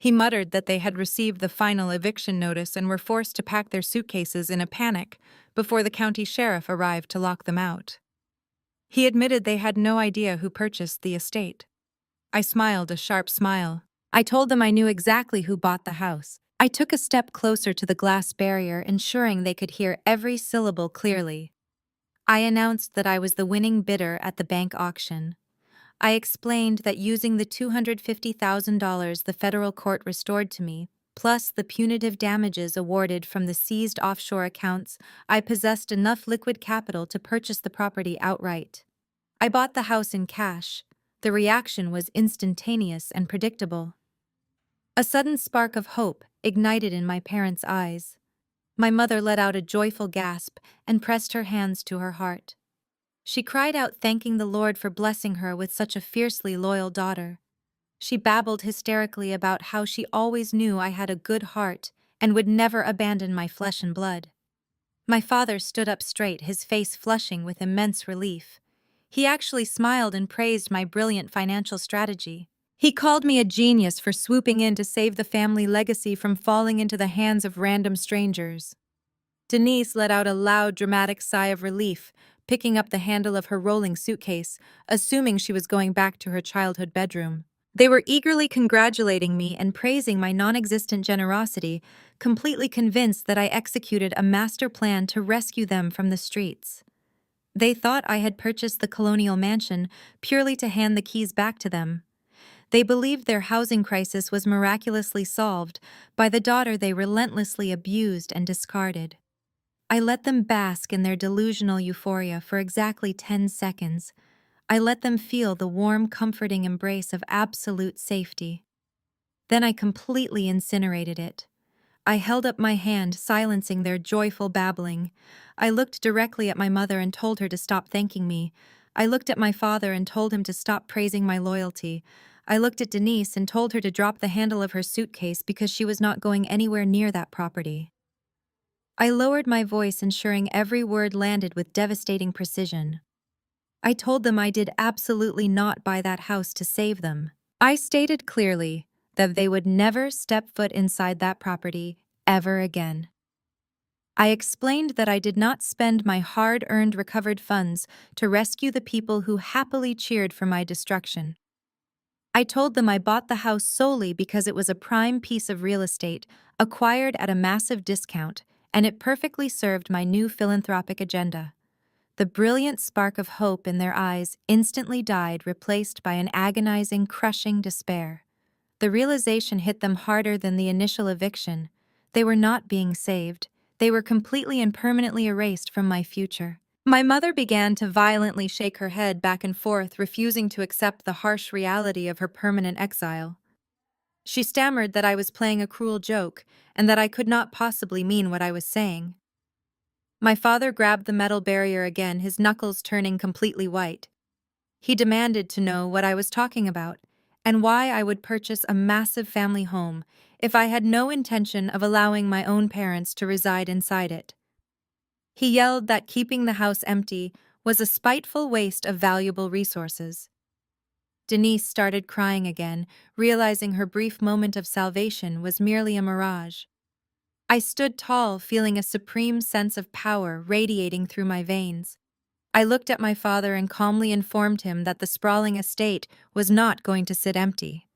He muttered that they had received the final eviction notice and were forced to pack their suitcases in a panic before the county sheriff arrived to lock them out. He admitted they had no idea who purchased the estate. I smiled a sharp smile. I told them I knew exactly who bought the house. I took a step closer to the glass barrier, ensuring they could hear every syllable clearly. I announced that I was the winning bidder at the bank auction. I explained that using the $250,000 the federal court restored to me, plus the punitive damages awarded from the seized offshore accounts, I possessed enough liquid capital to purchase the property outright. I bought the house in cash. The reaction was instantaneous and predictable. A sudden spark of hope ignited in my parents' eyes. My mother let out a joyful gasp and pressed her hands to her heart. She cried out, thanking the Lord for blessing her with such a fiercely loyal daughter. She babbled hysterically about how she always knew I had a good heart and would never abandon my flesh and blood. My father stood up straight, his face flushing with immense relief. He actually smiled and praised my brilliant financial strategy. He called me a genius for swooping in to save the family legacy from falling into the hands of random strangers. Denise let out a loud, dramatic sigh of relief, picking up the handle of her rolling suitcase, assuming she was going back to her childhood bedroom. They were eagerly congratulating me and praising my non-existent generosity, completely convinced that I executed a master plan to rescue them from the streets. They thought I had purchased the colonial mansion purely to hand the keys back to them. They believed their housing crisis was miraculously solved by the daughter they relentlessly abused and discarded. I let them bask in their delusional euphoria for exactly 10 seconds. I let them feel the warm, comforting embrace of absolute safety. Then I completely incinerated it. I held up my hand, silencing their joyful babbling. I looked directly at my mother and told her to stop thanking me. I looked at my father and told him to stop praising my loyalty. I looked at Denise and told her to drop the handle of her suitcase because she was not going anywhere near that property. I lowered my voice, ensuring every word landed with devastating precision. I told them I did absolutely not buy that house to save them. I stated clearly that they would never step foot inside that property ever again. I explained that I did not spend my hard-earned recovered funds to rescue the people who happily cheered for my destruction. I told them I bought the house solely because it was a prime piece of real estate, acquired at a massive discount, and it perfectly served my new philanthropic agenda. The brilliant spark of hope in their eyes instantly died, replaced by an agonizing, crushing despair. The realization hit them harder than the initial eviction. They were not being saved. They were completely and permanently erased from my future. My mother began to violently shake her head back and forth, refusing to accept the harsh reality of her permanent exile. She stammered that I was playing a cruel joke and that I could not possibly mean what I was saying. My father grabbed the metal barrier again, his knuckles turning completely white. He demanded to know what I was talking about and why I would purchase a massive family home if I had no intention of allowing my own parents to reside inside it. He yelled that keeping the house empty was a spiteful waste of valuable resources. Denise started crying again, realizing her brief moment of salvation was merely a mirage. I stood tall, feeling a supreme sense of power radiating through my veins. I looked at my father and calmly informed him that the sprawling estate was not going to sit empty.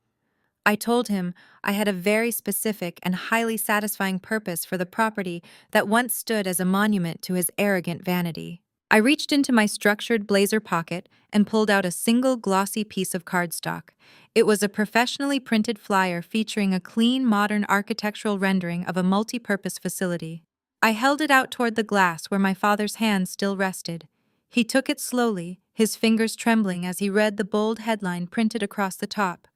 I told him I had a very specific and highly satisfying purpose for the property that once stood as a monument to his arrogant vanity. I reached into my structured blazer pocket and pulled out a single glossy piece of cardstock. It was a professionally printed flyer featuring a clean, modern architectural rendering of a multi-purpose facility. I held it out toward the glass where my father's hand still rested. He took it slowly, his fingers trembling as he read the bold headline printed across the top: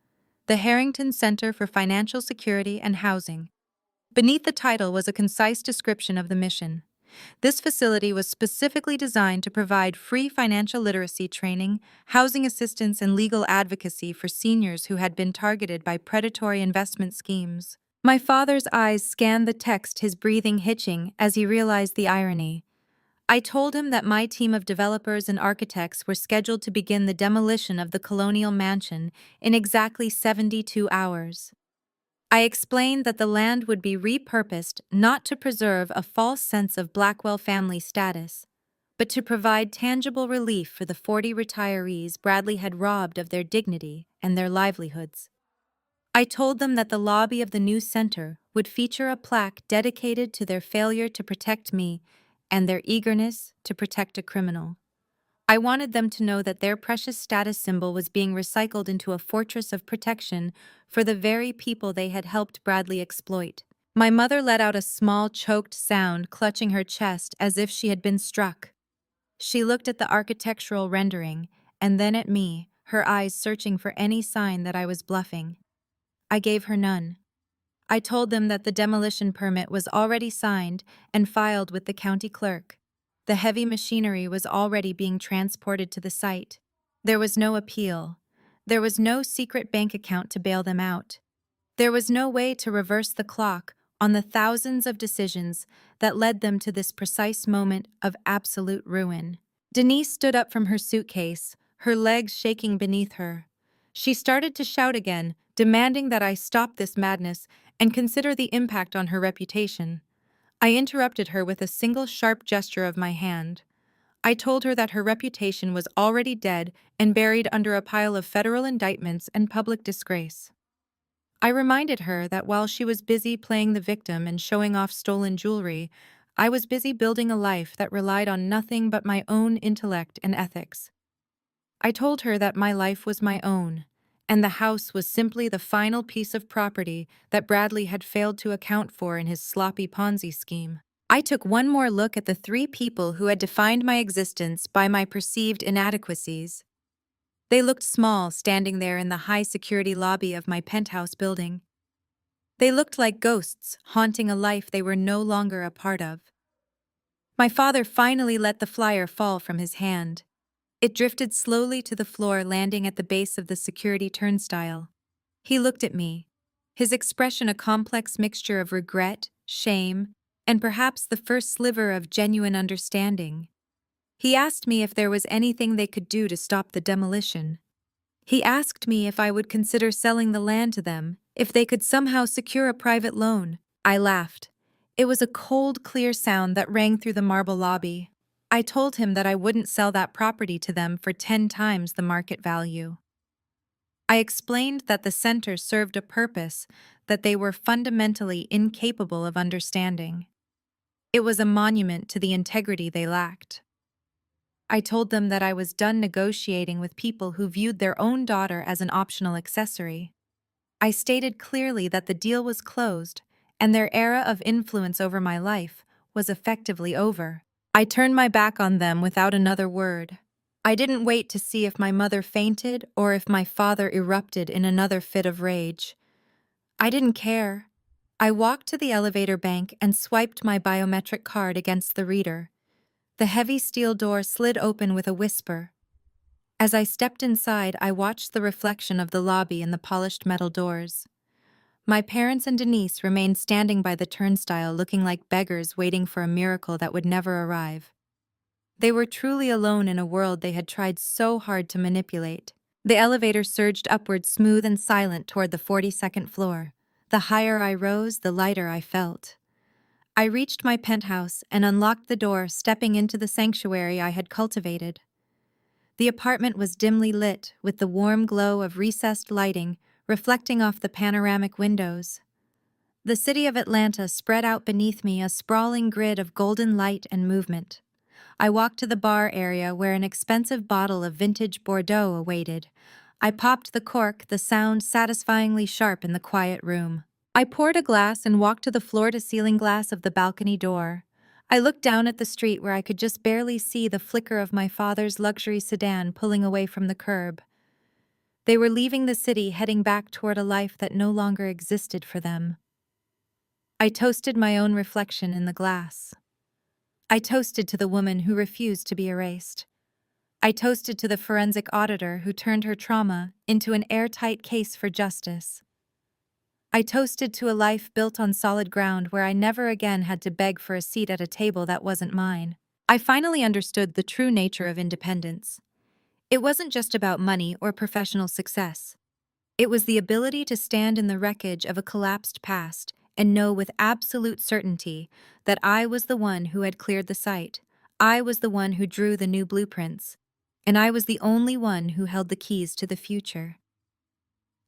the Harrington Center for Financial Security and Housing. Beneath the title was a concise description of the mission. This facility was specifically designed to provide free financial literacy training, housing assistance, and legal advocacy for seniors who had been targeted by predatory investment schemes. My father's eyes scanned the text, his breathing hitching as he realized the irony. I told him that my team of developers and architects were scheduled to begin the demolition of the colonial mansion in exactly 72 hours. I explained that the land would be repurposed not to preserve a false sense of Blackwell family status, but to provide tangible relief for the 40 retirees Bradley had robbed of their dignity and their livelihoods. I told them that the lobby of the new center would feature a plaque dedicated to their failure to protect me and their eagerness to protect a criminal. I wanted them to know that their precious status symbol was being recycled into a fortress of protection for the very people they had helped Bradley exploit. My mother let out a small, choked sound, clutching her chest as if she had been struck. She looked at the architectural rendering, and then at me, her eyes searching for any sign that I was bluffing. I gave her none. I told them that the demolition permit was already signed and filed with the county clerk. The heavy machinery was already being transported to the site. There was no appeal. There was no secret bank account to bail them out. There was no way to reverse the clock on the thousands of decisions that led them to this precise moment of absolute ruin. Denise stood up from her suitcase, her legs shaking beneath her. She started to shout again, demanding that I stop this madness and consider the impact on her reputation. I interrupted her with a single sharp gesture of my hand. I told her that her reputation was already dead and buried under a pile of federal indictments and public disgrace. I reminded her that while she was busy playing the victim and showing off stolen jewelry, I was busy building a life that relied on nothing but my own intellect and ethics. I told her that my life was my own, and the house was simply the final piece of property that Bradley had failed to account for in his sloppy Ponzi scheme. I took one more look at the three people who had defined my existence by my perceived inadequacies. They looked small, standing there in the high-security lobby of my penthouse building. They looked like ghosts, haunting a life they were no longer a part of. My father finally let the flyer fall from his hand. It drifted slowly to the floor, landing at the base of the security turnstile. He looked at me, his expression a complex mixture of regret, shame, and perhaps the first sliver of genuine understanding. He asked me if there was anything they could do to stop the demolition. He asked me if I would consider selling the land to them, if they could somehow secure a private loan. I laughed. It was a cold, clear sound that rang through the marble lobby. I told him that I wouldn't sell that property to them for 10 times the market value. I explained that the center served a purpose that they were fundamentally incapable of understanding. It was a monument to the integrity they lacked. I told them that I was done negotiating with people who viewed their own daughter as an optional accessory. I stated clearly that the deal was closed, and their era of influence over my life was effectively over. I turned my back on them without another word. I didn't wait to see if my mother fainted or if my father erupted in another fit of rage. I didn't care. I walked to the elevator bank and swiped my biometric card against the reader. The heavy steel door slid open with a whisper. As I stepped inside, I watched the reflection of the lobby in the polished metal doors. My parents and Denise remained standing by the turnstile, looking like beggars waiting for a miracle that would never arrive. They were truly alone in a world they had tried so hard to manipulate. The elevator surged upward, smooth and silent, toward the 42nd floor. The higher I rose, the lighter I felt. I reached my penthouse and unlocked the door, stepping into the sanctuary I had cultivated. The apartment was dimly lit, with the warm glow of recessed lighting reflecting off the panoramic windows. The city of Atlanta spread out beneath me, a sprawling grid of golden light and movement. I walked to the bar area where an expensive bottle of vintage Bordeaux awaited. I popped the cork, the sound satisfyingly sharp in the quiet room. I poured a glass and walked to the floor-to-ceiling glass of the balcony door. I looked down at the street where I could just barely see the flicker of my father's luxury sedan pulling away from the curb. They were leaving the city, heading back toward a life that no longer existed for them. I toasted my own reflection in the glass. I toasted to the woman who refused to be erased. I toasted to the forensic auditor who turned her trauma into an airtight case for justice. I toasted to a life built on solid ground where I never again had to beg for a seat at a table that wasn't mine. I finally understood the true nature of independence. It wasn't just about money or professional success. It was the ability to stand in the wreckage of a collapsed past and know with absolute certainty that I was the one who had cleared the site. I was the one who drew the new blueprints, and I was the only one who held the keys to the future.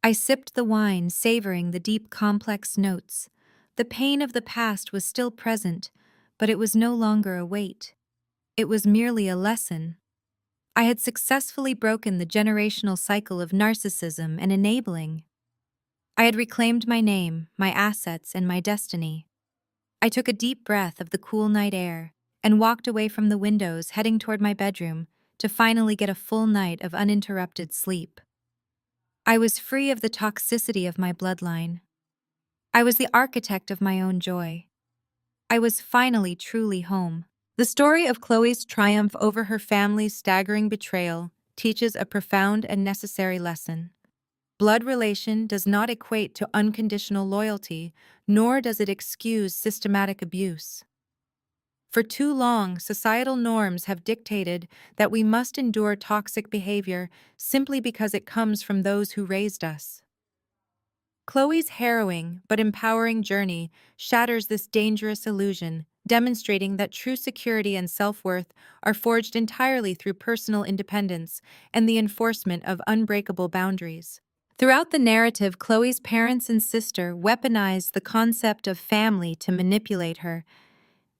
I sipped the wine, savoring the deep, complex notes. The pain of the past was still present, but it was no longer a weight. It was merely a lesson. I had successfully broken the generational cycle of narcissism and enabling. I had reclaimed my name, my assets, and my destiny. I took a deep breath of the cool night air and walked away from the windows, heading toward my bedroom to finally get a full night of uninterrupted sleep. I was free of the toxicity of my bloodline. I was the architect of my own joy. I was finally truly home. The story of Chloe's triumph over her family's staggering betrayal teaches a profound and necessary lesson. Blood relation does not equate to unconditional loyalty, nor does it excuse systematic abuse. For too long, societal norms have dictated that we must endure toxic behavior simply because it comes from those who raised us. Chloe's harrowing but empowering journey shatters this dangerous illusion, demonstrating that true security and self-worth are forged entirely through personal independence and the enforcement of unbreakable boundaries. Throughout the narrative, Chloe's parents and sister weaponized the concept of family to manipulate her.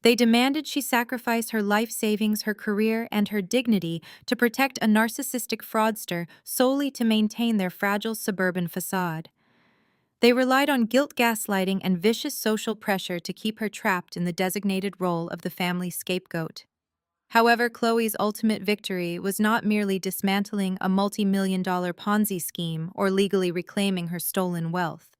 They demanded she sacrifice her life savings, her career, and her dignity to protect a narcissistic fraudster solely to maintain their fragile suburban facade. They relied on guilt gaslighting and vicious social pressure to keep her trapped in the designated role of the family scapegoat. However, Chloe's ultimate victory was not merely dismantling a multi-million-dollar Ponzi scheme or legally reclaiming her stolen wealth.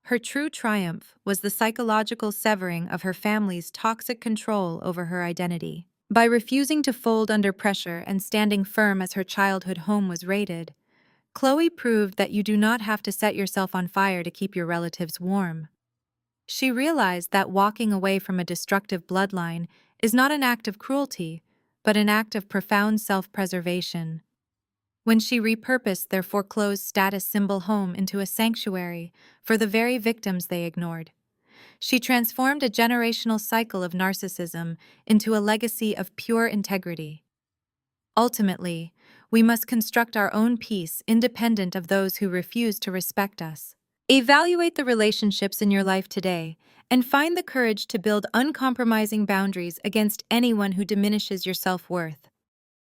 Her true triumph was the psychological severing of her family's toxic control over her identity. By refusing to fold under pressure and standing firm as her childhood home was raided, Chloe proved that you do not have to set yourself on fire to keep your relatives warm. She realized that walking away from a destructive bloodline is not an act of cruelty, but an act of profound self-preservation. When she repurposed their foreclosed status symbol home into a sanctuary for the very victims they ignored, she transformed a generational cycle of narcissism into a legacy of pure integrity. Ultimately, we must construct our own peace independent of those who refuse to respect us. Evaluate the relationships in your life today and find the courage to build uncompromising boundaries against anyone who diminishes your self-worth.